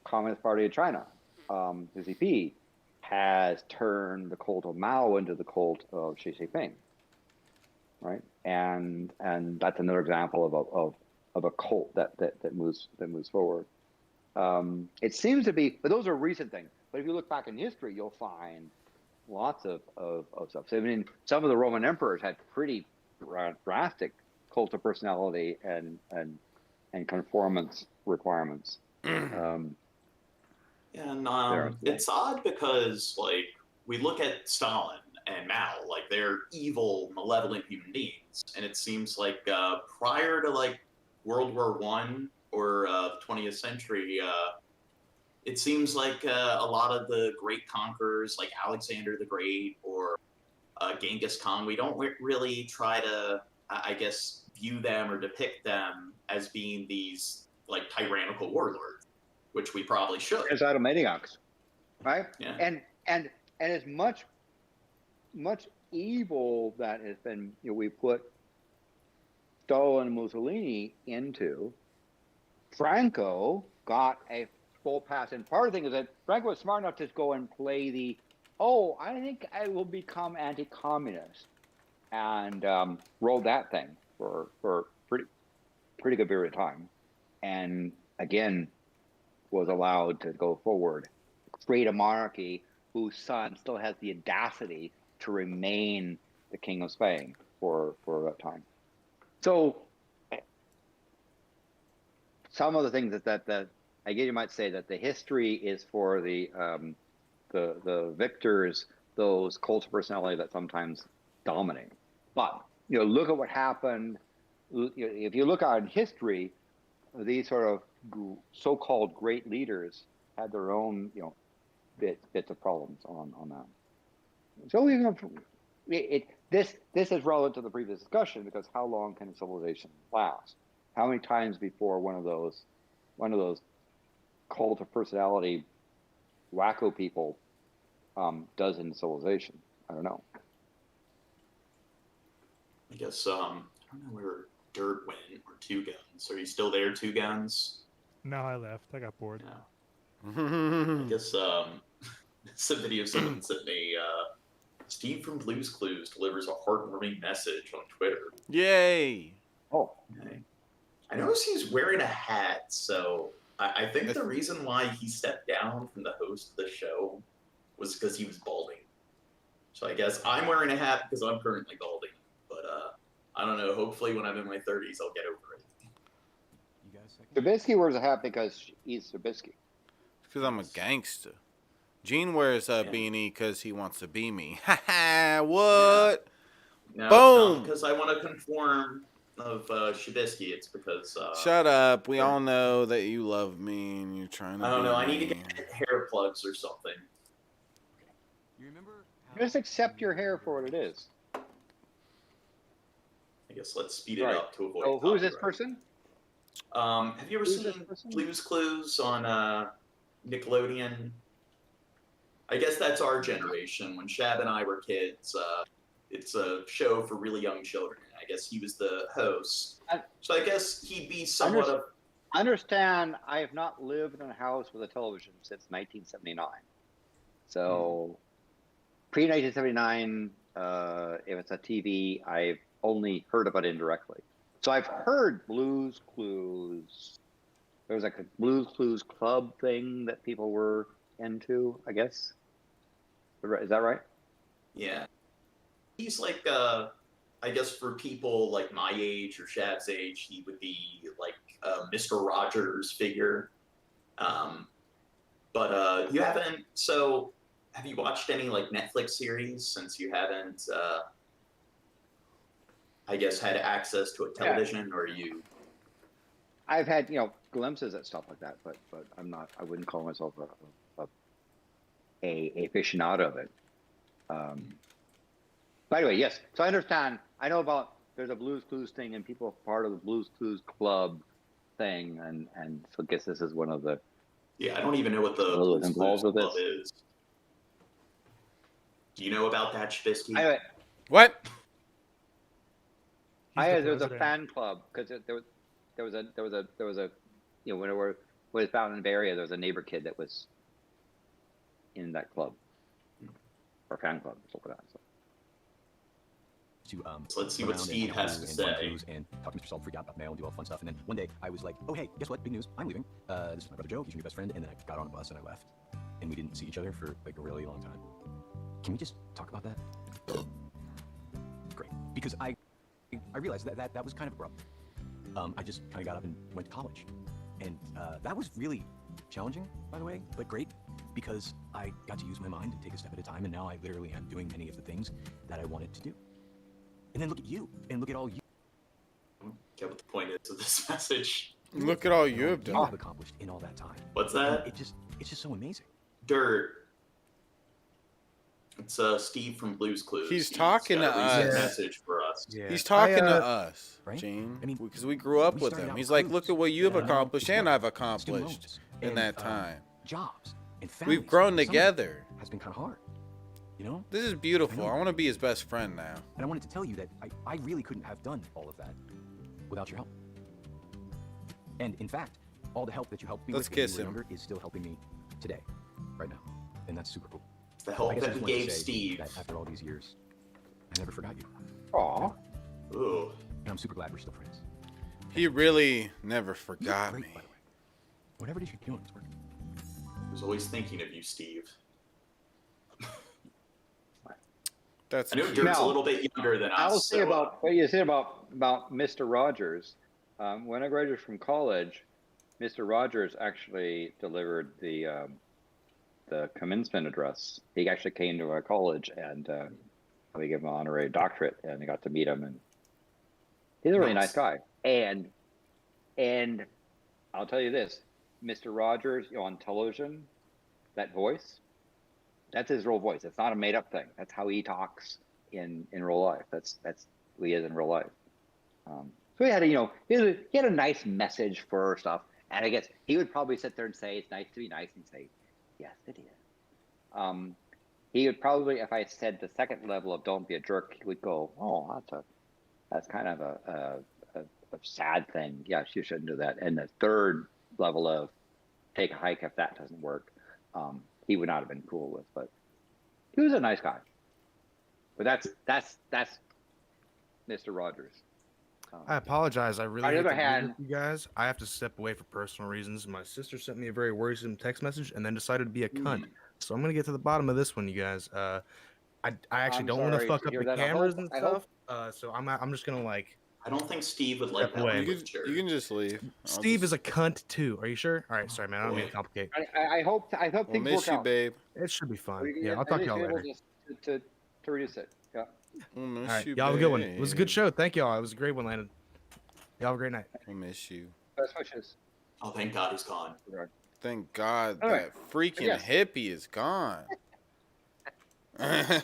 Communist Party of China, the CP, has turned the cult of Mao into the cult of Xi Jinping. right? And that's another example of a cult that moves forward. It seems to be, but those are recent things. But if you look back in history, you'll find lots of stuff. So, I mean, some of the Roman emperors had pretty drastic cult of personality and conformance requirements. And There. it's odd because, like, we look at Stalin and Mao, like, they're evil, malevolent human beings, and it seems like prior to, like, World War One or the 20th century, it seems like a lot of the great conquerors, like Alexander the Great or Genghis Khan, we don't really try to, I guess, view them or depict them as being these, like, tyrannical warlords, which we probably should. As maniacs, right? Yeah. And as much evil that has been, we put Stalin and Mussolini into, Franco got a full pass. And part of the thing is that Franco was smart enough to go and play I think I will become anti-communist, and rolled that thing for pretty good period of time, and again was allowed to go forward, create a monarchy whose son still has the audacity to remain the king of Spain for a time. So some of the things that I guess you might say that the history is for the victors, those cult of personality that sometimes dominate. But look at what happened. If you look at history, these sort of so-called great leaders had their own bits of problems on that. So this is relevant to the previous discussion, because how long can a civilization last? How many times before one of those cult of personality wacko people does in civilization? I don't know. I guess I don't know where Dirt went, or TwoGuns. Are you still there, TwoGuns? No, I left. I got bored. Yeah. I guess it's a video someone sent me. Steve from Blue's Clues delivers a heartwarming message on Twitter. Yay! Oh, Okay. I noticed he's wearing a hat, so I think the reason why he stepped down from the host of the show was because he was balding. So I guess I'm wearing a hat because I'm currently balding. But I don't know. Hopefully when I'm in my 30s, I'll get over it. You guys Shabisky wears a hat because he's Shabisky. Because I'm a gangster. Gene wears a beanie because he wants to be me. Ha ha! What? No, Boom! not because I want to conform of Shabisky. It's because Shut up. We all know that you love me and you're trying to. I don't know. I me. need to get hair plugs or something. You remember? Just accept your hair for what it is. I guess let's speed it up to avoid. So who is this copyright. person? Have you ever seen Blue's Clues on Nickelodeon? I guess that's our generation. When Shab and I were kids, it's a show for really young children. I guess he was the host. So I guess he'd be somewhat of... Understand, I have not lived in a house with a television since 1979. So pre-1979, if it's a TV, I've only heard about it indirectly. So I've heard Blue's Clues. There was like a Blue's Clues club thing that people were into, I guess. Is that right? Yeah. He's like, I guess for people like my age or Shab's age, he would be like a Mr. Rogers figure. But you haven't, so have you watched any like Netflix series since you haven't, I guess, had access to a television, or you? I've had, glimpses at stuff like that, but I'm not, I wouldn't call myself a aficionado of it. By the way, yes. So I understand. I know about there's a Blue's Clues thing, and people are part of the Blue's Clues club thing, and so I guess this is one of the. Yeah, I don't even know what the Blue's Clues club is. Do you know about that, Shabisky? Anyway, What? there was a fan club because there was a when it was found in the Bay Area, there was a neighbor kid that was in that club or fan club or something like that. So. to So let's see run what around Steve and has to run say. clues and talk to Mr. Salt, freak out about mail, and do all the fun stuff. And then one day I was like, oh hey, guess what? Big news! I'm leaving. This is my brother Joe. He's your new best friend. And then I got on a bus and I left, and we didn't see each other for like a really long time. Can we just talk about that? Great, because I realized that was kind of abrupt. I just kind of got up and went to college, and that was really challenging, by the way, but great, because I got to use my mind and take a step at a time, and now I literally am doing many of the things that I wanted to do. And then look at you, and look at all you. Get what the point is of this message. Look at all you have You done. have accomplished in all that time. What's And that? it's just so amazing. Dirt. It's Steve from Blue's Clues. He's talking got to a recent us. message for us. Yeah. He's talking to I, us, right? Gene. I mean, Because we grew up we with started him. out He's with like, clues. look at what you've Yeah. accomplished and I've Student accomplished loans in and, that time. jobs and We've families. grown Some of it together. has been kind of hard, you know. This is beautiful. I know. I want to be his best friend now. And I wanted to tell you that I really couldn't have done all of that without your help. And in fact, all the help that you helped me Let's with when kiss you were him. younger is still helping me today, right now, and that's super cool. The I help guess I that just we wanted to gave say Steve. that after all these years, I never forgot you, Aw. Ooh. and I'm super glad we're still friends. He really never You're forgot great, me. by the way. Whatever it is you're doing, it's working. I was always thinking of you, Steve. That's I know cute. Dirk's a Now, little bit younger than us. I'll say so, about what you said about Mr. Rogers. When I graduated from college, Mr. Rogers actually delivered the commencement address. He actually came to our college, and we gave him an honorary doctorate, and I got to meet him, and he's a really nice guy. And I'll tell you this, Mr. Rogers, on television, that voice, that's his real voice. It's not a made up thing. That's how he talks in real life. That's who he is in real life. So he had he had a nice message for stuff. And I guess he would probably sit there and say, it's nice to be nice, and say, yes, it is. He would probably, if I said the second level of don't be a jerk, he would go, oh, that's kind of a sad thing. Yes, you shouldn't do that. And the third level of take a hike if that doesn't work, he would not have been cool with. But he was a nice guy. But that's Mr. Rogers. I apologize. I really On the hate to other leave hand- with you guys. I have to step away for personal reasons. My sister sent me a very worrisome text message and then decided to be a cunt. So I'm gonna get to the bottom of this one, you guys. I actually I'm don't want to sorry fuck to up hear the that. I cameras hope- and I hope- stuff. So I'm just gonna like. I don't think Steve would like Step that away. language. You can just leave. Steve is a cunt too. Are you sure? All right, sorry, man. I don't mean to boy. complicate. I hope We'll things miss work you, out. babe. It should be fun. We- Yeah, I'll at talk to least y'all be able later. to reduce it. Yeah. We'll miss All right, you, y'all have a good one. babe. It was a good show. Thank y'all. It was a great one, Landon. Y'all have a great night. We'll miss you. Best wishes. Oh, thank God he's gone. Thank God All right. that freaking Yes. hippie is gone. I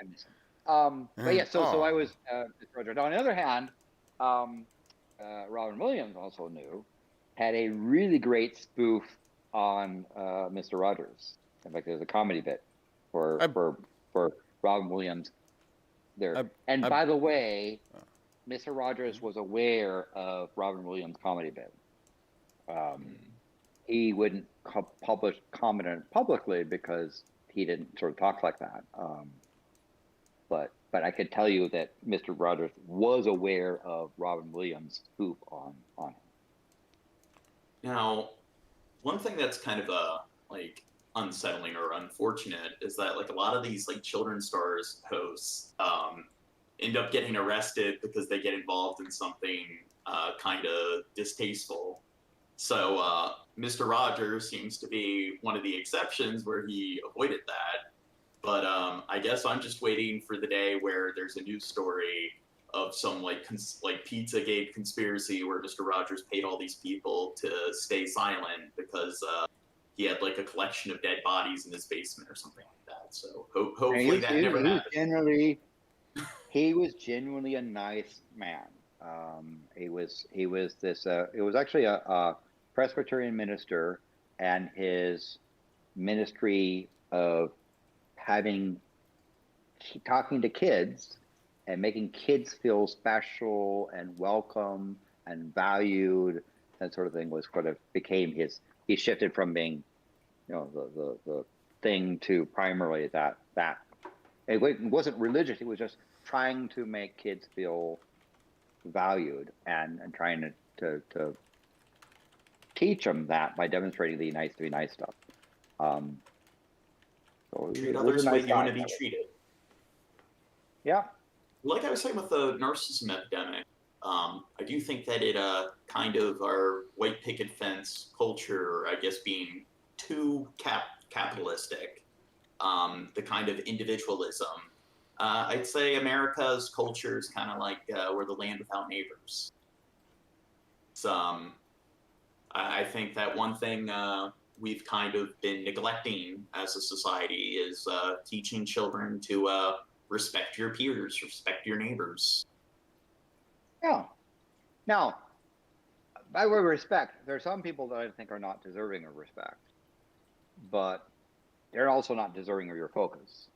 miss him. But yeah, so I was Mr. Rogers. Now, on the other hand, Robin Williams also had a really great spoof on Mr. Rogers. In fact, there's a comedy bit for Robin Williams there. And by the way, Mr. Rogers was aware of Robin Williams' comedy bit. He wouldn't comment on it publicly because he didn't sort of talk like that. But I could tell you that Mr. Rogers was aware of Robin Williams' spoof on him. Now, one thing that's kind of unsettling or unfortunate is that like a lot of these like children's stars hosts end up getting arrested because they get involved in something kind of distasteful. So Mr. Rogers seems to be one of the exceptions where he avoided that. But I guess I'm just waiting for the day where there's a news story of some like Pizzagate conspiracy where Mr. Rogers paid all these people to stay silent because he had like a collection of dead bodies in his basement or something like that. So hopefully that never happens. He was genuinely a nice man. He was this. It was actually a Presbyterian minister, and his ministry of talking to kids and making kids feel special and welcome and valued, that sort of thing, was what became his. He shifted from being, the thing to primarily that It wasn't religious. It was just trying to make kids feel valued and trying to teach them that by demonstrating the nice to be nice stuff. So treat others the way you want to be treated. Yeah. Like I was saying with the narcissism epidemic, I do think that it kind of our white picket fence culture, I guess, being too capitalistic, the kind of individualism. I'd say America's culture is kind of like we're the land without neighbors. It's, I think that one thing we've kind of been neglecting as a society is teaching children to respect your peers, respect your neighbors. Yeah. Now, by way of respect, there are some people that I think are not deserving of respect, but they're also not deserving of your focus.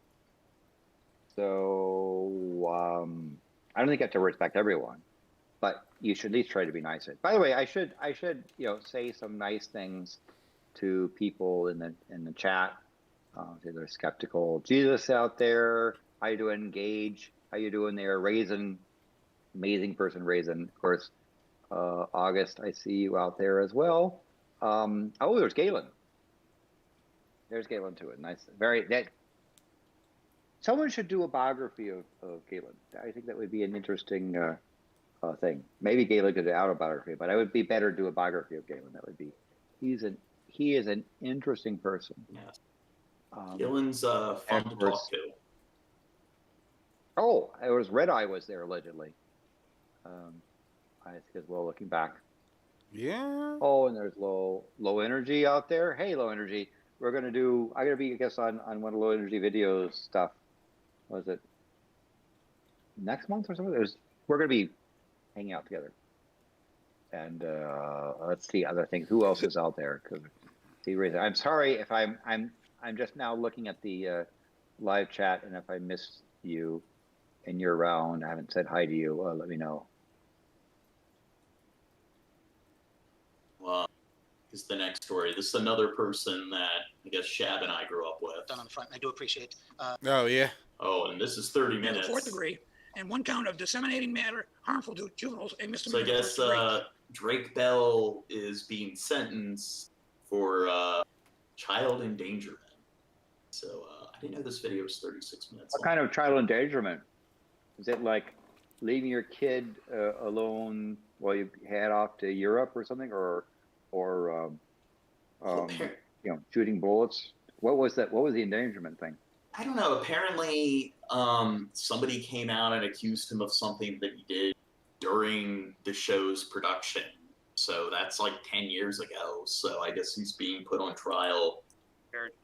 So I don't think you have to respect everyone, but you should at least try to be nice. By the way, I should say some nice things to people in the chat. They're skeptical. Jesus out there, how you doing? Engage. How you doing there? Raisin, amazing person, Raisin. Of course, August, I see you out there as well. Oh, there's Galen. There's Galen too. Nice, someone should do a biography of Galen. I think that would be an interesting thing. Maybe Galen could do an autobiography, but it would be better to do a biography of Galen. That would be. He is an interesting person. Yes. Galen's fun to talk to. Oh, it was Red Eye was there allegedly. I think as well looking back. Yeah. Oh, and there's low energy out there. Hey, low energy. I'm gonna be, I guess, on one of low energy videos stuff. Was it next month or something? We're gonna be hanging out together. And let's see other things. Who else is out there? I'm sorry if I'm just now looking at the live chat, and if I missed you and you're around, I haven't said hi to you. Let me know. Well, is the next story. This is another person that I guess Shab and I grew up with. Done on the front, and I do appreciate. Oh yeah. Oh, and this is 30 minutes. Fourth degree, and one count of disseminating matter harmful to juveniles, a misdemeanor. So I guess Drake Bell is being sentenced for child endangerment. So I didn't know this video was 36 minutes. What kind of child endangerment? Is it like leaving your kid alone while you head off to Europe or something, or shooting bullets? What was that? What was the endangerment thing? I don't know. Apparently, somebody came out and accused him of something that he did during the show's production. So that's like 10 years ago. So I guess he's being put on trial.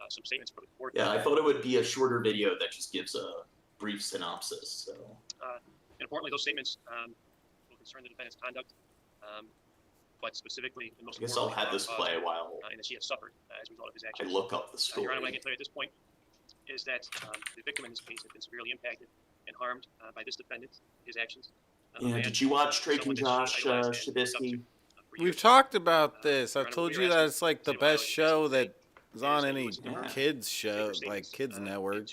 Some statements for the court. Yeah, I thought it would be a shorter video that just gives a brief synopsis. So. Importantly, those statements will concern the defendant's conduct, but specifically, and most I guess I'll have this play while and that she has suffered as a result of his actions. I look up the story. Your Honor, what I can tell you at this point is that the victim in this case has been severely impacted and harmed by this defendant, his actions. Yeah, did you watch Drake and Josh Shabisky? We've talked about this. I've told you that it's like the best show that is on any kids show, like kids network.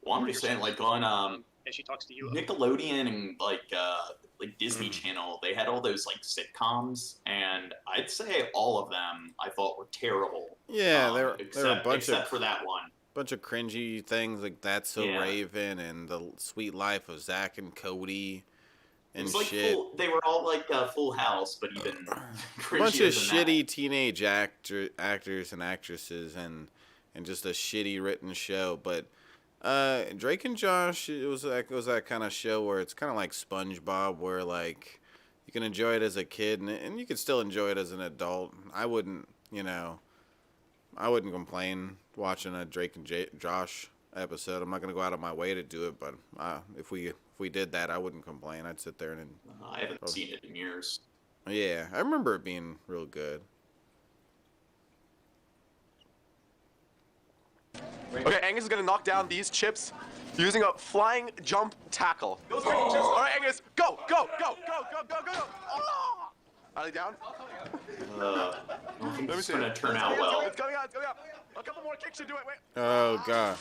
Well, I'm just saying, like on as she talks to you, Nickelodeon and like Disney Channel, they had all those like sitcoms, and I'd say all of them I thought were terrible. Yeah, there were a bunch except for that one. Bunch of cringy things like That's So Raven and The Sweet Life of Zach and Cody and like shit. They were all like Full House, but even a bunch of shitty teenage actors and actresses, and just a shitty written show. But Drake and Josh, it was that kind of show where it's kind of like SpongeBob, where like you can enjoy it as a kid and you can still enjoy it as an adult. I wouldn't complain watching a Drake and Josh episode. I'm not gonna go out of my way to do it, but if we did that, I wouldn't complain. I'd sit there and. I haven't seen it in years. Yeah, I remember it being real good. Okay, Angus is gonna knock down these chips using a flying jump tackle. All right, Angus, go! Oh! Are they down? I don't think it's gonna turn out well. It's coming out. A couple more kicks should do it. Wait. Oh god.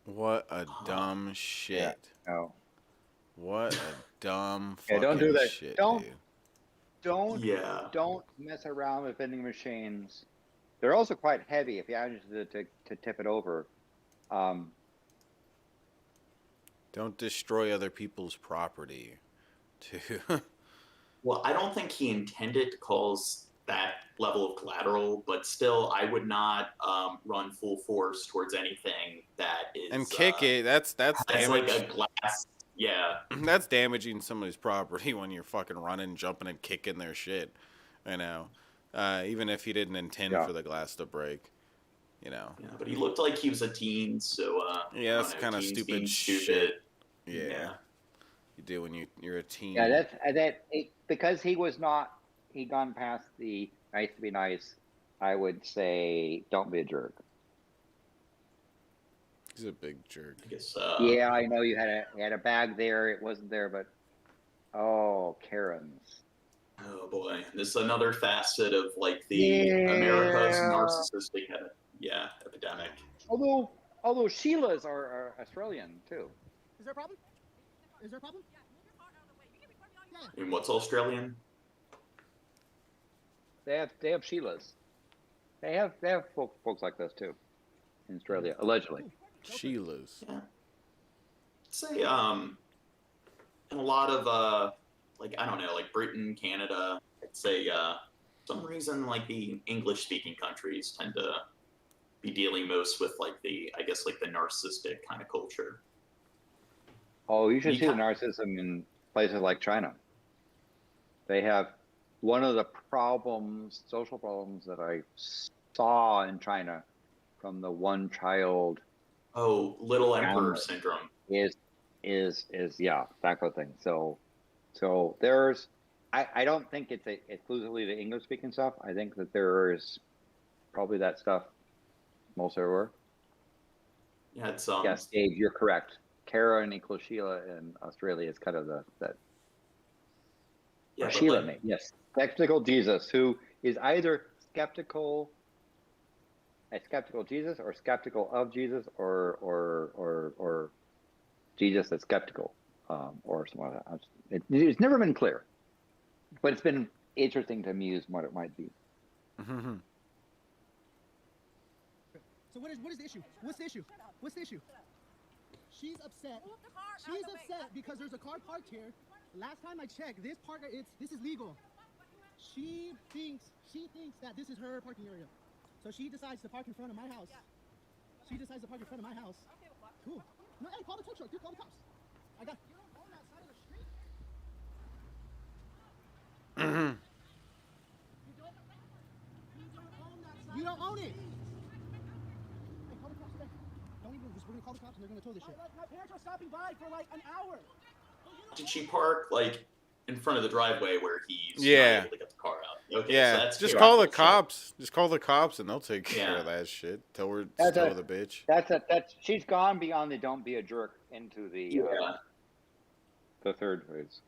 What a dumb shit. Yeah. No. What a dumb Yeah, fucking don't do that. shit, Don't dude. don't mess around with vending machines. They're also quite heavy if you manage to tip it over. Don't destroy other people's property, too. Well, I don't think he intended to cause that level of collateral, but still, I would not run full force towards anything that is And kick it. That's has damage. like a glass. Yeah. That's damaging somebody's property when you're fucking running, jumping, and kicking their shit. You know, even if you didn't intend for the glass to break. You know. Yeah, but he looked like he was a teen, so yeah, that's kind of stupid shit. Yeah. You do when you're a teen. Yeah, because he'd gone past the nice to be nice. I would say don't be a jerk. He's a big jerk. I guess, yeah, I know you had a bag there. It wasn't there, but Karens. Oh boy, this is another facet of like the America's narcissistic epidemic. Although Sheilas are Australian too. Is there a problem? Is there a problem? And what's Australian? They have Sheilas. They have folks like this too in Australia, allegedly. Sheilas. Yeah. I'd say in a lot of like I don't know, like Britain, Canada, I'd say some reason like the English speaking countries tend to be dealing most with like the narcissistic kind of culture. Oh, you should see the narcissism in places like China. They have one of the social problems that I saw in China from the one child. Oh, little emperor syndrome. Is that kind of thing. So there's, I don't think it's exclusively the English speaking stuff. I think that there is probably that stuff most everywhere. Yeah, it's yes, Dave, you're correct. Karen equals Sheila in Australia is kind of that. Yeah, Sheila, like, yes, skeptical Jesus, who is either skeptical Jesus, or skeptical of Jesus, or Jesus that's skeptical, or something like that. It's never been clear, but it's been interesting to muse what it might be. Mm-hmm. So what is the issue? What's the issue? What's the issue? She's upset. She's upset because there's a car parked here. Last time I checked, this is legal. She thinks that this is her parking area. So she decides to park in front of my house. She decides to park in front of my house. Cool. No, hey, call the tow truck, dude. Call the cops. I got. You don't own that side of the street. You don't own it. Hey, call the cops today. Don't even. We're gonna call the cops and they're gonna tow this shit. My parents are stopping by for like an hour. Did she park like in front of the driveway where he's not able to get the car out? Okay, yeah, so that's just call the cops. Just call the cops and they'll take care of that shit. Tell the bitch. That's she's gone beyond the don't be a jerk into the third phase.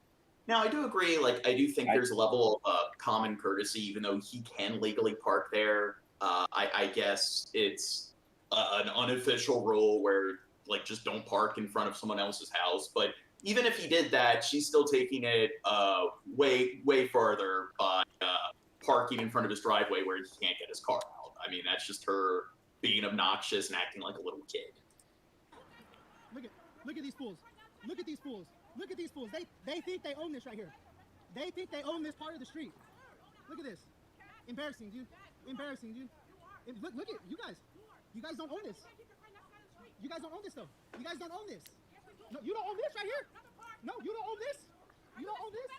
Now I do agree. Like I do think there's a level of common courtesy, even though he can legally park there. I guess it's an unofficial rule where like just don't park in front of someone else's house. But even if he did that, she's still taking it way farther by parking in front of his driveway where he can't get his car out. I mean, that's just her being obnoxious and acting like a little kid. Look at these fools. Look at these fools. Look at these fools. They think they own this right here. They think they own this part of the street. Look at this. Embarrassing, dude. Embarrassing, dude. Look at you guys. You guys don't own this. You guys don't own this though. You guys don't own this. No, you don't own this right here. No, you don't own this. You don't own this.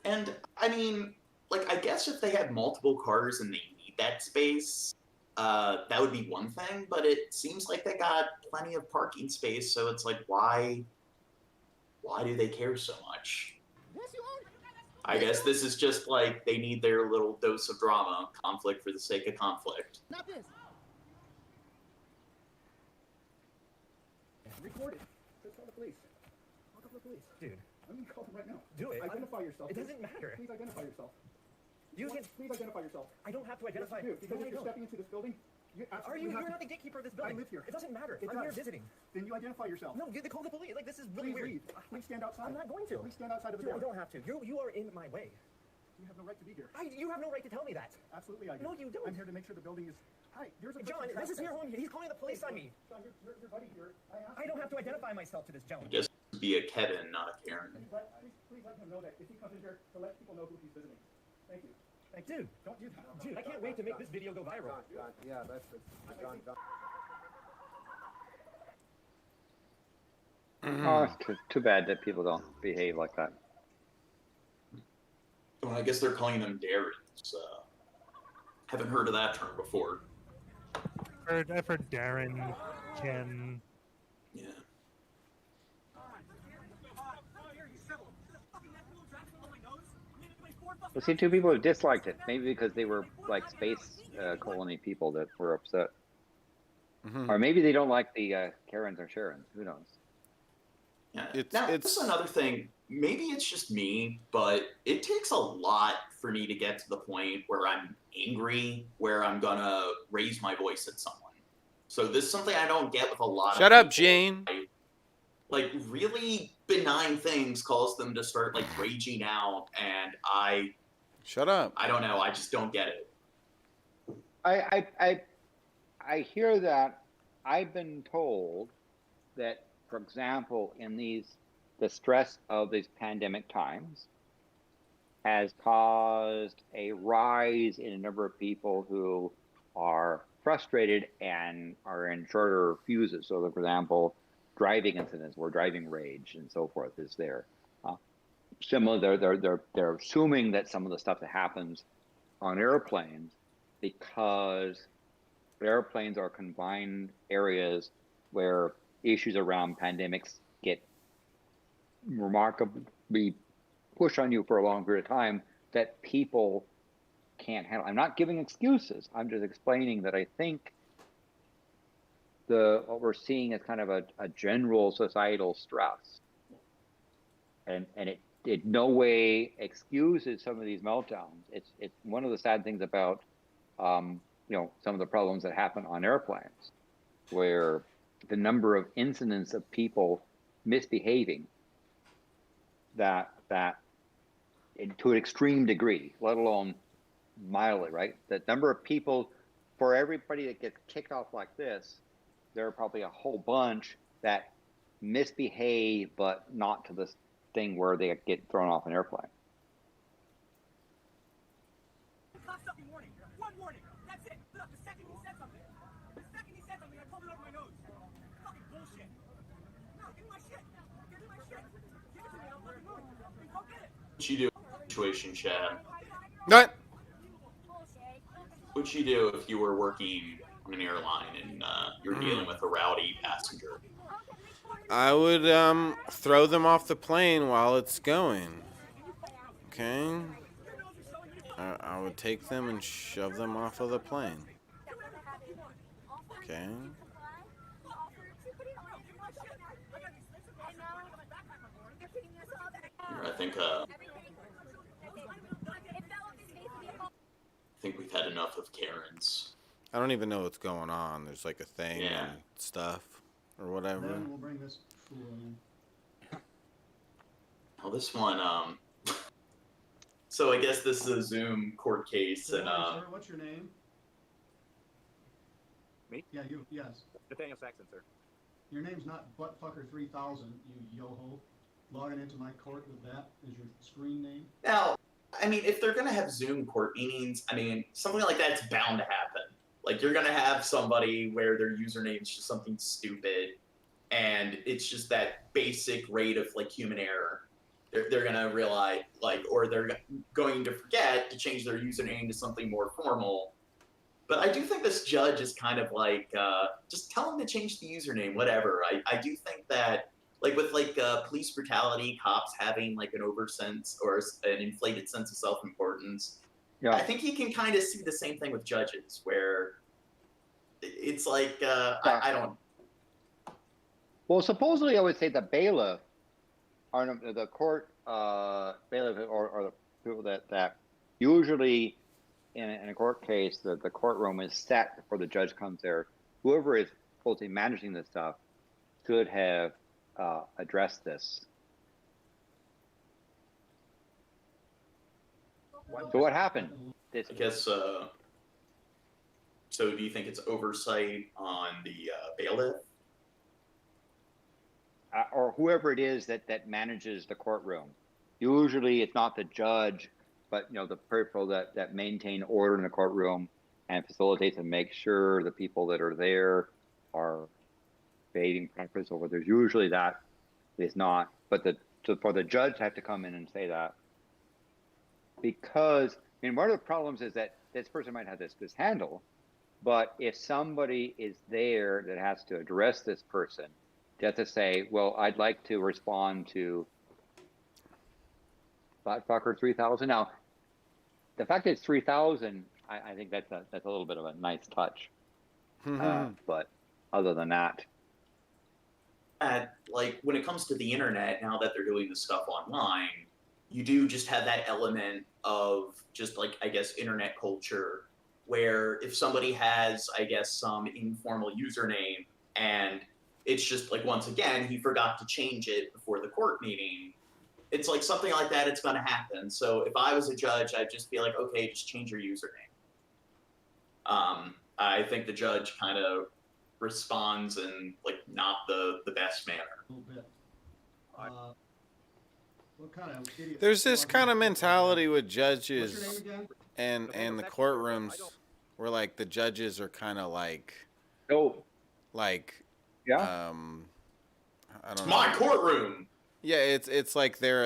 And I mean, like, I guess if they had multiple cars and they need that space, that would be one thing. But it seems like they got plenty of parking space, so it's like, why do they care so much? This you own? I guess this is just like they need their little dose of drama, conflict for the sake of conflict. Not this. Record it. Let's call the police. I'll call the police. Dude. I'm going to call them right now. Do it. Identify yourself. It doesn't matter. Please identify yourself. Please identify yourself. I don't have to identify. Yes, you do. Because if you're stepping into this building, Are you? You're not the gatekeeper of this building. I live here. It doesn't matter. I'm here visiting. Then you identify yourself. No, they call the police. Like, this is really weird. Please stand outside. I'm not going to. Please stand outside of the door. I don't have to. You are in my way. You have no right to be here. You have no right to tell me that. Absolutely, I do. No, you don't. I'm here to make sure the building is. Hi, there's a John. This is your home. He's calling the police on me. John, your buddy here. I don't have to identify myself to this gentleman. Just be a Kevin, not a Karen. Please let him know that if he comes in here, to let people know who he's visiting. Thank you. Dude, don't do that. Dude, I can't wait to make this video go viral. John, yeah, that's John. Oh, it's too bad that people don't behave like that. Well, I guess they're calling them Darrens. Haven't heard of that term before. I've heard Darren, Ken. Yeah. Well, see, two people who disliked it, maybe because they were like space colony people that were upset. Or maybe they don't like the Karens or Sharons. Who knows? Yeah. It's another thing. Maybe it's just me, but it takes a lot for me to get to the point where I'm angry, where I'm gonna raise my voice at someone. So this is something I don't get with a lot of Shut up, people. Jane. Like, really benign things cause them to start, like, raging out, and Shut up. I don't know, I just don't get it. I hear that. I've been told that, for example, in the stress of these pandemic times has caused a rise in a number of people who are frustrated and are in shorter fuses. So, for example, driving incidents where driving rage and so forth is there. Similar, they're assuming that some of the stuff that happens on airplanes, because airplanes are confined areas issues around pandemics get remarkably pushed on you for a long period of time, that people can't handle. I'm not giving excuses. I'm just explaining that I think what we're seeing is kind of a general societal stress, and it no way excuses some of these meltdowns. It's one of the sad things about some of the problems that happen on airplanes, where the number of incidents of people misbehaving that to an extreme degree, let alone mildly, right? The number of people, for everybody that gets kicked off like this, there are probably a whole bunch that misbehave, but not to this thing where they get thrown off an airplane. One warning. That's it. Look, the second he said something, I pulled it over my nose. Fucking bullshit. No, give me my shit. Give me my shit. Give it to me. I'll fucking move. Go get it. What'd you do in this situation, Shab? What? What'd you do if you were working on an airline and you're dealing with a rowdy passenger? I would throw them off the plane while it's going. Okay? I would take them and shove them off of the plane. Okay? I think we've had enough of Karens. I don't even know what's going on. There's like a thing and stuff or whatever. Then we'll bring this fool in. Well, this one, so I guess this is a Zoom court case, and Sir, what's your name? Me? Yeah, you. Yes. Nathaniel Saxon, sir. Your name's not Buttfucker3000, you yo-ho. Logging into my court with that is your screen name. Now, I mean, if they're gonna have Zoom court meetings, I mean, something like that's bound to happen. Like, you're gonna have somebody where their username is just something stupid, and it's just that basic rate of like human error. They're gonna realize, or they're going to forget to change their username to something more formal. But I do think this judge is kind of like, just tell him to change the username, whatever. I do think that, like with police brutality, cops having like an oversense or an inflated sense of self-importance. Yeah. I think you can kind of see the same thing with judges, where it's like, I don't. Well, supposedly I would say the bailiff, or the court bailiff, or the people that usually in a court case, the courtroom is set before the judge comes there. Whoever is supposedly managing this stuff should have addressed this. So what happened? I guess, so do you think it's oversight on the bailiff? Or whoever it is that manages the courtroom. Usually it's not the judge, but the people that maintain order in the courtroom and facilitate and make sure the people that are there are behaving properly. So there's usually that is not, but for the judge to have to come in and say that, because one of the problems is that this person might have this handle, but if somebody is there that has to address this person, they have to say, well, I'd like to respond to Flatfucker 3000. Now, the fact that it's 3000, I think that's a little bit of a nice touch. But other than that, like when it comes to the internet, now that they're doing this stuff online, you do just have that element of just like, I guess, internet culture, where if somebody has, I guess, some informal username and it's just like, once again, he forgot to change it before the court meeting, it's like something like that, it's going to happen. So if I was a judge, I'd just be like, okay, just change your username. I think the judge kind of responds in like not the best manner. A little bit. What kind of idiot? There's this kind of mentality with judges What's your name again? and the courtrooms where like the judges are kind of like, yeah, I don't know. My courtroom. Yeah, it's like they're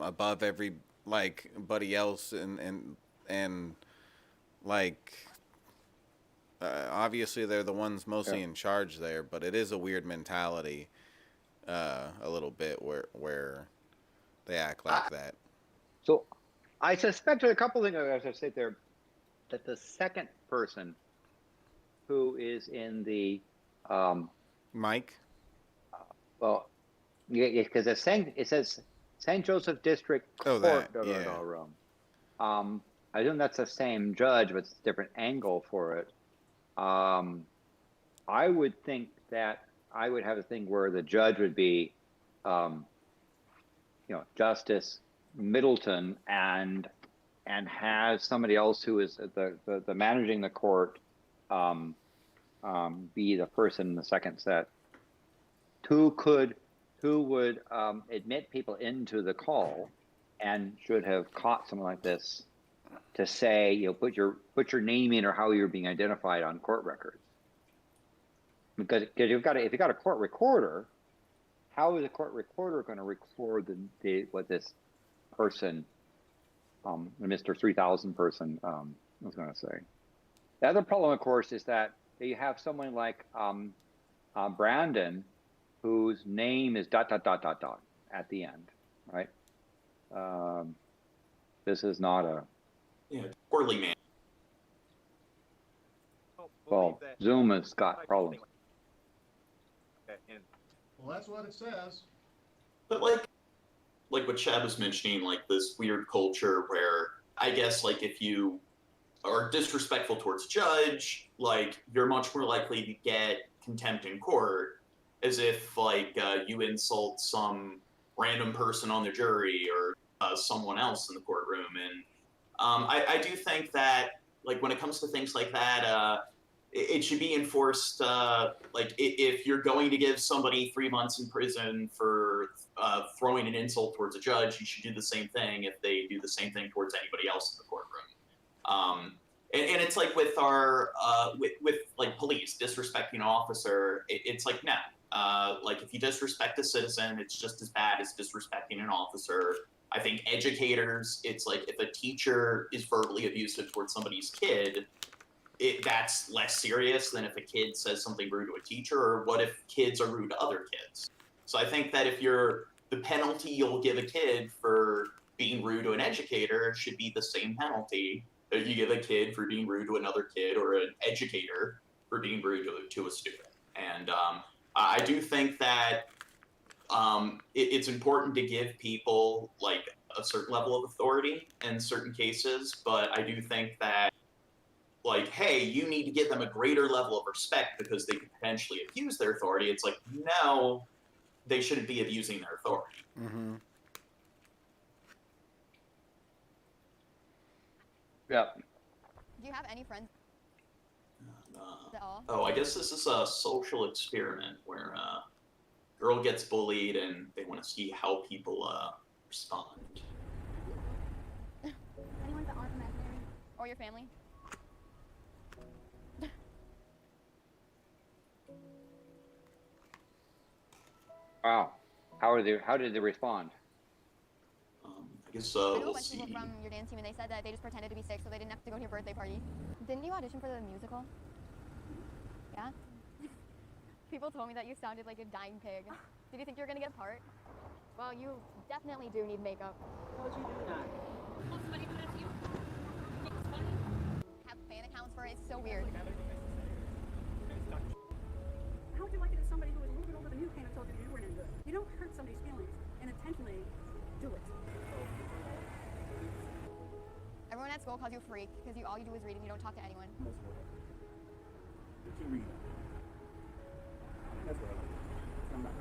above everybody else and like obviously they're the ones mostly in charge there, but it is a weird mentality a little bit where they act like that. So I suspected a couple things, as I said there, that the second person who is in the Mike? Well, yeah, because it says St. Joseph District Court room. I assume that's the same judge, but it's a different angle for it. I would think that I would have a thing where the judge would be, Justice Middleton, and has somebody else who is the managing the court be the person in the second set who would admit people into the call and should have caught something like this to say, put your name in or how you're being identified on court records. Because if you've got a court recorder, how is a court recorder going to record what this person, the Mr. 3000 person, was going to say? The other problem, of course, is that you have someone like Brandon, whose name is ... at the end, right? This is not a poorly man. Well, Zoom has got problems. Well, that's what it says. But like what Shab was mentioning, like this weird culture where I guess like if you are disrespectful towards judge, like you're much more likely to get contempt in court, as if like you insult some random person on the jury or someone else in the courtroom. And I do think that like when it comes to things like that, it should be enforced. Like if you're going to give somebody 3 months in prison for throwing an insult towards a judge, you should do the same thing if they do the same thing towards anybody else in the courtroom. And it's like with our with like police disrespecting an officer, it's like no. Like if you disrespect a citizen, it's just as bad as disrespecting an officer. I think educators, it's like if a teacher is verbally abusive towards somebody's kid, that's less serious than if a kid says something rude to a teacher, or what if kids are rude to other kids. So I think that if the penalty you'll give a kid for being rude to an educator should be the same penalty that you give a kid for being rude to another kid, or an educator for being rude to a student. And I do think that it's important to give people like a certain level of authority in certain cases, but I do think that, like, hey, you need to give them a greater level of respect because they could potentially abuse their authority. It's like, no, they shouldn't be abusing their authority. Mm-hmm. Yeah. Do you have any friends at all? Oh, I guess this is a social experiment where a girl gets bullied and they want to see how people respond. Anyone that aren't imaginary? Or your family? Wow. How did they respond? I guess I know a we'll bunch of see. people from your dance team, and they said that they just pretended to be sick so they didn't have to go to your birthday party. Didn't you audition for the musical? Yeah? People told me that you sounded like a dying pig. Did you think you were gonna get a part? Well, you definitely do need makeup. How'd you do that? Well, somebody put it to you. It's funny. Have fan accounts for it. It's so weird. How would you like it if somebody who was moving over the new came and told you you weren't any good? You don't hurt somebody's feelings and intentionally do it. Everyone at school calls you a freak because all you do is read and you don't talk to anyone. You can read. That's what I like. I'm not.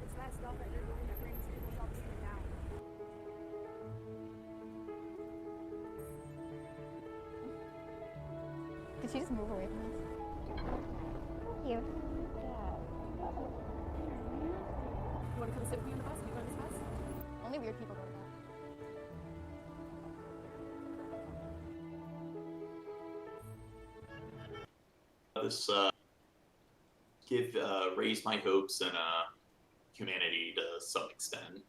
It's that stuff that you're doing that brings people's self-esteem down. Did she just move away from us? You You. want to come sit with me on the bus? Can you go to this bus? Only weird people go to that. This raise my hopes in humanity to some extent.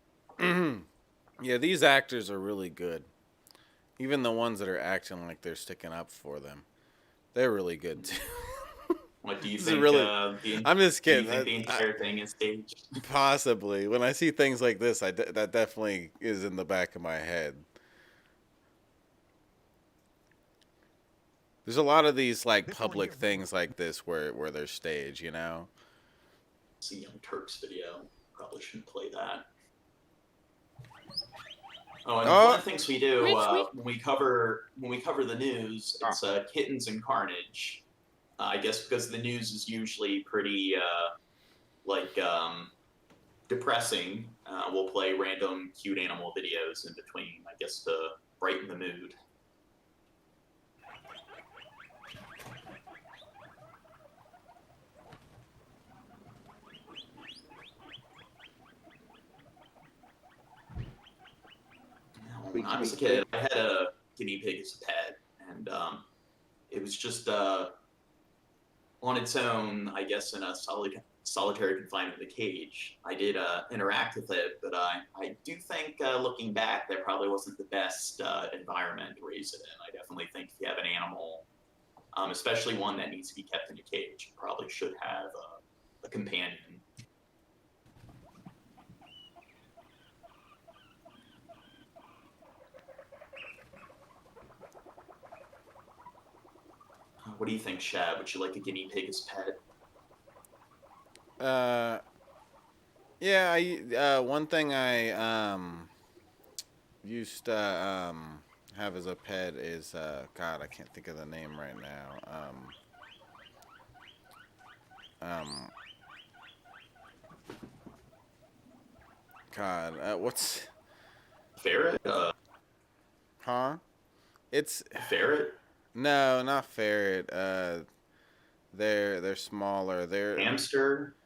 Yeah, these actors are really good. Even the ones that are acting like they're sticking up for them, they're really good too. What do you This is think? really- I'm just Do you kidding. think the entire thing is staged? Possibly. When I see things like this, that definitely is in the back of my head. There's a lot of these like public things like this where they're staged, you know. See Young Turk's video. Probably shouldn't play that. Oh, and one of the things we do when we cover the news, it's kittens and carnage. I guess because the news is usually pretty depressing. We'll play random cute animal videos in between, I guess, to brighten the mood. When I was a kid, I had a guinea pig as a pet, and it was just on its own, I guess, in a solitary confinement in a cage. I did interact with it, but I do think, looking back, that probably wasn't the best environment to raise it in. I definitely think if you have an animal, especially one that needs to be kept in a cage, you probably should have a companion. What do you think, Shab? Would you like a guinea pig as a pet? Yeah, one thing I used to have as a pet is God, I can't think of the name right now. God, what's ferret? Huh? It's ferret? No, not ferret. They're smaller. They're hamster.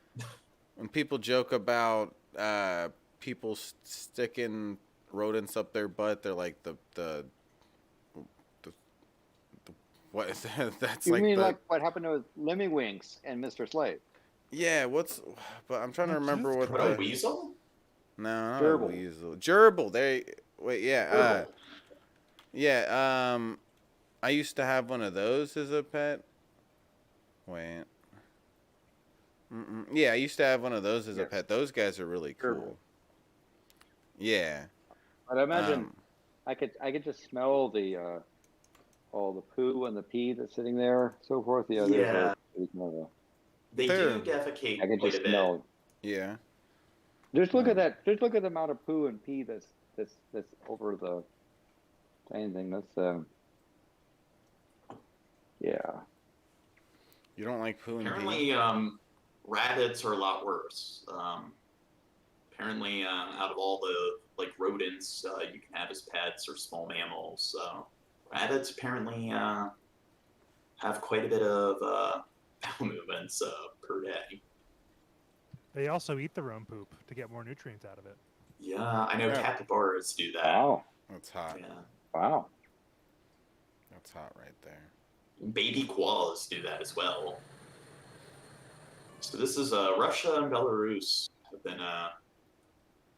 When people joke about people sticking rodents up their butt, they're like the what is that? That's you like mean the, like what happened to Lemmiwinks and Mr. Slave? Yeah, but I'm trying to remember what a weasel? No, not Gerbil. a weasel. Gerbil. I used to have one of those as a pet. Wait. Yeah, I used to have one of those as a pet. Those guys are really cool. Yeah. But I imagine I could just smell the all the poo and the pee that's sitting there, so forth. Yeah. They do defecate I can quite just a bit. smell. Yeah. Just look at that. Just look at the amount of poo and pee that's this over the plane thing. That's yeah. You don't like poo and Apparently, rabbits are a lot worse. Apparently, out of all the like rodents you can have as pets or small mammals, rabbits apparently have quite a bit of bowel movements per day. They also eat their own poop to get more nutrients out of it. Yeah, I know capybaras do that. Wow. That's hot. Yeah. Wow. That's hot right there. Baby koalas do that as well. So this is Russia and Belarus have been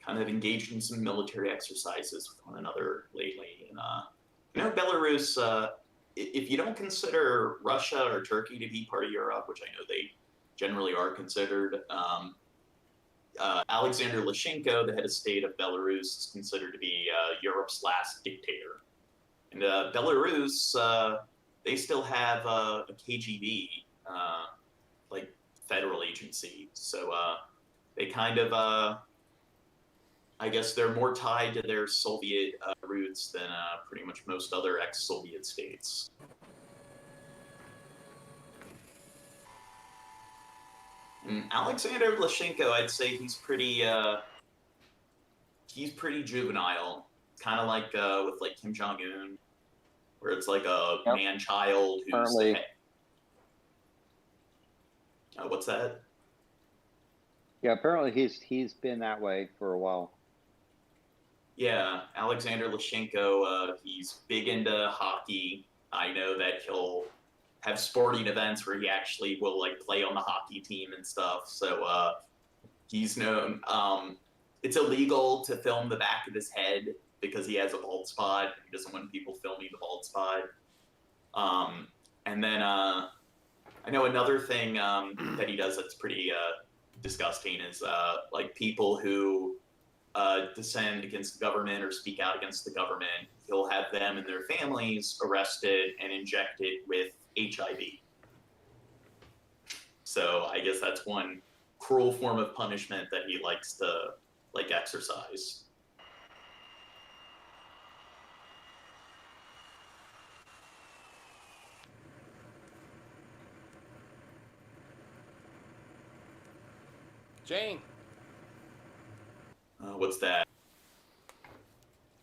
kind of engaged in some military exercises with one another lately. And you know, Belarus, if you don't consider Russia or Turkey to be part of Europe, which I know they generally are considered, Alexander Lukashenko, the head of state of Belarus, is considered to be Europe's last dictator. And Belarus, they still have a KGB, like federal agency. So they kind of, I guess they're more tied to their Soviet roots than pretty much most other ex-Soviet states. And Alexander Lukashenko, I'd say he's pretty juvenile, kind of like with like Kim Jong-un, where it's like a man-child who's Apparently. What's that? Yeah, apparently he's been that way for a while. Yeah, Alexander Lukashenko, he's big into hockey. I know that he'll have sporting events where he actually will like play on the hockey team and stuff. So he's known. It's illegal to film the back of his head because he has a bald spot. He doesn't want people filming the bald spot. And then I know another thing that he does that's pretty disgusting is like people who dissent against the government or speak out against the government. He'll have them and their families arrested and injected with HIV. So I guess that's one cruel form of punishment that he likes to like exercise. Jane. What's that?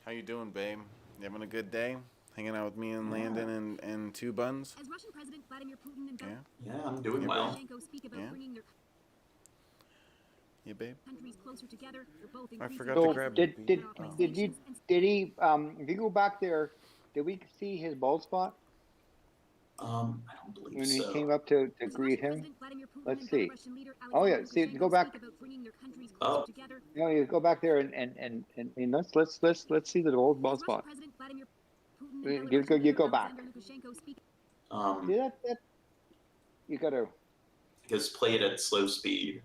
How you doing, babe? You having a good day? Hanging out with me and Landon and TwoGun? As Russian President Vladimir Putin and Yeah, I'm doing well. speak about bringing their Yeah, babe. countries closer together, they're both I increasing forgot the to So grab did it. did he if you go back there, did we see his bald spot I don't believe when so. he came up to greet him? Let's see. Oh yeah, see, go back. Oh. No, you go back there and let's see the old bald spot. You go back. See that you gotta. Just play it at slow speed.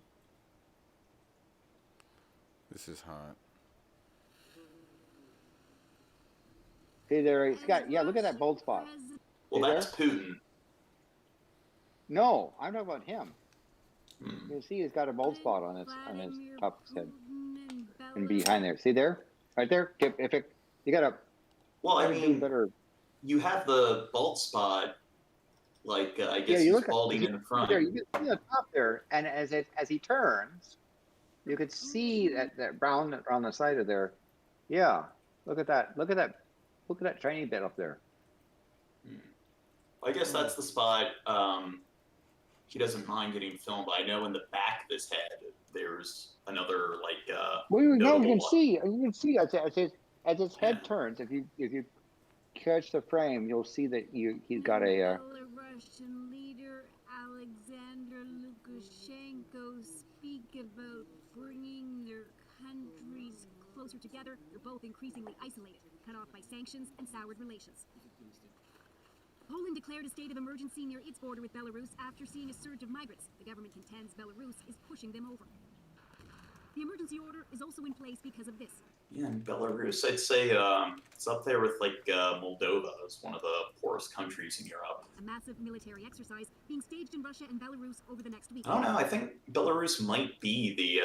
This is hot. See there, he's got. Yeah, look at that bald spot. Well, See that's Putin. No, I'm talking about him. You see, he's got a bald spot on his top of his head, and behind there. See there, right there. If it, you gotta. Well, I do mean, better. you have the bald spot. Like I guess you he's look at- balding in the front. There, you can see the top there, and as he turns, you could see that brown on the side of there. Yeah, look at that. Look at that tiny bit up there. I guess that's the spot. He doesn't mind getting filmed, but I know in the back of his head there's another like. Well, you notable can one. see as his head turns. If you catch the frame, you'll see that he's got a. Belarusian leader Alexander Lukashenko speak about bringing their countries closer together. They're both increasingly isolated, cut off by sanctions and soured relations. Poland declared a state of emergency near its border with Belarus after seeing a surge of migrants. The government contends Belarus is pushing them over. The emergency order is also in place because of this. Yeah, in Belarus, I'd say it's up there with like Moldova as one of the poorest countries in Europe. A massive military exercise being staged in Russia and Belarus over the next week. I don't know. I think Belarus might be the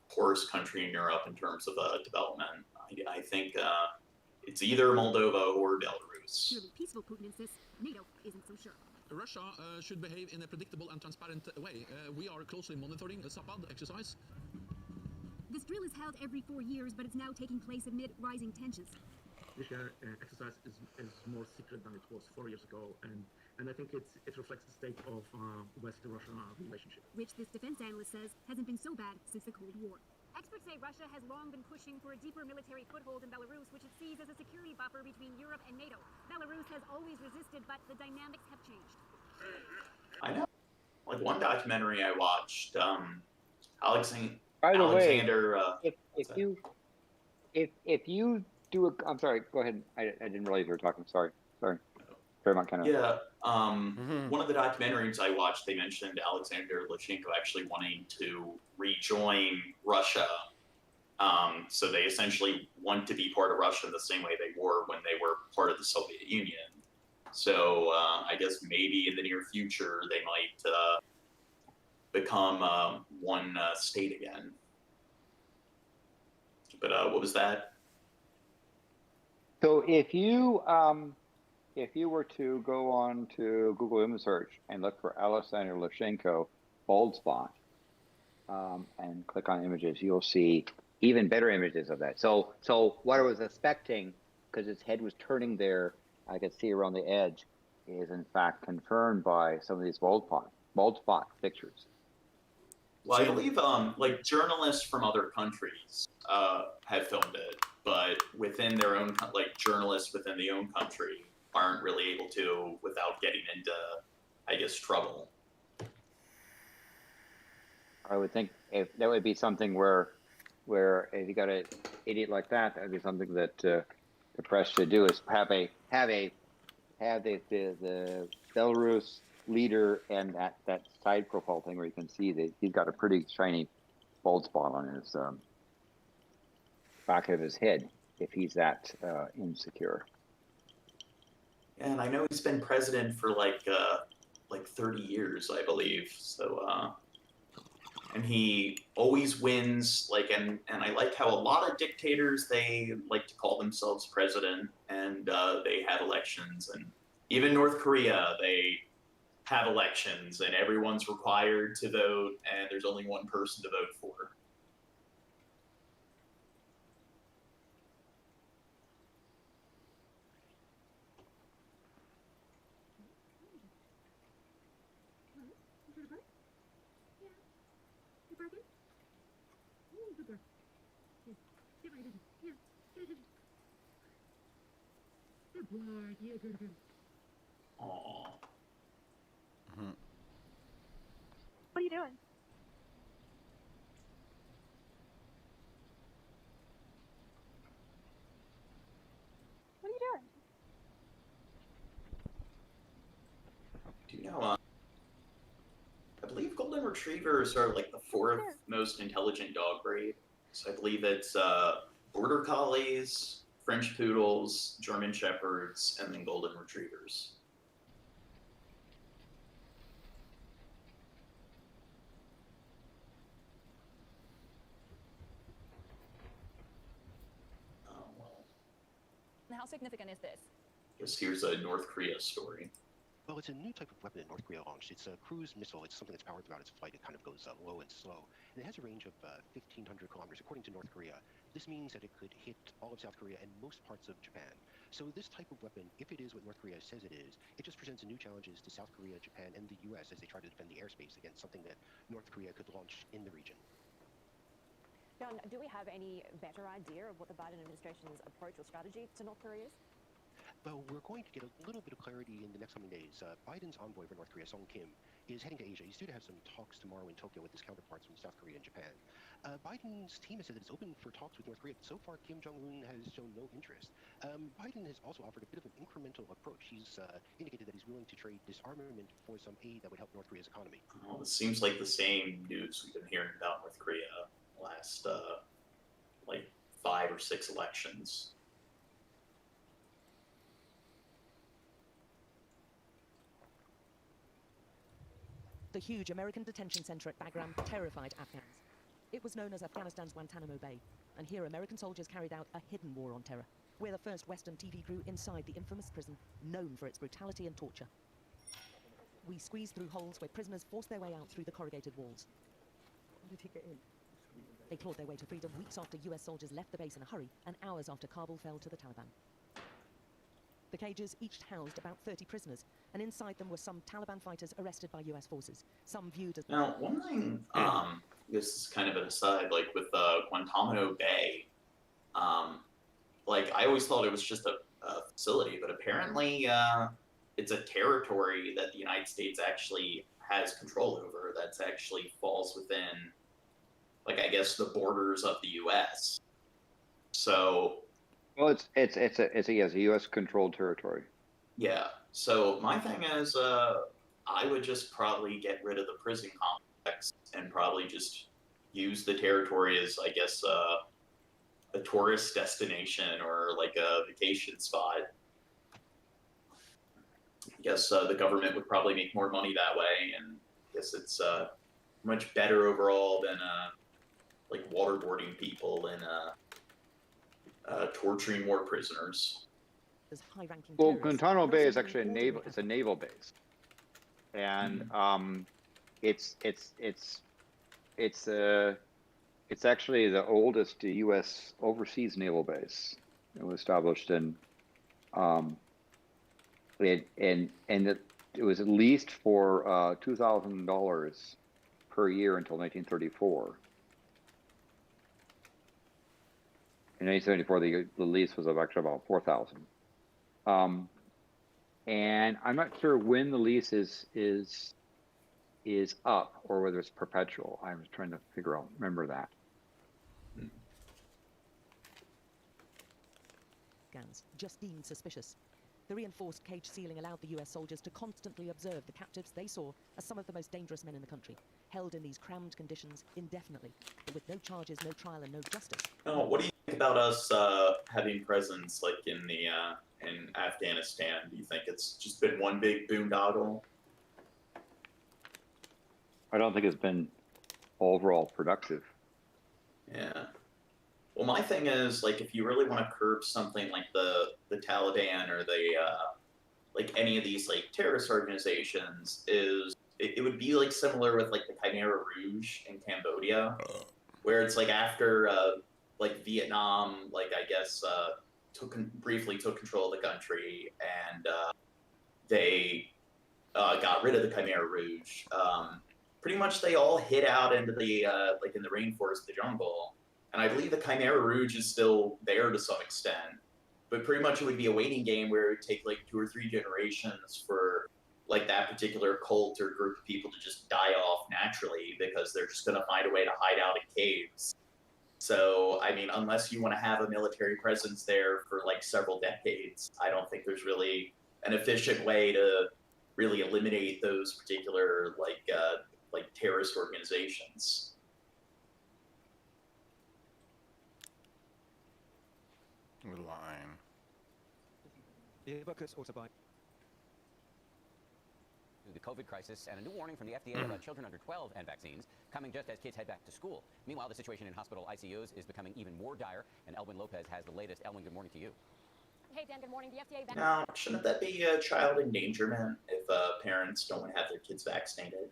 poorest country in Europe in terms of development. I think it's either Moldova or Belarus. Surely peaceful Putin insists. NATO isn't so sure. Russia should behave in a predictable and transparent way. We are closely monitoring the Zapad exercise. This drill is held every 4 years, but it's now taking place amid rising tensions. This exercise is more secret than it was 4 years ago, and I think it reflects the state of West-Russia relationship. Which this defense analyst says hasn't been so bad since the Cold War. Experts say Russia has long been pushing for a deeper military foothold in Belarus, which it sees as a security buffer between Europe and NATO. Belarus has always resisted, but the dynamics have changed. I know. Like one documentary I watched, Alexander. By the way, Alexander, if you do a, I'm sorry, go ahead. I didn't realize you were talking. Sorry. Very much kind of. Yeah. One of the documentaries I watched, they mentioned Alexander Lukashenko actually wanting to rejoin Russia. So they essentially want to be part of Russia the same way they were when they were part of the Soviet Union. So I guess maybe in the near future they might become one state again. But what was that? So if you were to go on to Google image search and look for Alexander Lukashenko bald spot and click on images, you'll see even better images of that. So what I was expecting, because his head was turning there, I could see around the edge, is in fact confirmed by some of these bald spot pictures. Well, I believe like journalists from other countries have filmed it, but within their own, like journalists within their own country aren't really able to without getting into, I guess, trouble. I would think if that would be something where if you got an idiot like that, that'd be something that the press should do, is have the Belarus leader and that side profile thing where you can see that he's got a pretty shiny bald spot on his back of his head if he's that insecure. And I know he's been president for like 30 years, I believe. So, and he always wins. Like, and I like how a lot of dictators, they like to call themselves president, and they have elections. And even North Korea, they have elections, and everyone's required to vote, and there's only one person to vote for. Aww. What are you doing? What are you doing? Do you know, I believe golden retrievers are like the fourth most intelligent dog breed. So I believe it's border collies, French poodles, German shepherds, and then golden retrievers. How significant is this? Guess here's a North Korea story. Well, it's a new type of weapon that North Korea launched. It's a cruise missile. It's something that's powered throughout its flight. It kind of goes low and slow. And it has a range of 1,500 kilometers, according to North Korea. This means that it could hit all of South Korea and most parts of Japan. So this type of weapon, if it is what North Korea says it is, it just presents new challenges to South Korea, Japan, and the U.S. as they try to defend the airspace against something that North Korea could launch in the region. John, do we have any better idea of what the Biden administration's approach or strategy to North Korea is? Well, we're going to get a little bit of clarity in the next coming days. Biden's envoy for North Korea, Song Kim, is heading to Asia. He's due to have some talks tomorrow in Tokyo with his counterparts from South Korea and Japan. Biden's team has said that it's open for talks with North Korea, but so far Kim Jong-un has shown no interest. Biden has also offered a bit of an incremental approach. He's indicated that he's willing to trade disarmament for some aid that would help North Korea's economy. Well, it seems like the same news we've been hearing about North Korea last like 5 or 6 elections. The huge American detention center at Bagram terrified Afghans. It was known as Afghanistan's Guantanamo Bay, and here American soldiers carried out a hidden war on terror. We're the first Western TV crew inside the infamous prison, known for its brutality and torture. We squeezed through holes where prisoners forced their way out through the corrugated walls. How did he get in? They clawed their way to freedom weeks after US soldiers left the base in a hurry, and hours after Kabul fell to the Taliban. The cages each housed about 30 prisoners, and inside them were some Taliban fighters arrested by US forces, some viewed as... Now, one thing, this is kind of an aside, like with Guantanamo Bay, like I always thought it was just a facility, but apparently it's a territory that the United States actually has control over. That's actually falls within, like, I guess the borders of the U.S. So. Well, it's a U.S. controlled territory. Yeah. So my thing is, I would just probably get rid of the prison complex and probably just use the territory as, I guess, a tourist destination or like a vacation spot. I guess the government would probably make more money that way, and I guess it's much better overall than like waterboarding people and torturing more prisoners. Well, Guantanamo Bay is actually a naval base, and it's actually the oldest U.S. overseas naval base. It was established in it was at least for $2,000 per year until 1934. In 1974, the lease was actually about $4,000. And I'm not sure when the lease is up or whether it's perpetual. I was trying to remember that. Guns, just deemed suspicious. The reinforced cage ceiling allowed the US soldiers to constantly observe the captives they saw as some of the most dangerous men in the country, held in these crammed conditions indefinitely, but with no charges, no trial, and no justice. Oh, what do you think about us having presence like in the in Afghanistan? Do you think it's just been one big boondoggle? I don't think it's been overall productive. Yeah. Well, my thing is, like, if you really want to curb something like the Taliban or the like any of these like terrorist organizations, it would be like similar with like the Khmer Rouge in Cambodia, where it's like after like Vietnam, like I guess briefly took control of the country, and they got rid of the Khmer Rouge. Pretty much they all hid out into the like in the rainforest, the jungle. And I believe the Khmer Rouge is still there to some extent, but pretty much it would be a waiting game where it would take like 2 or 3 generations for like that particular cult or group of people to just die off naturally because they're just going to find a way to hide out in caves. So, I mean, unless you want to have a military presence there for like several decades, I don't think there's really an efficient way to really eliminate those particular like terrorist organizations. We're lying. The COVID crisis and a new warning from the FDA about children under 12 and vaccines coming just as kids head back to school. Meanwhile, the situation in hospital ICUs is becoming even more dire, and Elwin Lopez has the latest. Elwin, good morning to you. Hey, Dan, good morning. The FDA... Now, shouldn't that be a child endangerment if parents don't want to have their kids vaccinated?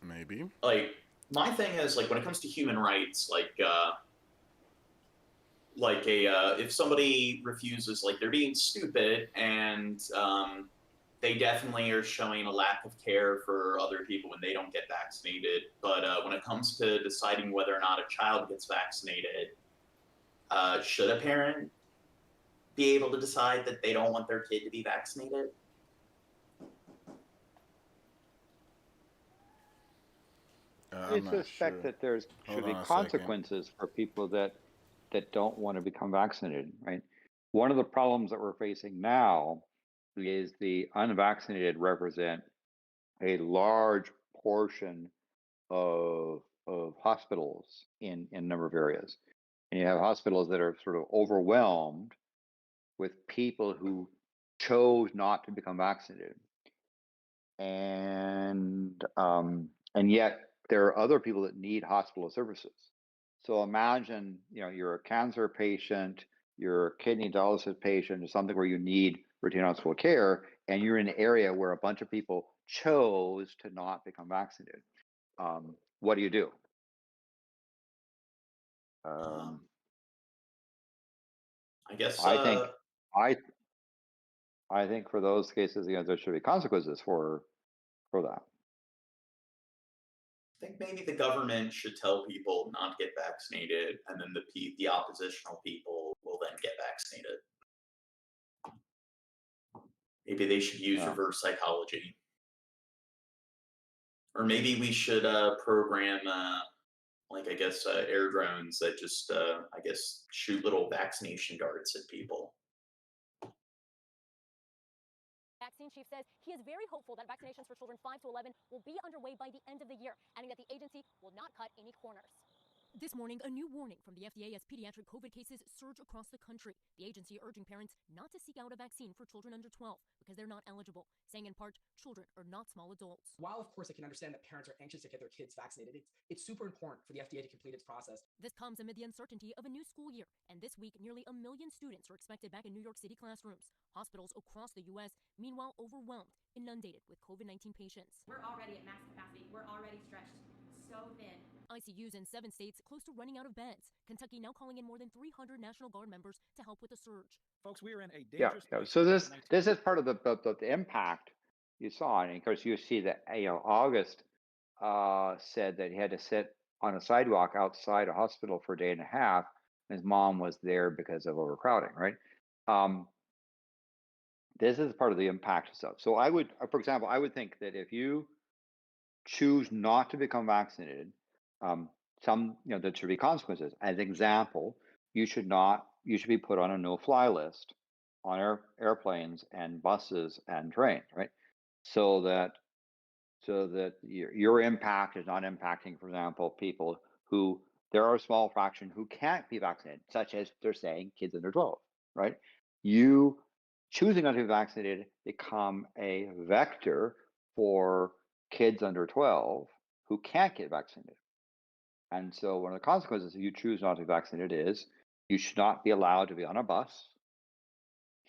Maybe. Like, my thing is, like, when it comes to human rights, if somebody refuses, like, they're being stupid, and they definitely are showing a lack of care for other people when they don't get vaccinated. But when it comes to deciding whether or not a child gets vaccinated, should a parent be able to decide that they don't want their kid to be vaccinated? I suspect that there should be consequences for people that don't want to become vaccinated, right? One of the problems that we're facing now is the unvaccinated represent a large portion of hospitals in a number of areas. And you have hospitals that are sort of overwhelmed with people who chose not to become vaccinated. And and yet there are other people that need hospital services. So imagine, you're a cancer patient, you're a kidney dialysis patient, or something where you need routine hospital care, and you're in an area where a bunch of people chose to not become vaccinated. What do you do? I guess I think for those cases, there should be consequences for that. I think maybe the government should tell people not to get vaccinated, and then the oppositional people will then get vaccinated. Maybe they should use reverse psychology. Or maybe we should program, air drones that just, shoot little vaccination darts at people. Vaccine chief says he is very hopeful that vaccinations for children 5 to 11 will be underway by the end of the year, adding that the agency will not cut any corners. This morning, a new warning from the FDA as pediatric COVID cases surge across the country. The agency urging parents not to seek out a vaccine for children under 12 because they're not eligible, saying in part, children are not small adults. While, of course, I can understand that parents are anxious to get their kids vaccinated, it's super important for the FDA to complete its process. This comes amid the uncertainty of a new school year, and this week, nearly 1 million students are expected back in New York City classrooms. Hospitals across the U.S., meanwhile, overwhelmed, inundated with COVID-19 patients. We're already at max capacity. We're already stretched so thin. ICUs in 7 states close to running out of beds. Kentucky now calling in more than 300 National Guard members to help with the surge. Folks, we are in a dangerous place. So this is part of the impact you saw, and of course you see that August said that he had to sit on a sidewalk outside a hospital for a day and a half. His mom was there because of overcrowding, right? This is part of the impact stuff. So I would, for example, I would think that if you choose not to become vaccinated, there should be consequences. As an example, you should be put on a no-fly list on airplanes and buses and trains, right? So that your impact is not impacting, for example, people who there are a small fraction who can't be vaccinated, such as they're saying kids under 12, right? You choosing not to be vaccinated become a vector for kids under 12 who can't get vaccinated. And so one of the consequences if you choose not to be vaccinated is you should not be allowed to be on a bus,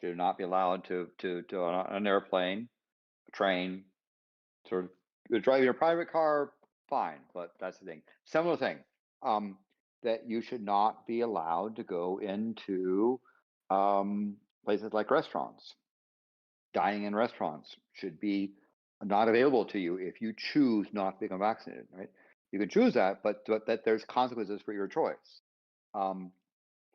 should not be allowed to on an airplane, a train, sort of driving your private car, fine, but that's the thing. Similar thing, that you should not be allowed to go into places like restaurants. Dining in restaurants should be not available to you if you choose not to become vaccinated, right? You can choose that, but that there's consequences for your choice.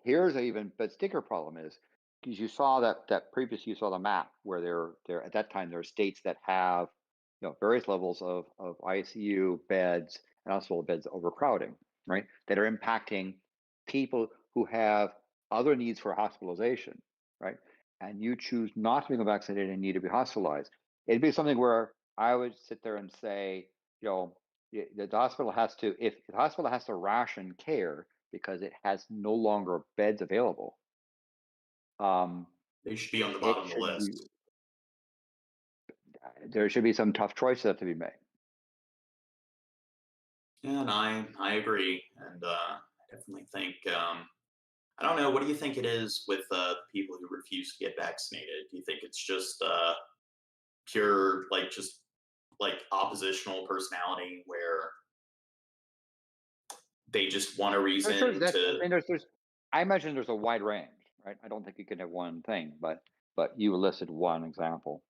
Here's an even but sticker problem is because you saw that previously you saw the map where there at that time there are states that have various levels of ICU beds and hospital beds overcrowding, right? That are impacting people who have other needs for hospitalization, right? And you choose not to become vaccinated and need to be hospitalized. It'd be something where I would sit there and say, the hospital has to, if the hospital has to ration care because it has no longer beds available, they should be on the bottom of the list. There should be some tough choices that have to be made. Yeah, and I agree, and I definitely think I don't know. What do you think it is with the people who refuse to get vaccinated? Do you think it's just pure oppositional personality where they just want a reason to? I imagine there's a wide range, right? I don't think you can have one thing, but you listed one example.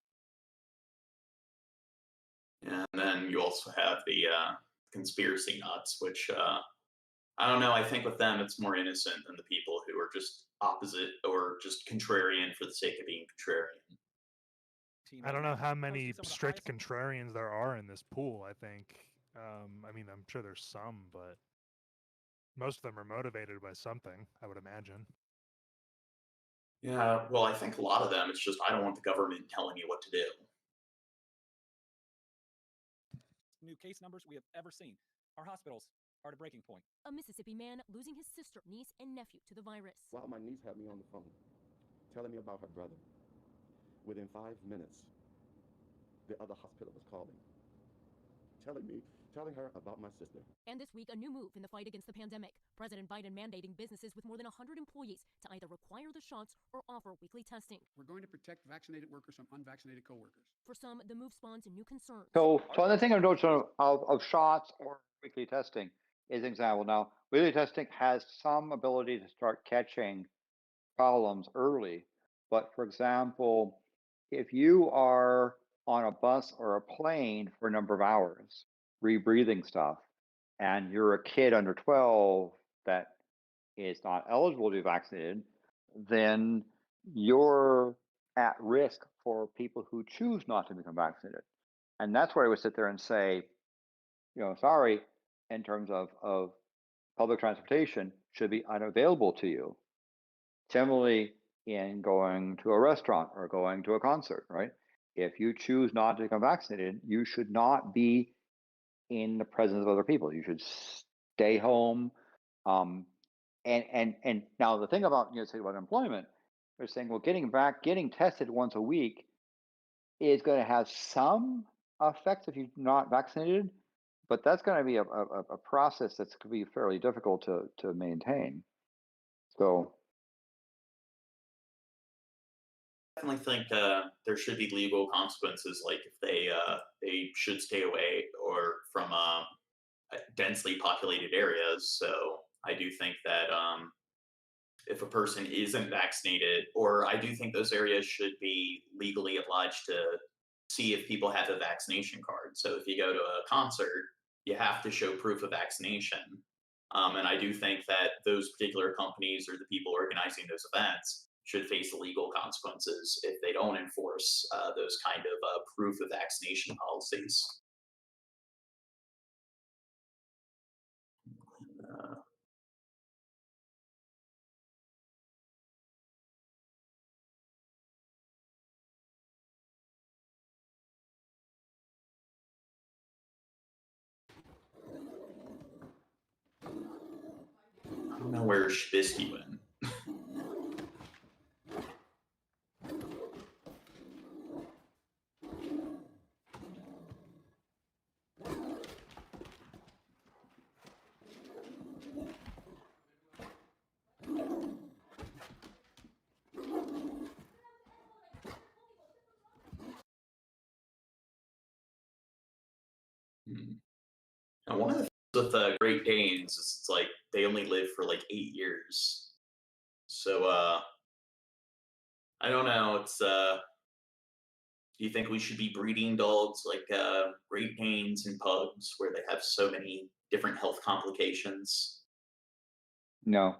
And then you also have the conspiracy nuts, which I don't know. I think with them, it's more innocent than the people who are just opposite or just contrarian for the sake of being contrarian. I don't know how many strict contrarians there are in this pool. I think, I mean, I'm sure there's some, but most of them are motivated by something, I would imagine. Yeah, well, I think a lot of them, it's just, I don't want the government telling me what to do. New case numbers we have ever seen. Our hospitals are at a breaking point. A Mississippi man losing his sister, niece, and nephew to the virus. While my niece had me on the phone, telling me about her brother, within 5 minutes, the other hospital was calling, telling her about my sister. And this week, a new move in the fight against the pandemic. President Biden mandating businesses with more than 100 employees to either require the shots or offer weekly testing. We're going to protect vaccinated workers from unvaccinated coworkers. For some, the move spawns new concerns. So the thing I've noticed of shots or weekly testing is an example. Now, weekly testing has some ability to start catching problems early. But for example, if you are on a bus or a plane for a number of hours, rebreathing stuff, and you're a kid under 12 that is not eligible to be vaccinated, then you're at risk for people who choose not to become vaccinated. And that's where I would sit there and say, sorry, in terms of public transportation should be unavailable to you. Similarly, in going to a restaurant or going to a concert, right? If you choose not to become vaccinated, you should not be in the presence of other people. You should stay home. And now the thing about say about employment, they're saying, well, getting tested once a week is going to have some effects if you're not vaccinated, but that's going to be a process that's going to be fairly difficult to maintain. So. Definitely think there should be legal consequences, like if they should stay away or from densely populated areas. So I do think that if a person isn't vaccinated, or I do think those areas should be legally obliged to see if people have a vaccination card. So if you go to a concert, you have to show proof of vaccination. And I do think that those particular companies or the people organizing those events should face legal consequences if they don't enforce those kind of proof of vaccination policies. I don't know where Shabisky went. Now, one of the things with the Great Danes is it's like they only live for like 8 years. So I don't know. It's do you think we should be breeding dogs like Great Danes and pugs where they have so many different health complications? No.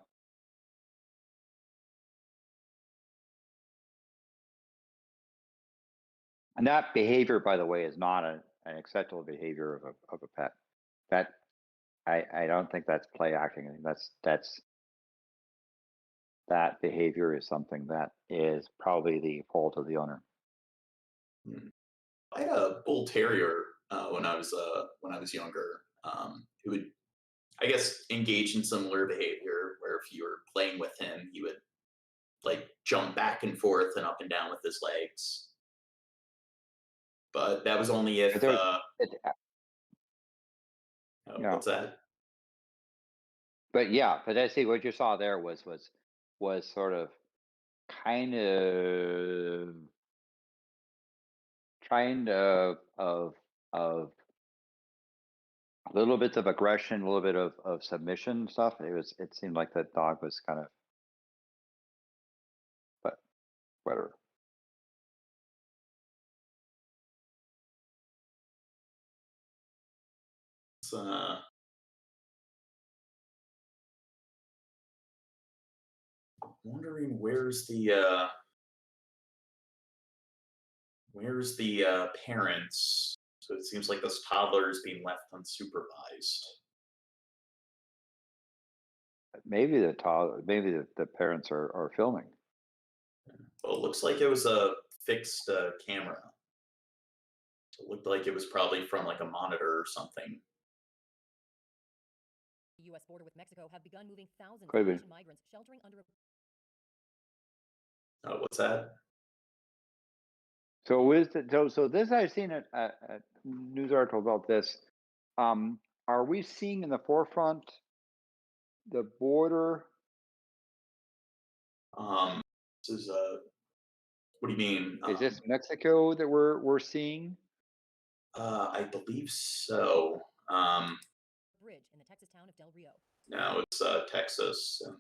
And that behavior, by the way, is not an acceptable behavior of a pet. That I don't think that's play acting. I think that's that behavior is something that is probably the fault of the owner. I had a bull terrier when I was younger, who would, I guess, engage in similar behavior where if you were playing with him, he would like jump back and forth and up and down with his legs. But that was only if what's that? But yeah, but I see what you saw there was sort of kind of trying of little bits of aggression, a little bit of submission stuff. It seemed like that dog was kind of, but whatever. Wondering where's the parents? So it seems like this toddler is being left unsupervised. Maybe the parents are filming. Well, it looks like it was a fixed camera. It looked like it was probably from like a monitor or something. The U.S. border with Mexico have begun moving thousands Could of be. Russian migrants sheltering under a... What's that? So this I've seen a news article about this. Are we seeing in the forefront the border? This is what do you mean? Is this Mexico that we're seeing? I believe so. Bridge in the Texas town of Del Rio. No, it's Texas, and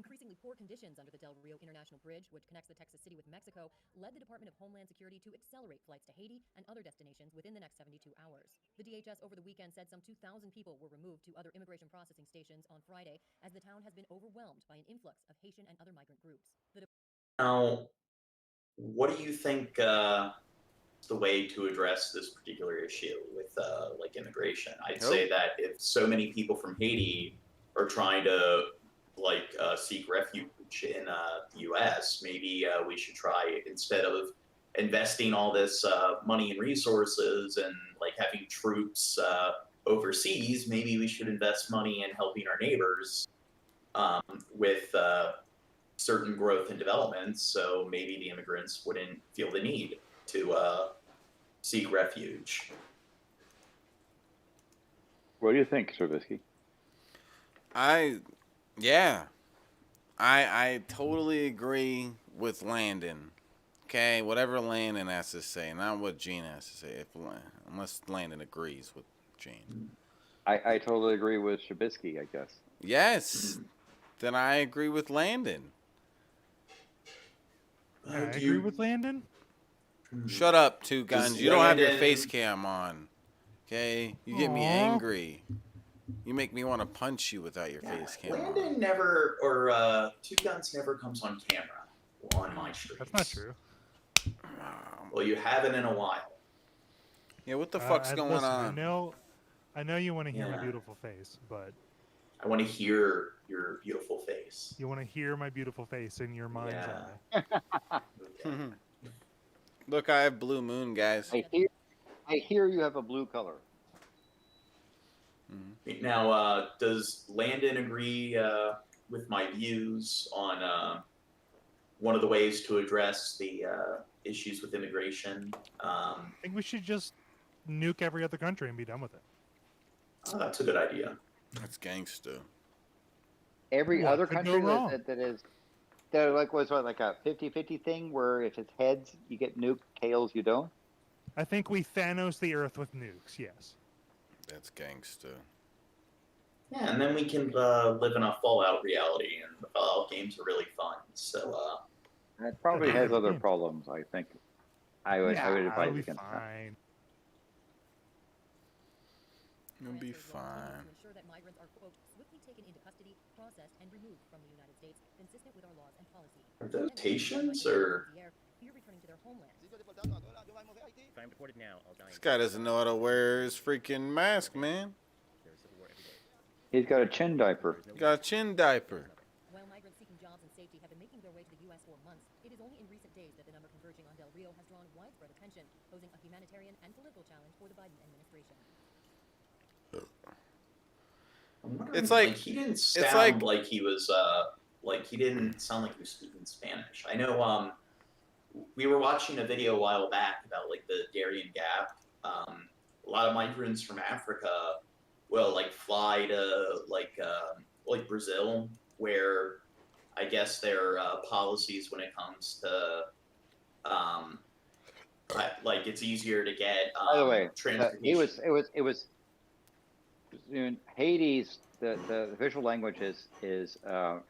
Increasingly poor conditions under the Del Rio International Bridge, which connects the Texas city with Mexico, led the Department of Homeland Security to accelerate flights to Haiti and other destinations within the next 72 hours. The DHS over the weekend said some 2,000 people were removed to other immigration processing stations on Friday, as the town has been overwhelmed by an influx of Haitian and other migrant groups. now, what do you think is the way to address this particular issue with like immigration? I'd say that if so many people from Haiti are trying to like seek refuge in the U.S., maybe we should try, instead of investing all this money and resources and like having troops overseas, maybe we should invest money in helping our neighbors with certain growth and development, so maybe the immigrants wouldn't feel the need to seek refuge. What do you think, Shabisky? I totally agree with Landon. Okay, whatever Landon has to say, not what Gene has to say. Unless Landon agrees with Gene. I totally agree with Shabisky, I guess. Yes, then I agree with Landon. I agree with Landon. Shut up, Two Guns. You don't have your face cam on. Okay, you get me Aw. angry. You make me want to punch you without your face cam on. Landon never, or Two Guns never comes on camera on my streams. That's not true. Well, you haven't in a while. Yeah, what the fuck's going listen, on? I know you want to hear my Yeah. beautiful face, but I want to hear your beautiful face. you want to hear my beautiful face in your mind's Yeah. eye. Look, I have blue moon, guys. I hear you have a blue color. Now, does Landon agree with my views on one of the ways to address the issues with immigration? I think we should just nuke every other country and be done with it. Oh, that's a good idea. That's gangster. Every What other could go country wrong? that like was what, like a 50-50 thing where if it's heads you get nuked, tails you don't. I think we Thanos the Earth with nukes. Yes. That's gangster. Yeah, and then we can live in a Fallout reality, and the Fallout games are really fun. So, It probably has other problems. I think. I would it'll advise be against that. fine. You'll be fine. To ensure that migrants are, quote, swiftly taken into custody, processed, and removed from the United States, consistent with our laws and policy. are those Haitians or? Fear returning to their homeland. If I'm deported now, I'll die. This guy doesn't know how to wear his freaking mask, man. There's civil war every day. He's got a chin diaper. Got a chin diaper. While migrants seeking jobs and safety have been making their way to the U.S. for months, it is only in recent days that the number converging on Del Rio has drawn widespread attention, posing a humanitarian and political challenge for the Biden administration. It's like he didn't sound like he was like he didn't sound like he was speaking Spanish. I know we were watching a video a while back about like the Darien Gap. A lot of migrants from Africa will like fly to like Brazil, where I guess their policies when it comes to like it's easier to get By the way, transportation. it was in Haiti's the official language is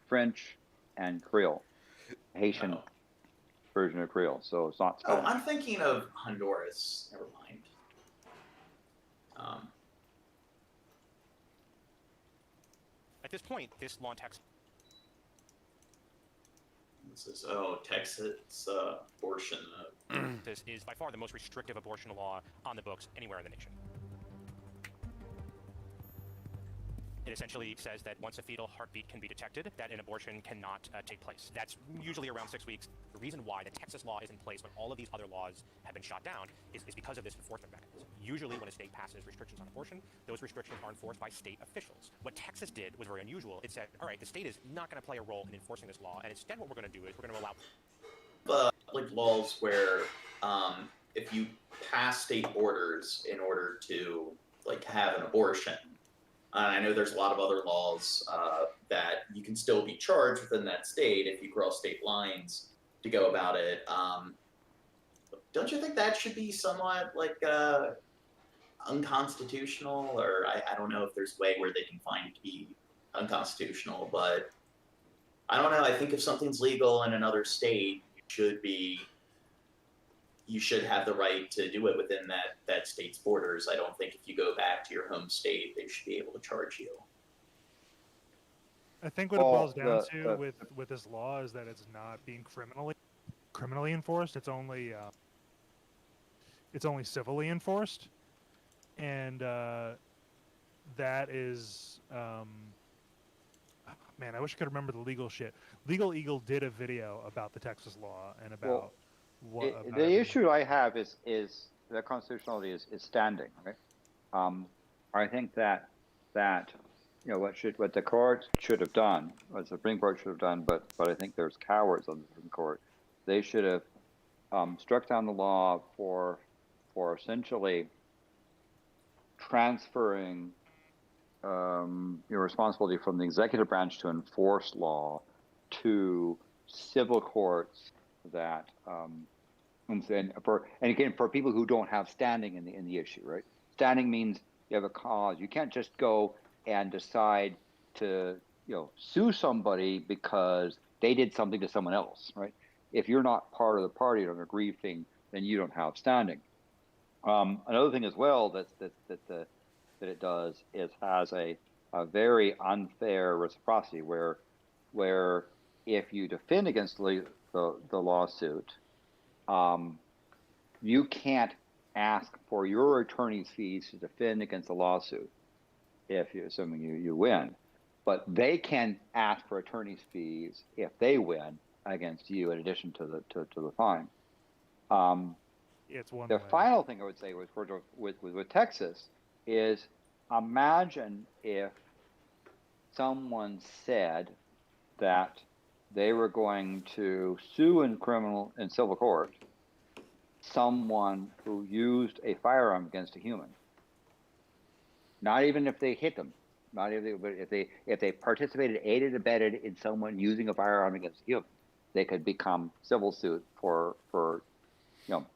French and Creole, Haitian version of Creole. So it's not Oh, Spanish. I'm thinking of Honduras. Never mind. At this point, this law in Texas. This is Texas abortion. This is by far the most restrictive abortion law on the books anywhere in the nation. It essentially says that once a fetal heartbeat can be detected, that an abortion cannot take place. That's usually around 6 weeks. The reason why the Texas law is in place when all of these other laws have been shot down is because of this enforcement mechanism. Usually when a state passes restrictions on abortion, those restrictions are enforced by state officials. What Texas did was very unusual. It said, all right, the state is not going to play a role in enforcing this law, and instead what we're going to do is we're going to allow... like laws where if you pass state borders in order to like have an abortion. I know there's a lot of other laws that you can still be charged within that state if you cross state lines to go about it. Don't you think that should be somewhat like unconstitutional? Or I don't know if there's a way where they can find it to be unconstitutional, but I don't know. I think if something's legal in another state, you should have the right to do it within that state's borders. I don't think if you go back to your home state, they should be able to charge you. I think what it boils down to with this law is that it's not being criminally enforced. It's only civilly enforced, and that is man, I wish I could remember the legal shit. Legal Eagle did a video about the Texas law and about the issue I have is the constitutionality is standing, right? I think that what the court should have done, what the Supreme Court should have done, but I think there's cowards on the Supreme Court. They should have struck down the law for essentially transferring your responsibility from the executive branch to enforce law to civil courts that and again for people who don't have standing in the issue, right? Standing means you have a cause. You can't just go and decide to sue somebody because they did something to someone else, right? If you're not part of the party or an aggrieved thing, then you don't have standing. Another thing as well that it does is has a very unfair reciprocity where if you defend against the lawsuit, you can't ask for your attorney's fees to defend against the lawsuit if you're assuming you win, but they can ask for attorney's fees if they win against you in addition to the fine. It's one the way. Final thing I would say with Texas is imagine if someone said that they were going to sue in civil court someone who used a firearm against a human. Not even if they hit them, not if they participated, aided, abetted in someone using a firearm against a human, they could become civil suit for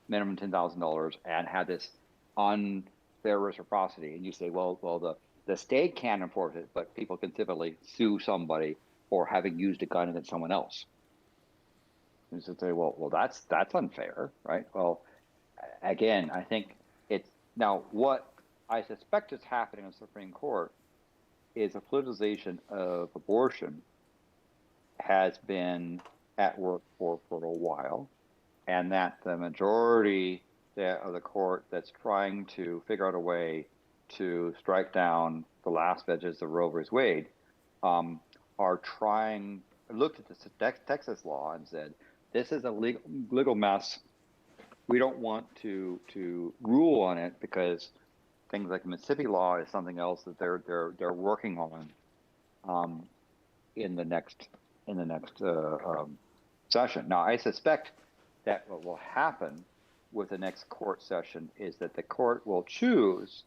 minimum $10,000 and have this unfair reciprocity. And you say, well, the state can't enforce it, but people can civilly sue somebody for having used a gun against someone else. And you say, well, that's unfair, right? Well, again, I think it's now what I suspect is happening in the Supreme Court is a politicization of abortion has been at work for a while, and that the majority of the court that's trying to figure out a way to strike down the last vestiges of Roe v. Wade looked at the Texas law and said, this is a legal mess. We don't want to rule on it because things like Mississippi law is something else that they're working on in the next session. Now, I suspect that what will happen with the next court session is that the court will choose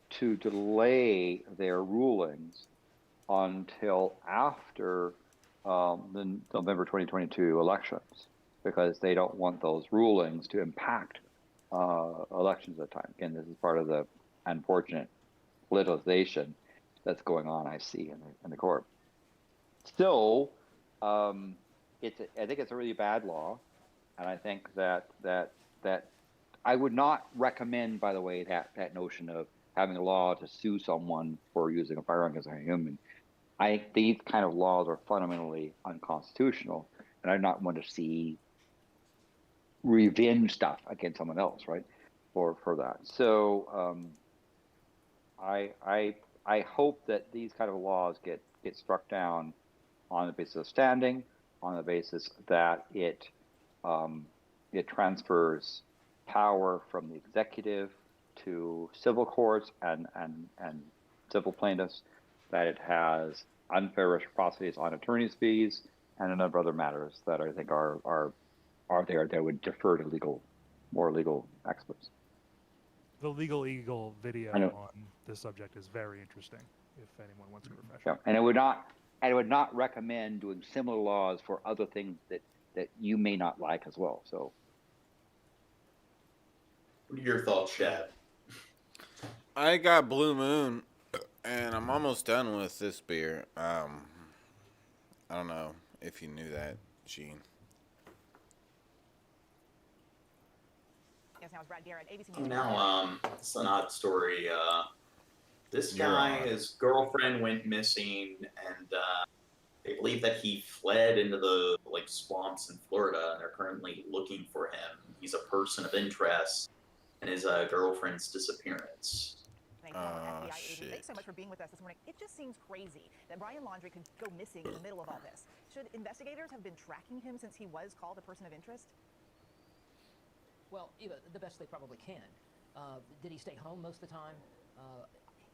to delay their rulings until after the November 2022 elections, because they don't want those rulings to impact elections at the time. Again, this is part of the unfortunate politicization that's going on, I see, in the court. So, I think it's a really bad law, and I think that I would not recommend, by the way, that notion of having a law to sue someone for using a firearm against a human. I think these kind of laws are fundamentally unconstitutional, and I do not want to see revenge stuff against someone else, right? For that. So I hope that these kind of laws get struck down on the basis of standing, on the basis that it transfers power from the executive to civil courts and civil plaintiffs, that it has unfair reciprocities on attorneys' fees and a number of other matters that I think are there that would defer to more legal experts. The Legal Eagle video I know. on this subject is very interesting. If anyone wants a refresher. Yeah, and I would not recommend doing similar laws for other things that you may not like as well. So, What are your thoughts, Shab? I got Blue Moon, and I'm almost done with this beer. I don't know if you knew that, Gene. Yes, now it's Brad Garrett, ABC News. Now, it's an odd story. This You're guy, on. his girlfriend went missing, and they believe that he fled into the swamps in Florida, and they're currently looking for him. He's a person of interest in his girlfriend's disappearance. FBI agent. Thanks so much for being with us this morning. It just seems crazy that Brian Laundrie could go missing in the middle of all this. Should investigators have been tracking him since he was called a person of interest? Well, Eva, the best they probably can. Did he stay home most of the time?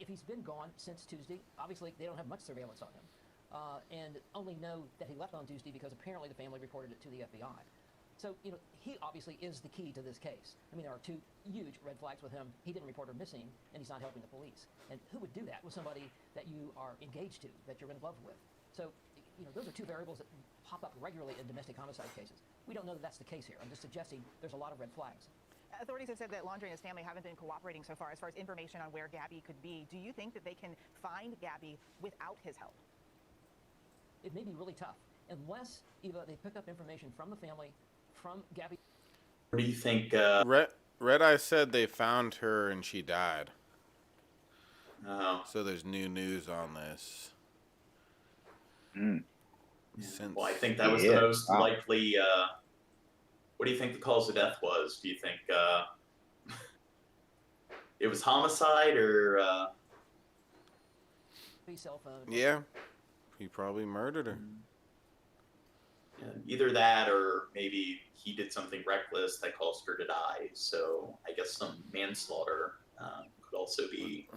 If he's been gone since Tuesday, obviously they don't have much surveillance on him, and only know that he left on Tuesday because apparently the family reported it to the FBI. So, he obviously is the key to this case. I mean, there are two huge red flags with him. He didn't report her missing, and he's not helping the police. And who would do that with somebody that you are engaged to, that you're in love with? So, those are two variables that pop up regularly in domestic homicide cases. We don't know that that's the case here. I'm just suggesting there's a lot of red flags. Authorities have said that Laundrie and his family haven't been cooperating so far as information on where Gabby could be. Do you think that they can find Gabby without his help? It may be really tough. Unless, Eva, they pick up information from the family, from Gabby. What do you think? Red Eye said they found her and she died. Oh. So there's new news on this. Well, I think that was the most likely. What do you think the cause of death was? Do you think it was homicide or? Cell phone. Yeah, he probably murdered her. Either that or maybe he did something reckless that caused her to die. So I guess some manslaughter could also be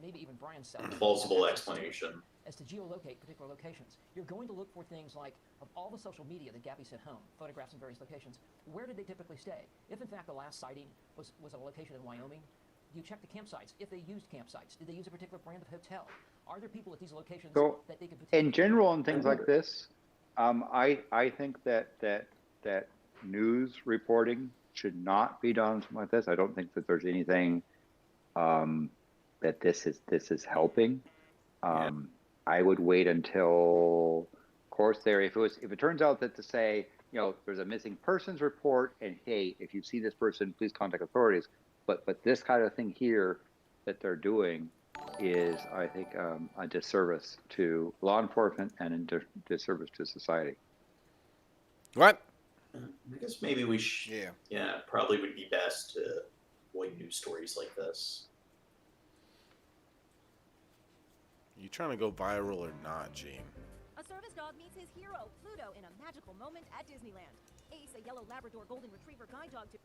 maybe even Brian's cell a plausible explanation. As to geolocate particular locations, you're going to look for things like, of all the social media that Gabby sent home, photographs in various locations, where did they typically stay? If in fact the last sighting was a location in Wyoming, you check the campsites. If they used campsites, did they use a particular brand of hotel? Are there people at these locations that they could in general, on things like this, I think that news reporting should not be done on something like this. I don't think that there's anything that this is helping. I would wait until, of course, if it turns out that to say, there's a missing persons report, and hey, if you see this person, please contact authorities. But this kind of thing here that they're doing is, I think, a disservice to law enforcement and a disservice to society. What? I guess maybe we should. Yeah, probably would be best to avoid news stories like this. You trying to go viral or not, Gene? A service dog meets his hero, Pluto, in a magical moment at Disneyland. Ace, a yellow Labrador Golden Retriever guide dog to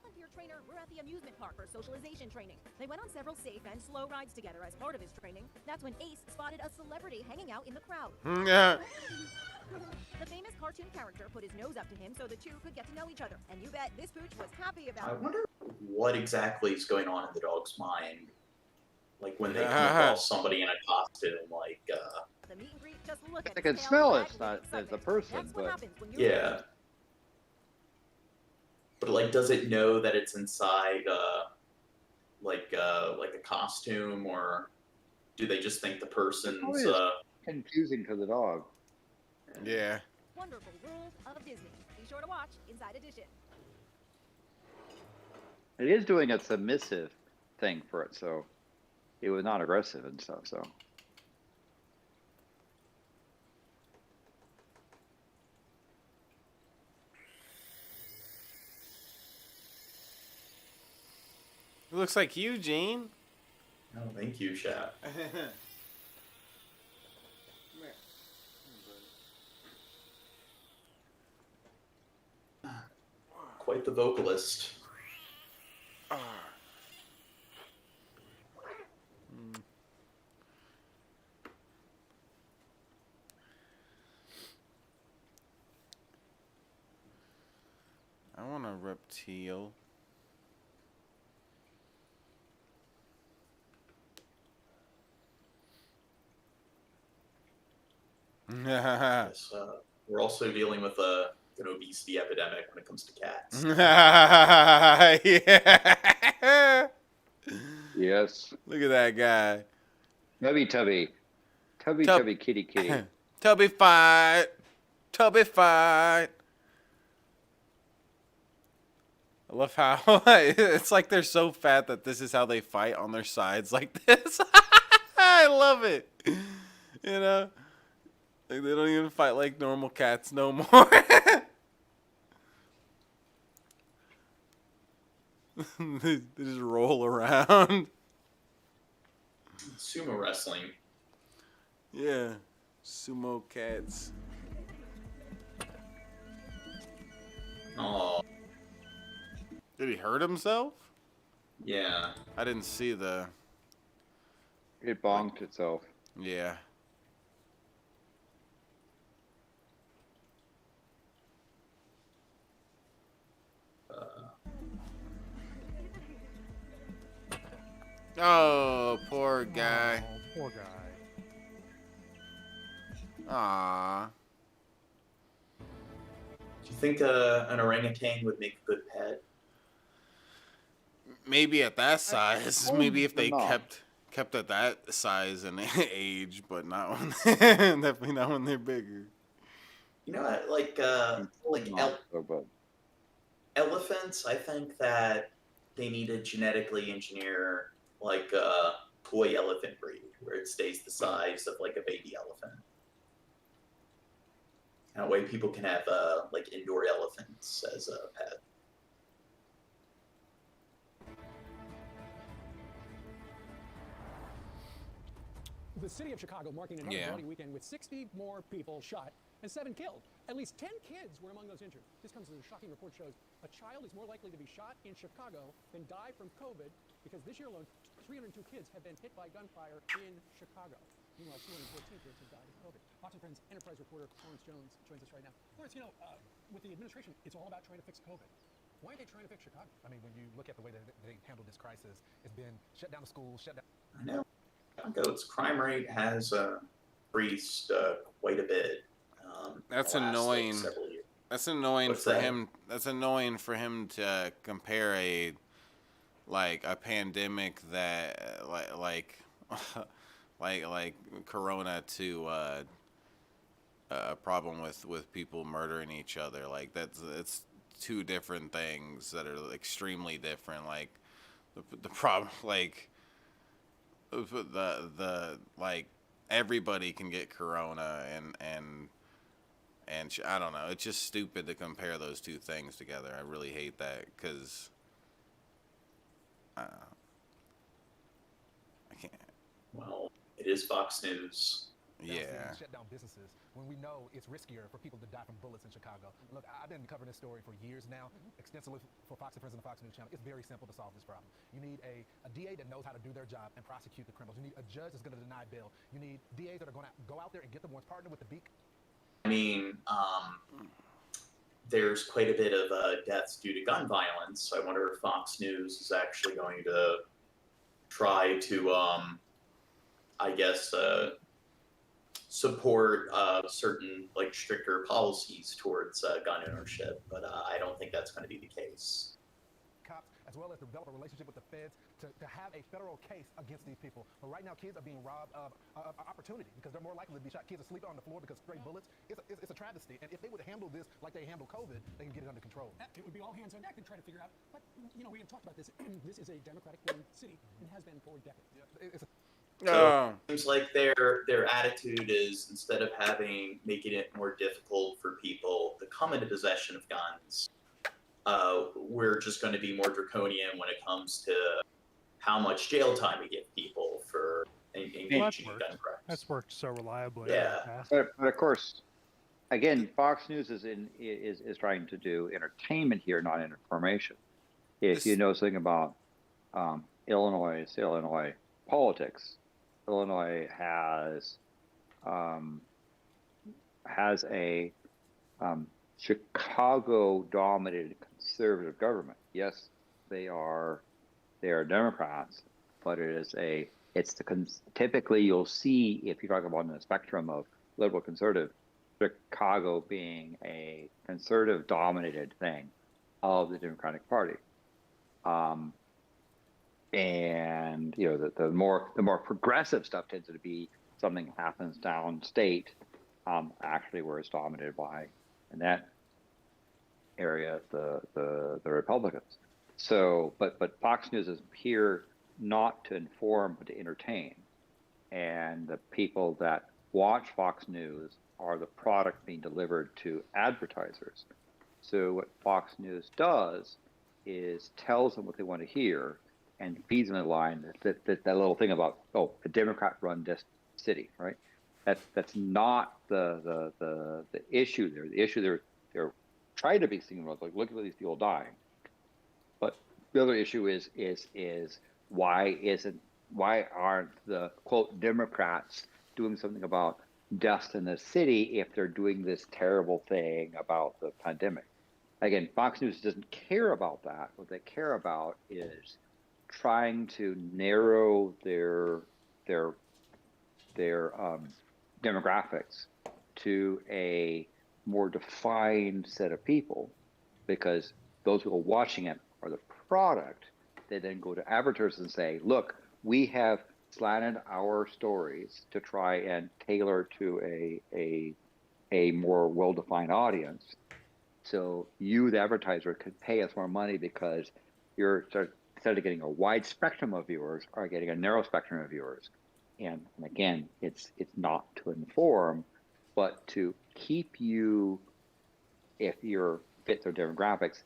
volunteer trainer, we're at the amusement park for socialization training. They went on several safe and slow rides together as part of his training. That's when Ace spotted a celebrity hanging out in the crowd. Yeah. The famous cartoon character put his nose up to him so the two could get to know each other. And you bet this pooch was happy about I it. wonder what exactly is going on in the dog's mind. Like when they come across somebody in a costume, The meet and greet, just look at I can his tail smell wag it's with not excitement. as a person, That's what but happens when you're yeah. But does it know that it's inside, like a costume, or do they just think the person's? Confusing to the dog. Yeah. Wonderful World of Disney. Be sure to watch Inside Edition. It is doing a submissive thing for it, so it was not aggressive and stuff. So. It looks like you, Gene. Oh, thank you, Shab. Quite the vocalist. I want a reptile. Yes, we're also dealing with an obesity epidemic when it comes to cats. Yeah. Yes. Look at that guy. Tubby, kitty. Tubby fight. Tubby fight. I love how it's like they're so fat that this is how they fight on their sides like this. I love it. You know? Like they don't even fight like normal cats no more. They just roll around. Sumo wrestling. Yeah. Sumo cats. Oh. Did he hurt himself? Yeah. I didn't see the... It bonked itself. Yeah. Oh, poor guy. Oh, poor guy. Aww. Do you think an orangutan would make a good pet? Maybe at that size. Maybe if they no. kept at that size and age, but not when definitely not when they're bigger. You know what? Elephants, I think that they need to genetically engineer like a toy elephant breed where it stays the size of like a baby elephant. That way people can have like indoor elephants as a pet. The city of Chicago marking another bloody weekend with 60 more people shot and 7 killed. At least 10 kids were among those injured. This comes as a shocking report shows a child is more likely to be shot in Chicago than die from COVID because this year alone, 302 kids have been hit by gunfire in Chicago. Meanwhile, 214 kids have died of COVID. Fox and Friends Enterprise reporter Lawrence Jones joins us right now. Lawrence, with the administration, it's all about trying to fix COVID. Why are they trying to fix Chicago? I mean, when you look at the way that they handled this crisis, it's been shut down the schools, shut down. I know. Chicago's crime rate has increased quite a bit. That's in the last, annoying. like, several years. That's annoying What's for that? him. That's annoying for him to compare a pandemic that like Corona to a problem with people murdering each other. Like it's two different things that are extremely different. Like the problem the everybody can get Corona and I don't know. It's just stupid to compare those two things together. I really hate that because I can't. Well, it is Fox News. Yeah. Shut down businesses when we know it's riskier for people to die from bullets in Chicago. Look, I've been covering this story for years now, extensively for Fox and Friends and the Fox News channel. It's very simple to solve this problem. You need a DA that knows how to do their job and prosecute the criminals. You need a judge that's going to deny bail. You need DAs that are going to go out there and get the ones partner with the beak. I mean, there's quite a bit of deaths due to gun violence. I wonder if Fox News is actually going to try to, support certain stricter policies towards gun ownership, but I don't think that's going to be the case. Cops, as well as develop a relationship with the feds to have a federal case against these people. But right now, kids are being robbed of opportunity because they're more likely to be shot. Kids are sleeping on the floor because stray bullets. It's a travesty. And if they would handle this like they handle COVID, they can get it under control. It would be all hands on deck and try to figure out. But we have talked about this. This is a Democratic-run city and has been for decades. So it seems like their attitude is instead of making it more difficult for people to come into possession of guns, we're just going to be more draconian when it comes to how much jail time we give people for engaging in gun crimes. That's worked so reliably. Yeah. But of course, again, Fox News is trying to do entertainment here, not information. If you know something about Illinois politics, Illinois has a Chicago-dominated conservative government. Yes, they are Democrats, but typically you'll see, if you talk about in the spectrum of liberal conservative, Chicago being a conservative dominated thing of the Democratic Party. And you know, the more progressive stuff tends to be something that happens downstate, actually where it's dominated by, in that area, the Republicans. So, but Fox News is here not to inform but to entertain, and the people that watch Fox News are the product being delivered to advertisers. So what Fox News does is tells them what they want to hear and feeds them a line that little thing about, oh, a Democrat run this city, right? That's not the issue there. The issue they're trying to be thinking about, like, look at these people dying. But the other issue is why aren't the quote Democrats doing something about deaths in the city if they're doing this terrible thing about the pandemic? Again, Fox News doesn't care about that. What they care about is trying to narrow their demographics to a more defined set of people, because those people watching it are the product. They then go to advertisers and say, look, we have slanted our stories to try and tailor to a more well-defined audience. So you, the advertiser, could pay us more money because you're instead of getting a wide spectrum of viewers, are getting a narrow spectrum of viewers. And again, it's not to inform, but to keep you, if you're fit their demographics,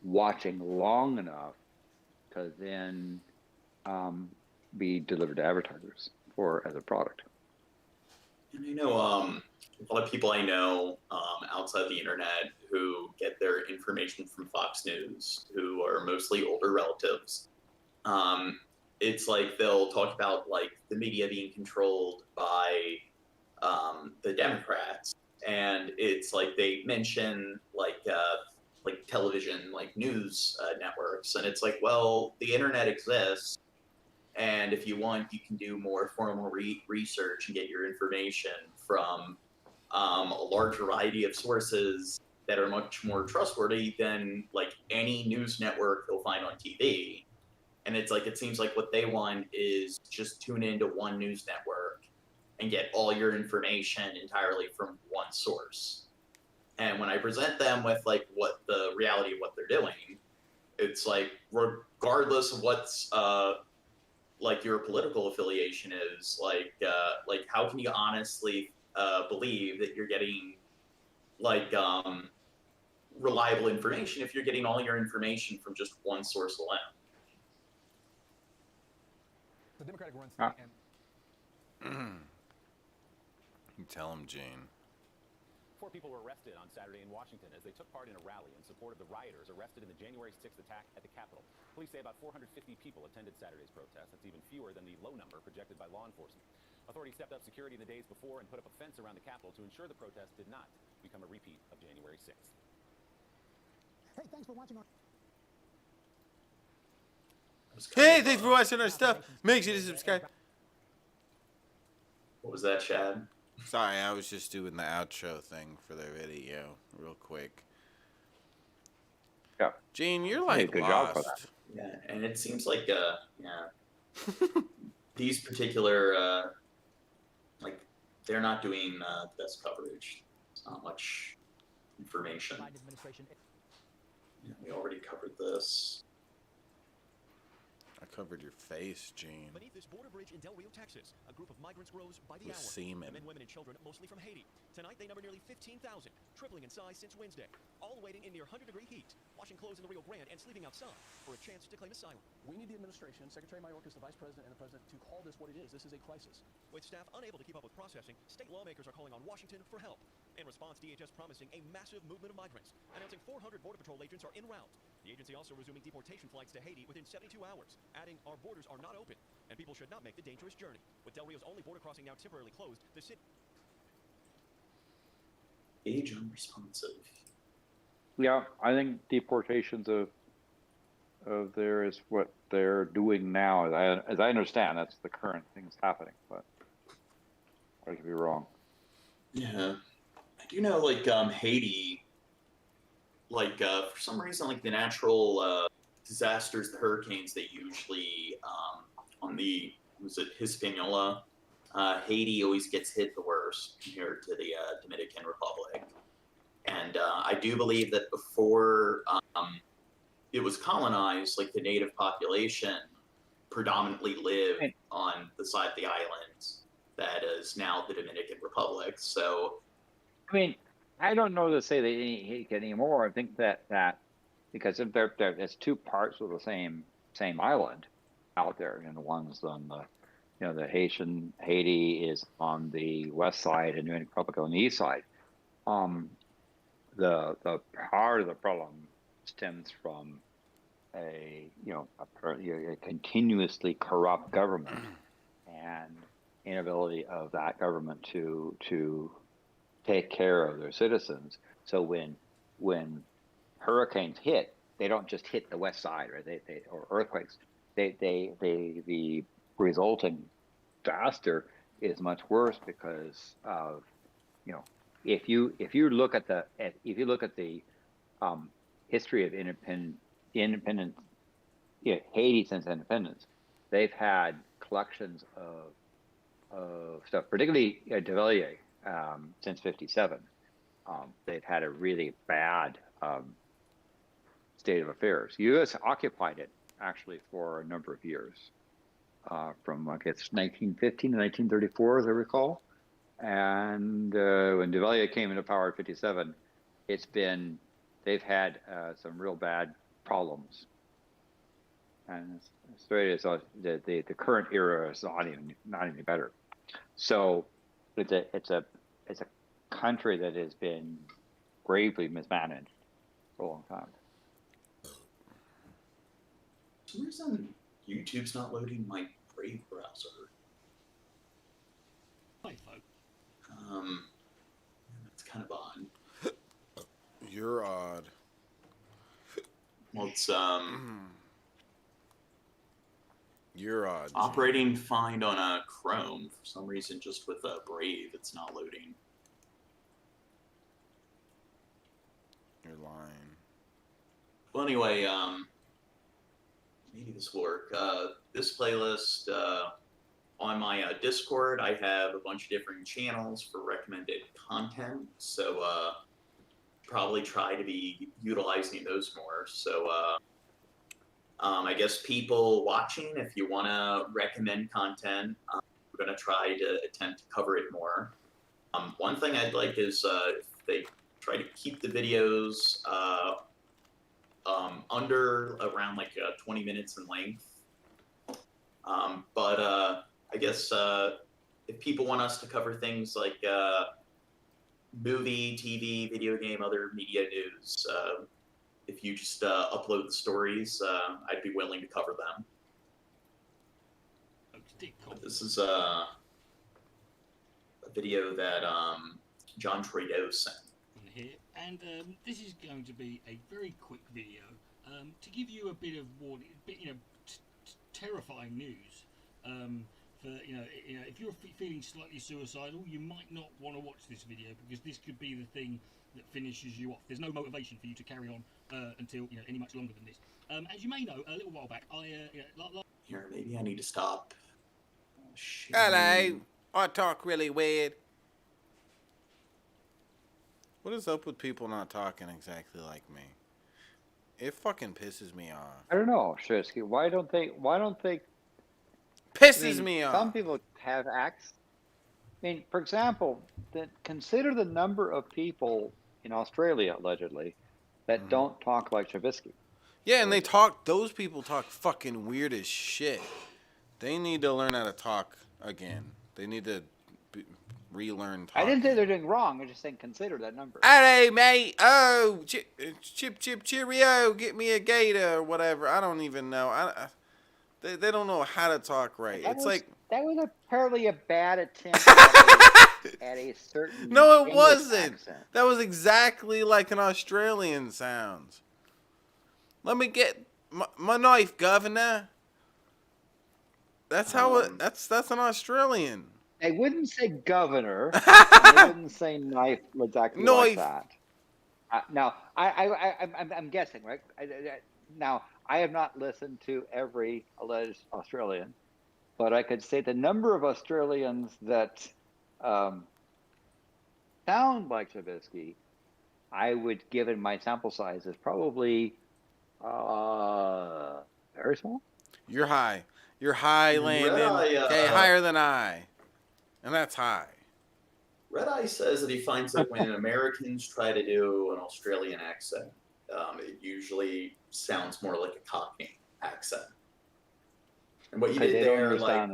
watching long enough to then be delivered to advertisers or as a product. And I know a lot of people I know outside the internet who get their information from Fox News, who are mostly older relatives. It's like they'll talk about like the media being controlled by the Democrats, and it's like they mention like television, like news networks, and it's like, well, the internet exists. And if you want, you can do more formal research and get your information from a large variety of sources that are much more trustworthy than like any news network you'll find on TV. And it's like, it seems like what they want is just tune into one news network and get all your information entirely from one source. And when I present them with like what the reality of what they're doing, it's like, regardless of what's like your political affiliation is, like how can you honestly believe that you're getting like reliable information if you're getting all your information from just one source alone? The Democratic run and You tell him, Gene. 4 people were arrested on Saturday in Washington as they took part in a rally in support of the rioters arrested in the January 6th attack at the Capitol. Police say about 450 people attended Saturday's protest. That's even fewer than the low number projected by law enforcement. Authorities stepped up security in the days before and put up a fence around the Capitol to ensure the protest did not become a repeat of January 6th. Hey, thanks for watching our... Hey, thanks for watching our stuff. Make sure to subscribe. What was that, Shab? Sorry, I was just doing the outro thing for their video real quick. Yeah. Gene, you're like good lost. job for that. Yeah, and it seems like these particular like they're not doing the best coverage. It's not much information. Yeah, we already covered this. I covered your face, Gene. Beneath this border bridge in Del Rio, Texas, a group of migrants grows by the With hour. semen. Men, women, and children, mostly from Haiti. Tonight, they number nearly 15,000, tripling in size since Wednesday, all waiting in near 100-degree heat, washing clothes in the Rio Grande and sleeping outside for a chance to claim asylum. We need the administration, Secretary Mayorkas, the Vice President, and the President to call this what it is. This is a crisis. With staff unable to keep up with processing, state lawmakers are calling on Washington for help. In response, DHS promising a massive movement of migrants, announcing 400 Border Patrol agents are en route. The agency also resuming deportation flights to Haiti within 72 hours, adding our borders are not open, and people should not make the dangerous journey. With Del Rio's only border crossing now temporarily closed, the city... Age unresponsive. Yeah, I think deportations of there is what they're doing now. As I understand, that's the current things happening, but I could be wrong. Yeah, I do know, like, Haiti, like, for some reason, like, the natural disasters, the hurricanes, they usually, on the, was it Hispaniola? Haiti always gets hit the worst compared to the Dominican Republic. And I do believe that before it was colonized, like, the native population predominantly lived on the side of the islands that is now the Dominican Republic. So, I mean, I don't know to say they hate anymore. I think that because there's two parts of the same island out there, and the ones on the the Haiti is on the west side and Dominican Republic on the east side. The part of the problem stems from a continuously corrupt government and inability of that government to take care of their citizens. So when hurricanes hit, they don't just hit the west side, right? They or earthquakes. The resulting disaster is much worse because of if you look at the history of independent Haiti since independence, they've had collections of stuff, particularly Duvalier since '57. They've had a really bad state of affairs. The U.S. occupied it actually for a number of years, from I guess 1915 to 1934, as I recall. And when Duvalier came into power in '57, they've had some real bad problems. And so the current era is not any better. So it's a country that has been gravely mismanaged for a long time. For some reason, YouTube's not loading my Brave browser. It's kind of odd. You're odd. Well, it's You're odd. operating fine on a Chrome. For some reason, just with Brave, it's not loading. You're lying. Well, anyway, maybe this will work. This playlist on my Discord, I have a bunch of different channels for recommended content. So probably try to be utilizing those more. So I guess people watching, if you want to recommend content, we're going to try to attempt to cover it more. One thing I'd like is if they try to keep the videos under around like 20 minutes in length. But I guess if people want us to cover things like movie, TV, video game, other media news, if you just upload the stories, I'd be willing to cover them. But this is a video that John Trudeau sent. Here, and this is going to be a very quick video to give you a bit of warning, terrifying news. For if you're feeling slightly suicidal, you might not want to watch this video because this could be the thing that finishes you off. There's no motivation for you to carry on until any much longer than this. As you may know, a little while back, Here, maybe I need to stop. Hello, I talk really weird. What is up with people not talking exactly like me? It fucking pisses me off. I don't know, Shabisky. Why don't they? Pisses me off. Some people have acts. I mean, for example, consider the number of people in Australia, allegedly, that don't talk like Shabisky. Yeah, and those people talk fucking weird as shit. They need to learn how to talk again. They need to relearn talking. I didn't say they're doing wrong. I'm just saying consider that number. Hey, mate. Oh, chip, cheerio. Get me a gator or whatever. I don't even know. They don't know how to talk right. That was apparently a bad attempt at a certain. No, it English wasn't. accent. That was exactly like an Australian sounds. Let me get my knife, governor. That's how that's an Australian. They wouldn't say governor. And they wouldn't say knife exactly like that. Now, I'm guessing, right? Now, I have not listened to every alleged Australian, but I could say the number of Australians that sound like Shabisky, I would, given my sample size, is probably very small. You're high. You're high, Landon. Okay, higher than I. And that's high. Red Eye says that he finds that when Americans try to do an Australian accent, it usually sounds more like a Cockney accent. And what you did there, like,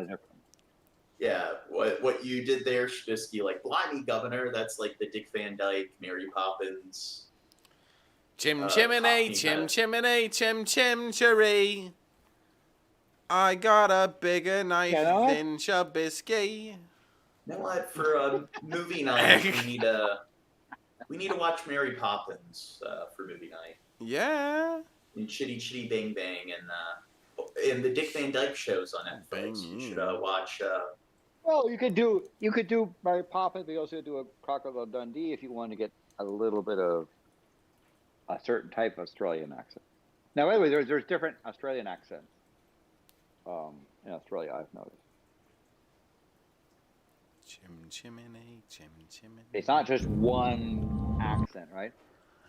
yeah, what you did there, Shabisky, like, blimey, governor, that's like the Dick Van Dyke, Mary Poppins. Chim chimney, chim chimney, chim chim cherry. I got a bigger knife than Shabisky. You know what? For a movie night, we need to watch Mary Poppins for movie night. Yeah. And Chitty Chitty Bang Bang and the Dick Van Dyke shows on Netflix. You should watch. Well, you could do Mary Poppins, but you also do a Crocodile Dundee if you want to get a little bit of a certain type of Australian accent. Now, anyway, there's different Australian accents in Australia, I've noticed. Chim chimney, chim chimney. It's not just one accent, right?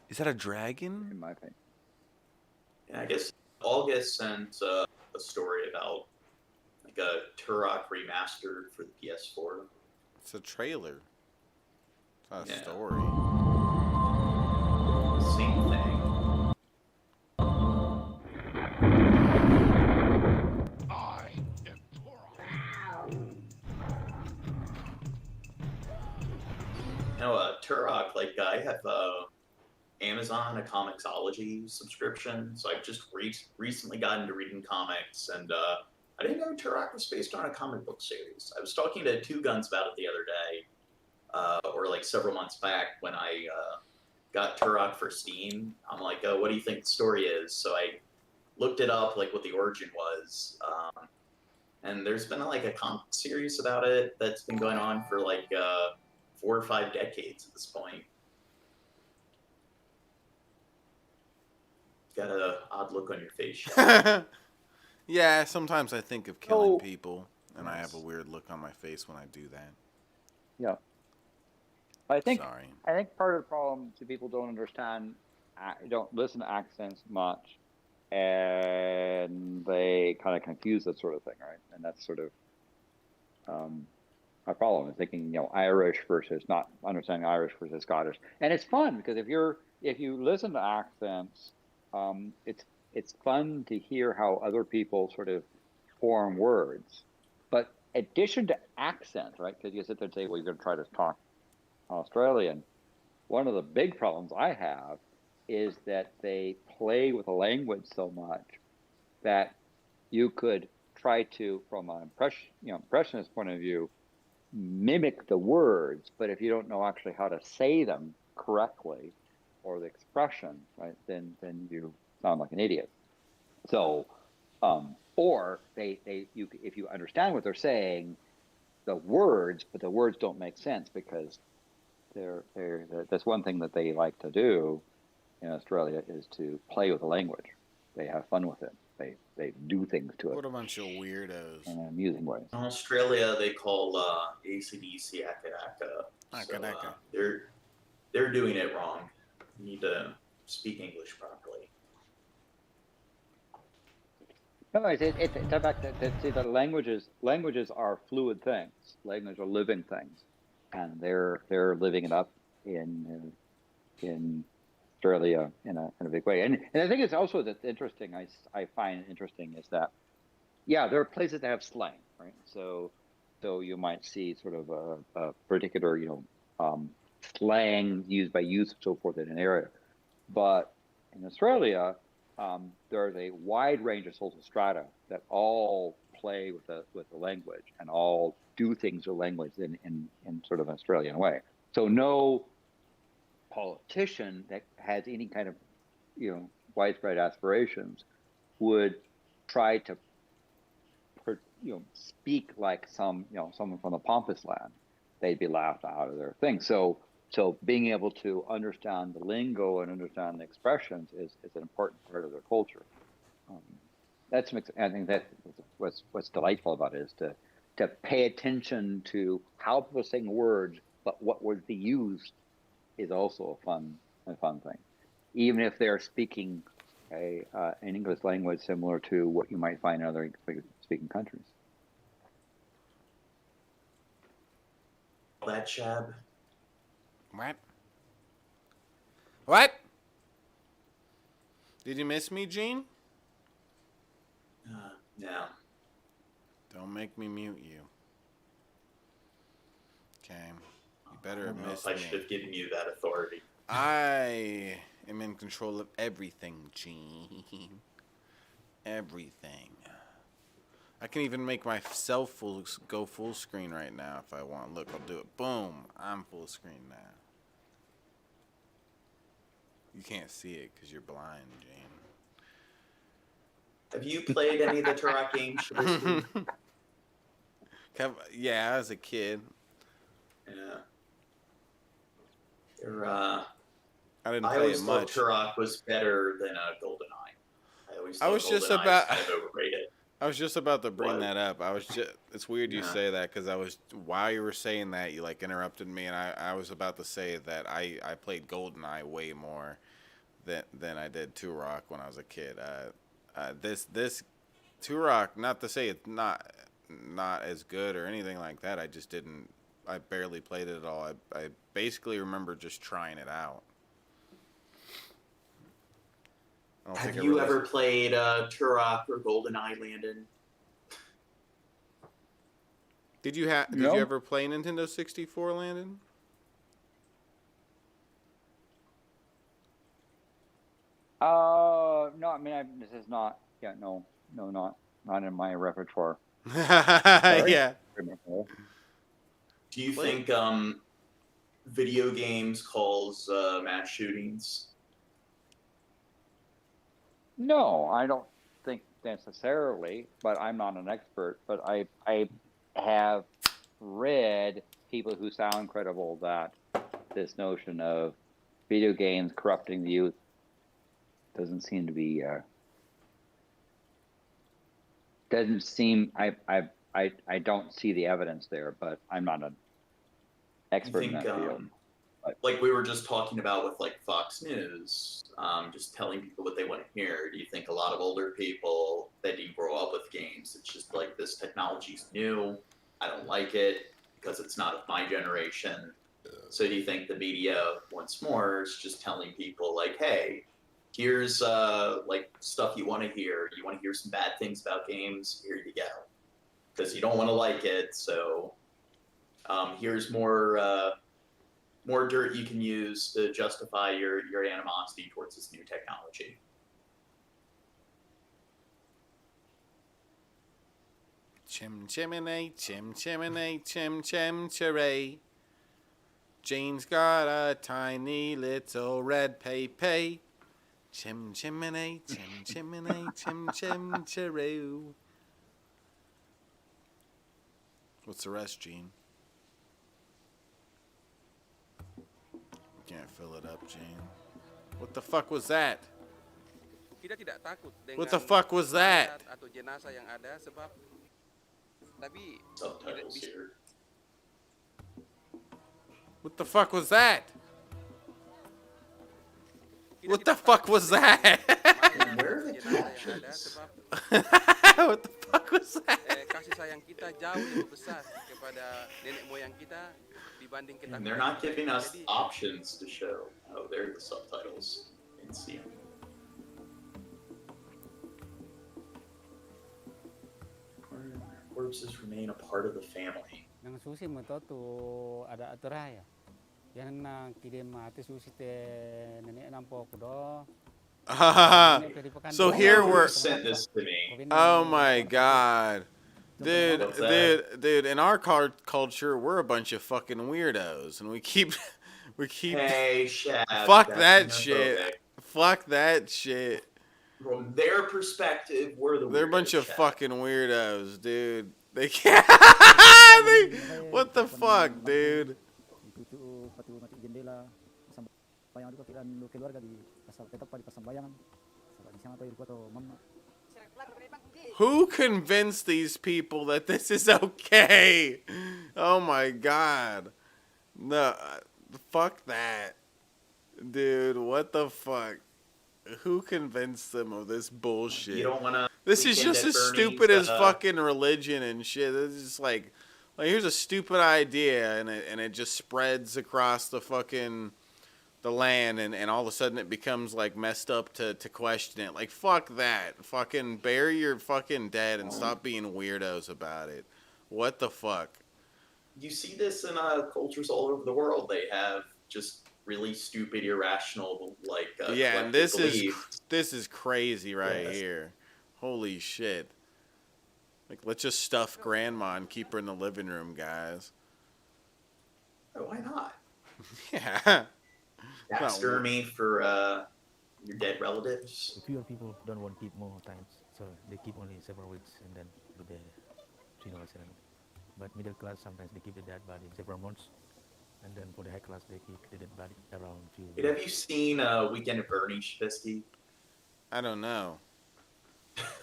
Is that a dragon? In my opinion. Yeah, I guess August sent a story about like a Turok remastered for the PS4. It's a trailer. It's not a story. Same thing. Turok, like I have Amazon, a Comixology subscription, so I've just recently gotten into reading comics, and I didn't know Turok was based on a comic book series. I was talking to TwoGuns about it the other day, or like several months back when I got Turok for Steam. I'm like, oh, what do you think the story is? So I looked it up, like what the origin was, and there's been like a comic series about it that's been going on for like 4 or 5 decades at this point. Got an odd look on your face. Yeah, sometimes I think of killing people, and I have a weird look on my face when I do that. Yeah. I think part of the problem is people don't understand, don't listen to accents much, and they kind of confuse that sort of thing, right? And that's sort of my problem is thinking, Irish versus not understanding Irish versus Scottish. And it's fun because if you listen to accents, it's fun to hear how other people sort of form words. But addition to accents, right? Because you sit there and say, well, you're going to try to talk Australian. One of the big problems I have is that they play with the language so much that you could try to, from an impressionist point of view, mimic the words, but if you don't know actually how to say them correctly or the expression, right, then you sound like an idiot. So, or if you understand what they're saying, the words, but the words don't make sense because that's one thing that they like to do in Australia is to play with the language. They have fun with it. They do things to it. What a bunch of weirdos. In amusing ways. In Australia, they call AC/DC Aka. So, they're doing it wrong. You need to speak English properly. No, it's about that languages are fluid things. Languages are living things, and they're living it up in Australia in a big way. And I think it's also that's interesting. I find interesting is that there are places that have slang, right? So you might see sort of a particular slang used by youth and so forth in an area, but in Australia. There's a wide range of social strata that all play with the language and all do things with language in sort of an Australian way. So no politician that has any kind of widespread aspirations would try to speak like someone from the Pampas land, they'd be laughed out of their thing. So being able to understand the lingo and understand the expressions is an important part of their culture. I think that what's delightful about it is to pay attention to how people are saying words, but what words they use is also a fun thing, even if they're speaking an English language similar to what you might find in other speaking countries. That Shab. What? Did you miss me, Gene? No. Don't make me mute you. Okay. You better have missed I me. should have given you that authority. I am in control of everything, Gene. Everything. I can even make myself go full screen right now if I want. Look, I'll do it. Boom. I'm full screen now. You can't see it because you're blind, Gene. Have you played any of the Turok games, Shabisky? Yeah, as a kid. Yeah. I didn't play always it thought much. Turok was better than GoldenEye. I always thought GoldenEye kind of overrated. I was just about to bring that up. It's weird you say that because while you were saying that, you like interrupted me, and I was about to say that I played GoldenEye way more than I did Turok when I was a kid. This Turok, not to say it's not as good or anything like that. I barely played it at all. I basically remember just trying it out. Have you ever played Turok or GoldenEye, Landon? Did you ever play Nintendo 64, Landon? No, I mean, this is not. Yeah, no, not in my repertoire. Yeah. Do you think video games cause mass shootings? No, I don't think necessarily, but I'm not an expert. But I have read people who sound credible that this notion of video games corrupting the youth doesn't seem to be doesn't seem I don't see the evidence there, but I'm not an expert in that field. Like we were just talking about with like Fox News, just telling people what they want to hear. Do you think a lot of older people that didn't grow up with games, it's just like this technology's new, I don't like it because it's not of my generation. So do you think the media once more is just telling people like, hey, here's like stuff you want to hear. You want to hear some bad things about games? Here you go. Because you don't want to like it, so here's more dirt you can use to justify your animosity towards this new technology. Chim chimney, chim chimney, chim chim chiray. Jane's got a tiny little red pay. Chim chimney, chim chimney, chim chim chiray. What's the rest, Gene? Can't fill it up, Gene. What the fuck was that? Kita tidak takut dengan What the fuck was that? Atau jenazah yang ada sebab tapi subtitles here. What the fuck was that? What the fuck was that? Where are the captions? What the fuck was that? Kasih sayang kita jauh lebih besar kepada nenek moyang kita dibanding kita. And they're not giving us options to show. Oh, there are the subtitles. You can see them. Corpses remain a part of the family. Nang susi mo to ada aturaya. Yan na kirim mati susi te nene nampo ko do. So here we're. Sent this to me. Oh my god. Dude, in our culture, we're a bunch of fucking weirdos, and we keep. Hey, Shab. Fuck that shit. Fuck that shit. from their perspective, we're the They're a bunch weirdos, of Shab. fucking weirdos, dude. They can't. What the fuck, dude? Who convinced these people that this is okay? Oh my god. No, fuck that. Dude, what the fuck? Who convinced them of this bullshit? You don't want to. This is just as stupid as fucking religion and shit. This is just like here's a stupid idea and it just spreads across the fucking the land and all of a sudden it becomes like messed up to question it. Like fuck that. Fucking bury your fucking dead and stop being weirdos about it. What the fuck? You see this in cultures all over the world. They have just really stupid, irrational, like yeah, and this is crazy right here. Holy shit! Like, let's just stuff Grandma and keep her in the living room, guys. Oh, why not? Yeah. Taxidermy me for your dead relatives. Fewer people don't want to keep more times, so they keep only several weeks and then do the funeral ceremony. But middle class sometimes they keep the dead body several months. And then for the high class, they keep the dead body around few. Wait, have you seen Weekend at Bernie's, Shabisky? I don't know.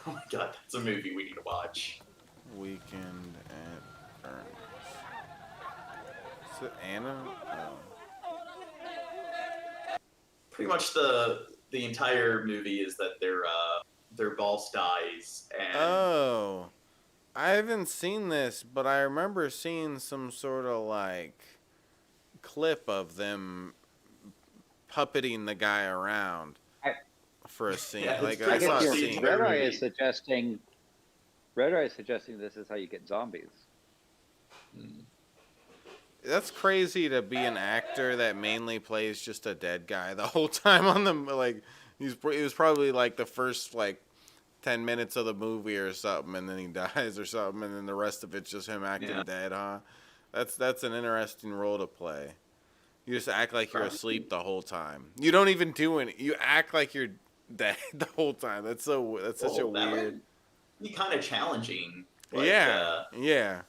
Oh my god, that's a movie we need to watch. Weekend at Bernie's. Is it Anna? Oh. Pretty much the entire movie is that their boss dies and. Oh, I haven't seen this, but I remember seeing some sort of like clip of them puppeting the guy around for a scene. Yeah, like I saw a scene. Red Eye is suggesting this is how you get zombies. That's crazy to be an actor that mainly plays just a dead guy the whole time on the like. He was probably like the first like 10 minutes of the movie or something, and then he dies or something, and then the rest of it's just him acting dead, huh? That's an interesting role to play. You just act like you're asleep the whole time. You don't even do any. You act like you're dead the whole time. That's such a weird. Would be kind of challenging. Like, yeah.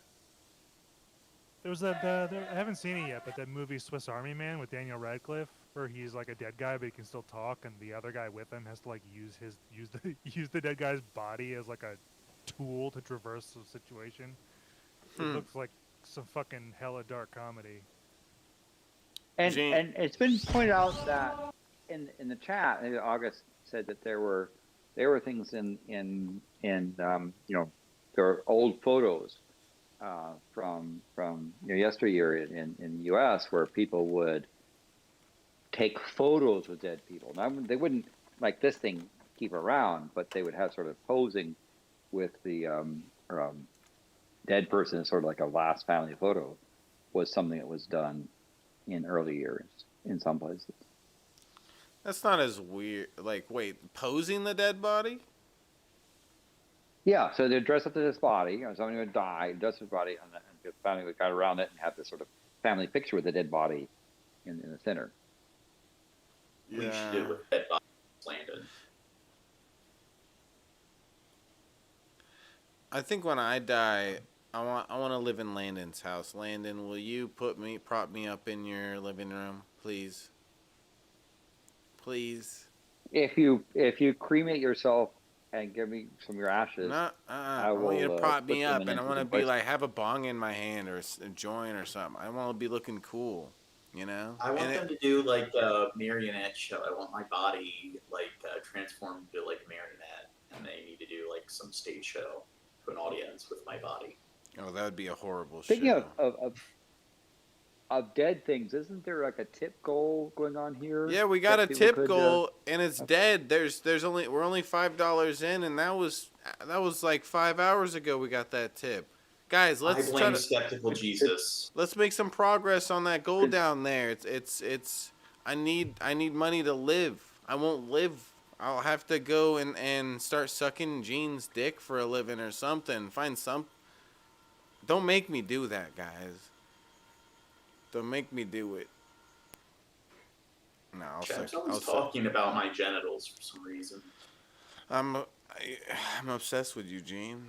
There was that. I haven't seen it yet, but that movie Swiss Army Man with Daniel Radcliffe, where he's like a dead guy but he can still talk, and the other guy with him has to like use the dead guy's body as like a tool to traverse the situation. It looks like some fucking hella dark comedy. And it's been pointed out that in the chat, August said that there were things in there are old photos from yesteryear in the U.S. where people would take photos with dead people. Now they wouldn't like this thing keep around, but they would have sort of posing with the dead person, sort of like a last family photo, was something that was done in early years in some places. That's not as weird. Like, wait, posing the dead body? Yeah, so they'd dress up to this body. Somebody would die, dress his body, and the family would gather around it and have this sort of family picture with the dead body in the center. We should do it with dead body, Landon. I think when I die, I want to live in Landon's house. Landon, will you prop me up in your living room, please? Please. If you cremate yourself and give me some of your ashes, I want you to prop me up, and I want to be like have a bong in my hand or a joint or something. I want to be looking cool, you know. I want them to do like a marionette show. I want my body like transformed to like a marionette, and they need to do like some stage show to an audience with my body. Oh, that would be a horrible show. Speaking of dead things, isn't there like a tip goal going on here? Yeah, we got a tip goal, and it's dead. We're only $5 in, and that was like 5 hours ago. We got that tip, guys. I blame skeptical Jesus. Let's make some progress on that goal down there. I need money to live. I won't live. I'll have to go and start sucking Gene's dick for a living or something. Find some. Don't make me do that, guys. Don't make me do it. No, Someone's talking about my genitals for some reason. I'm obsessed with you, Gene.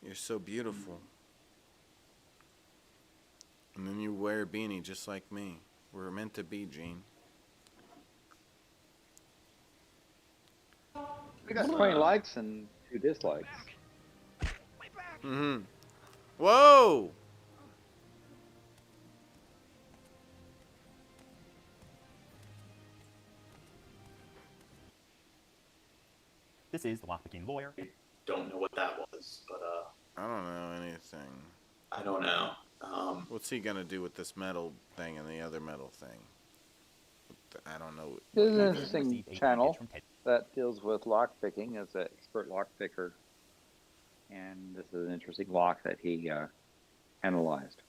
You're so beautiful. And then you wear a beanie just like me. We're meant to be, Gene. We got 20 likes and 2 dislikes. Mm-hmm. Whoa! This is the lockpicking lawyer. Don't know what that was, but I don't know anything. I don't know. What's he gonna do with this metal thing and the other metal thing? I don't know. This is an interesting channel that deals with lockpicking as an expert lockpicker. And this is an interesting lock that he analyzed.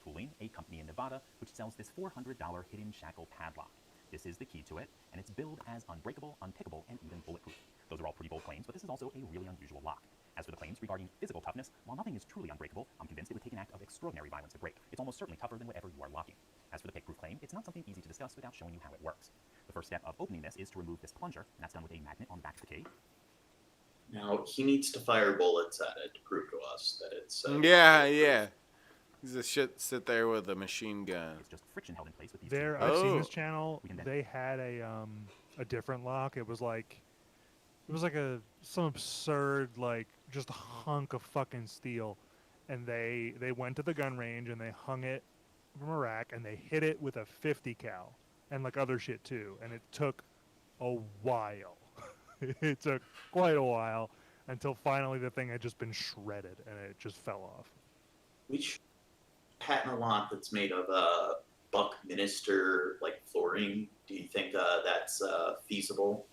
Tooling, a company in Nevada, which sells this $400 hidden shackle padlock. This is the key to it, and it's billed as unbreakable, unpickable, and even bulletproof. Those are all pretty bold claims, but this is also a really unusual lock. As for the claims regarding physical toughness, while nothing is truly unbreakable, I'm convinced it would take an act of extraordinary violence to break. It's almost certainly tougher than whatever you are locking. As for the pick-proof claim, it's not something easy to discuss without showing you how it works. The first step of opening this is to remove this plunger, and that's done with a magnet on the back of the key. Now he needs to fire bullets at it to prove to us that it's. Yeah. He's a sit there with a machine gun. It's just friction held in place with these. I've seen this channel. They had a different lock. It was like some absurd just a hunk of fucking steel, and they went to the gun range and they hung it from a rack and they hit it with a 50 cal and other shit too, and it took a while. It took quite a while until finally the thing had just been shredded and it just fell off. We should patent a lock that's made of Buckminster flooring. Do you think that's feasible?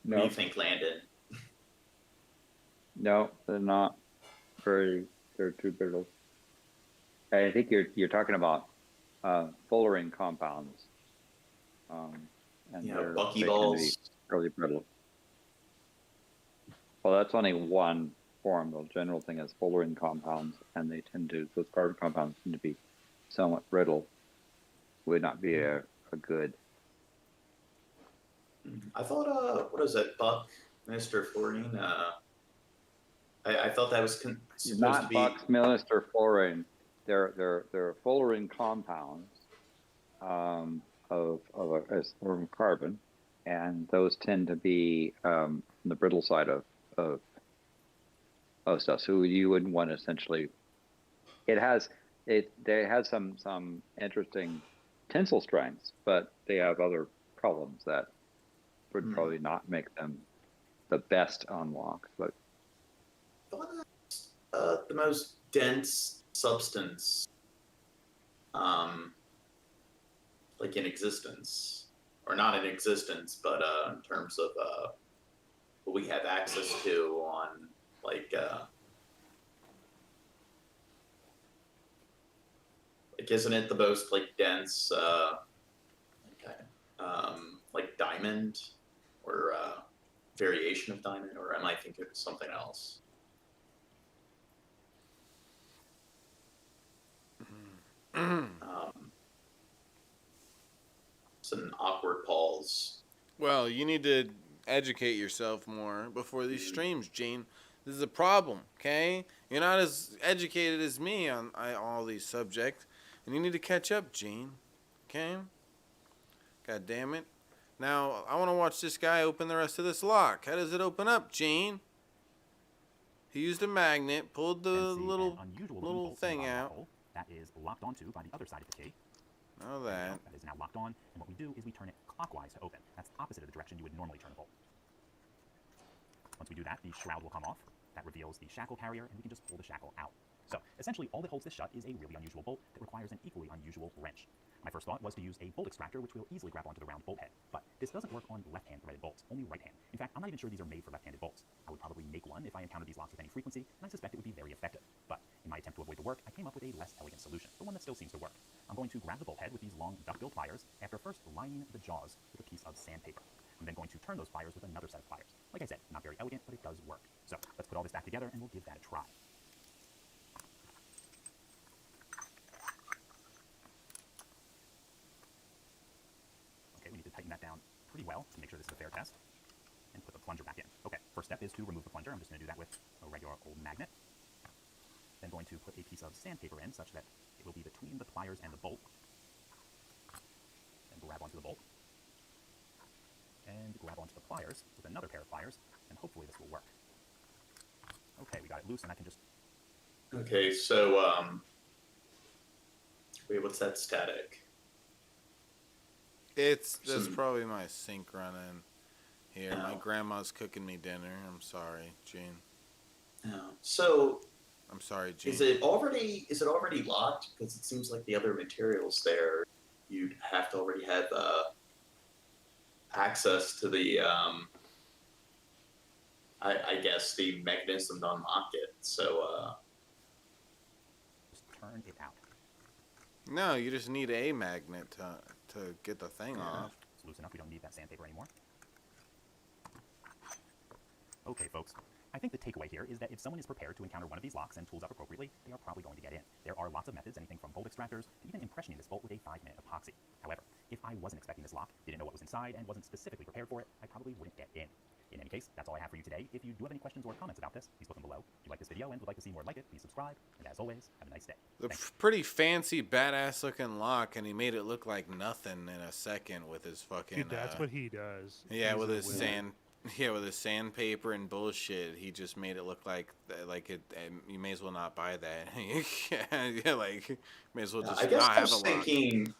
No. What do you think, Landon? No, they're not. They're too brittle. I think you're talking about fullerene compounds. And they're buckyballs. Really brittle. Well, that's only one form. The general thing is fullerene compounds, and those carbon compounds tend to be somewhat brittle. Would not be a good. I thought, what is it, Buckminster fluorine? I thought that was supposed to be. Not Buckminster fluorine. They're fullerene compounds of a form of carbon, and those tend to be on the brittle side of stuff. So you wouldn't want to essentially. They has some interesting tensile strengths, but they have other problems that would probably not make them the best on lock. But the most dense substance, in existence, or not in existence, but in terms of what we have access to on isn't it the most dense diamond or variation of diamond, or am I thinking of something else? It's an awkward pause. Well, you need to educate yourself more before these streams, Gene. This is a problem, okay? You're not as educated as me on all these subjects, and you need to catch up, Gene. Okay? God damn it. Now, I want to watch this guy open the rest of this lock. How does it open up, Gene? He used a magnet, pulled the little thing out. That is locked onto by the other side of the key. Know that. That is now locked on, and what we do is we turn it clockwise to open. That's opposite of the direction you would normally turn a bolt. Once we do that, the shroud will come off. That reveals the shackle carrier, and we can just pull the shackle out. So, essentially, all that holds this shut is a really unusual bolt that requires an equally unusual wrench. My first thought was to use a bolt extractor, which will easily grab onto the round bolt head. But this doesn't work on left-hand threaded bolts, only right-hand. In fact, I'm not even sure these are made for left-handed bolts. I would probably make one if I encountered these locks with any frequency, and I suspect it would be very effective. But in my attempt to avoid the work, I came up with a less elegant solution, but one that still seems to work. I'm going to grab the bolt head with these long duck-bill pliers after first lining the jaws with a piece of sandpaper. I'm then going to turn those pliers with another set of pliers. Like I said, not very elegant, but it does work. So let's put all this back together and we'll give that a try. Okay, we need to tighten that down protest and put the plunger back in. Okay, first step is to remove the plunger. I'm just going to do that with a regular old magnet. Then going to put a piece of sandpaper in such that it will be between the pliers and the bolt. Then grab onto the bolt. And grab onto the pliers with another pair of pliers, and hopefully this will work. Okay, we got it loose, and I can just... Okay, so, wait, what's that static? That's probably my sink running here. Oh. My grandma's cooking me dinner. I'm sorry, Gene. Oh. So... I'm sorry, Gene. Is it already locked? Because it seems like the other materials there, you'd have to already have access to the, I guess, the mechanism to unlock it. So, just turn it out. No, you just need a magnet to get the thing off. It's loose enough. We don't need that sandpaper anymore. Okay, folks. I think the takeaway here is that if someone is prepared to encounter one of these locks and tools up appropriately, they are probably going to get in. There are lots of methods, anything from bolt extractors to even impressioning this bolt with a 5-minute epoxy. However, if I wasn't expecting this lock, didn't know what was inside, and wasn't specifically prepared for it, I probably wouldn't get in. In any case, that's all I have for you today. If you do have any questions or comments about this, please put them below. If you like this video and would like to see more like it, please subscribe. And as always, have a nice day. The pretty fancy, badass looking lock, and he made it look like nothing in a second with his fucking... Dude, that's what he does. Yeah, with his sand... Yeah, with his sandpaper and bullshit, he just made it look like it. And you may as well not buy that. Yeah, like may as well just I guess not I have was a lock. thinking.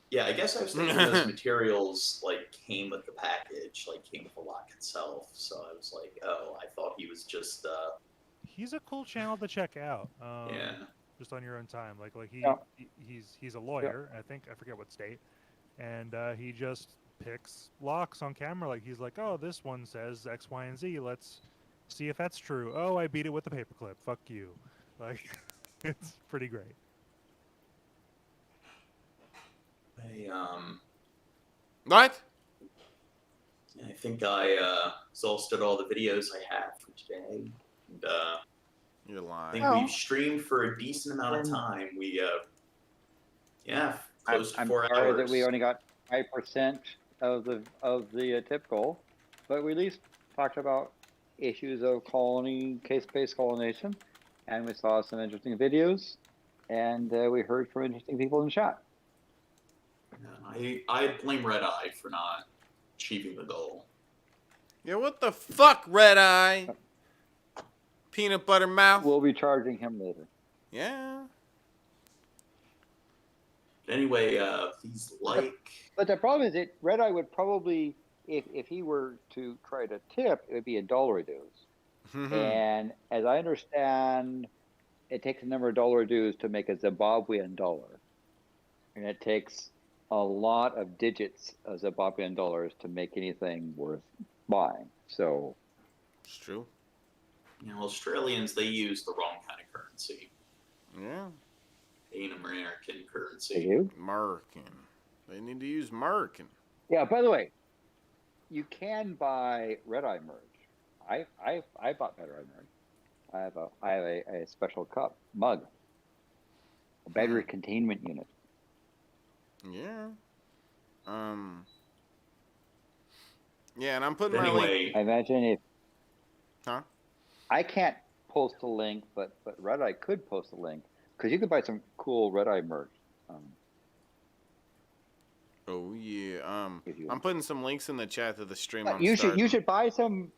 Yeah, I guess I was thinking those materials like came with the package, like came with the lock itself. So I was like, oh, I thought he was just. He's a cool channel to check out. Yeah. Just on your own time, Yeah. he's a lawyer. I think I forget what state, and he just picks locks on camera. Like he's like, oh, this one says X, Y, and Z. Let's see if that's true. Oh, I beat it with a paperclip. Fuck you. Like, it's pretty great. What? I think I exhausted all the videos I have for today. And, you're lying. I think we've streamed for a decent amount of time. We, close to 4 hours. I'm sorry that we only got 5% of the tip goal, but we at least talked about issues of case-based colonization, and we saw some interesting videos, and we heard from interesting people in chat. I blame Red Eye for not achieving the goal. Yeah, what the fuck, Red Eye? Peanut butter mouth. We'll be charging him later. Yeah. Anyway, please like. But the problem is that Red Eye would probably, if he were to try to tip, it would be $1 dues. And as I understand, it takes a number of dollar dues to make a Zimbabwean dollar. And it takes a lot of digits of Zimbabwean dollars to make anything worth buying. So it's true. You know, Australians, they use the wrong kind of currency. Yeah. Ain't American currency. They do? American. They need to use American. Yeah, by the way, you can buy Red Eye merch. I bought Red Eye merch. I have a special cup mug, a battery containment unit. Yeah. Yeah, and I'm putting my link. I imagine if. Huh? I can't post a link, but Red Eye could post a link because you could buy some cool Red Eye merch. Oh yeah. I'm putting some links in the chat to the stream. You should buy some.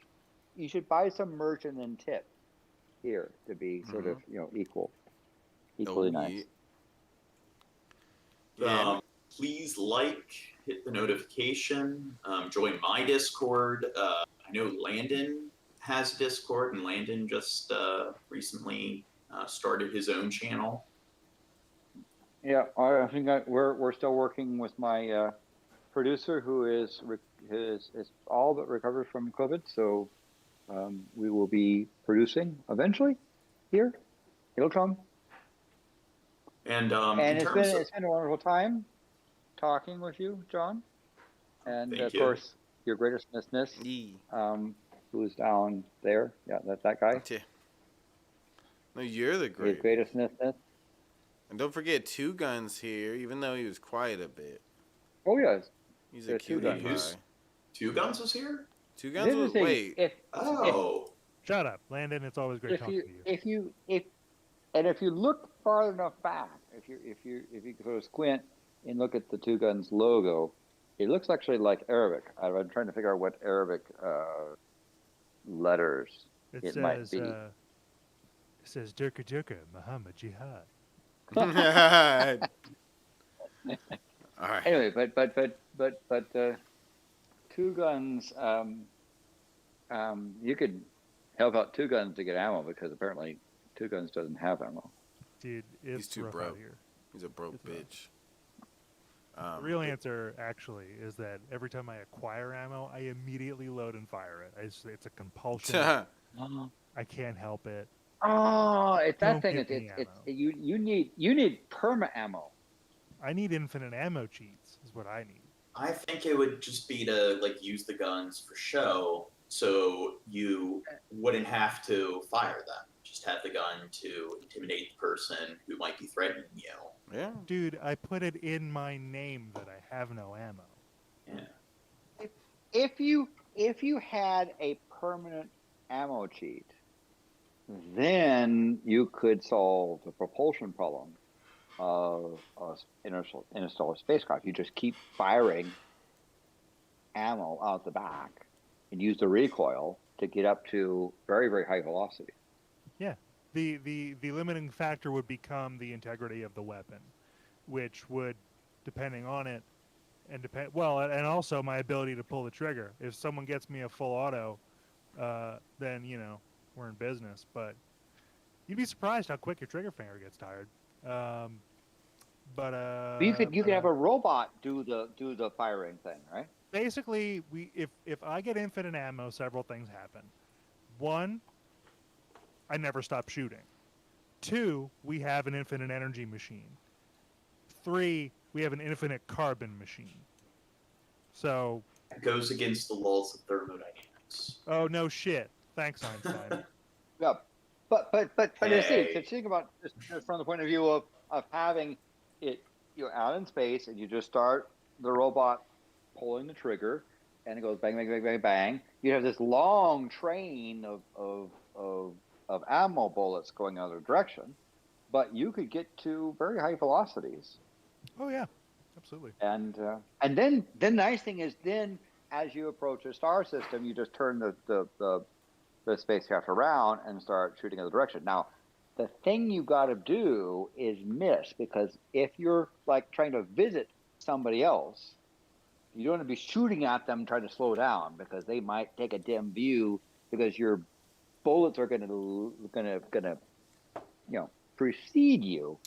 You should buy some merch and then tip here to be sort of equally nice. Yeah. Please hit the notification, join my Discord. I know Landon has a Discord, and Landon just recently started his own channel. Yeah, I think we're still working with my producer, who is all but recovered from COVID. So we will be producing eventually here. It'll come. And it's been a wonderful time talking with you, John. And of course, your greatest miss, who's down there. Yeah, that guy. No, you're the greatest. Your greatest miss. And don't forget TwoGun's here, even though he was quiet a bit. Oh yes. He's a cutie pie. TwoGun was here? TwoGun was wait. Shut up, Landon. It's always great talking to you. If you look far enough back, if you sort of squint and look at the TwoGun's logo, it looks actually like Arabic. I'm trying to figure out what Arabic letters it might be. It says Durka Durka Muhammad Jihad. All right. Anyway, but TwoGun's you could help out TwoGuns to get ammo because apparently TwoGuns doesn't have ammo. Dude, he's too rough broke. out here. He's a broke bitch. The real answer actually is that every time I acquire ammo, I immediately load and fire it. It's a compulsion. I can't help it. Oh, it's that Don't thing. give me You need perma ammo. I need infinite ammo cheats. Is what I need. I think it would just be to use the guns for show, so you wouldn't have to fire them. Just have the gun to intimidate the person who might be threatening you. Yeah, dude, I put it in my name that I have no ammo. Yeah. If you had a permanent ammo cheat, then you could solve the propulsion problem of interstellar spacecraft. You just keep firing ammo out the back and use the recoil to get up to very, very high velocity. Yeah. The limiting factor would become the integrity of the weapon, which would, depending on it, and also my ability to pull the trigger. If someone gets me a full auto, then we're in business. But you'd be surprised how quick your trigger finger gets tired. But you could have a robot do the firing thing, right? Basically, if I get infinite ammo, several things happen. One, I never stop shooting. 2, we have an infinite energy machine. 3, we have an infinite carbon machine. So it goes against the laws of thermodynamics. Oh no shit! Thanks, Einstein. Yeah, but you see, so think about just from the point of view of having it out in space, and you just start the robot pulling the trigger, and it goes bang, bang, bang, bang, bang. You have this long train of ammo bullets going other direction, but you could get to very high velocities. Oh yeah, absolutely. And then the nice thing is then as you approach a star system, you just turn the spacecraft around and start shooting in the direction. Now, the thing you got to do is miss, because if you're trying to visit somebody else, you don't want to be shooting at them trying to slow down, because they might take a dim view, because your bullets are gonna precede you,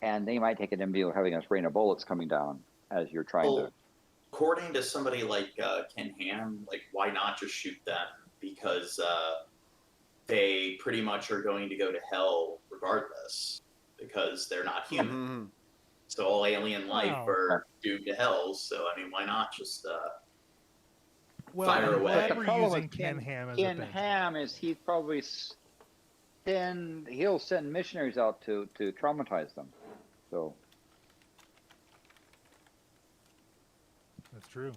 and they might take a dim view of having a rain of bullets coming down as you're trying to. According to somebody like Ken Ham, why not just shoot them? Because they pretty much are going to go to hell regardless, because they're not human. Mm-hmm. So all alien life are doomed to hell. So why not just fire away? The problem with Ken Ham is he's probably he'll send missionaries out to traumatize them. So that's true.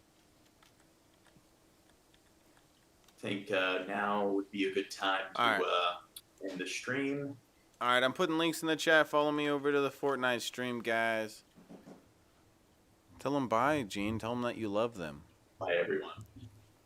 I think now would be a good time to end the stream. All right, I'm putting links in the chat. Follow me over to the Fortnite stream, guys. Tell them bye, Gene. Tell them that you love them. Bye, everyone.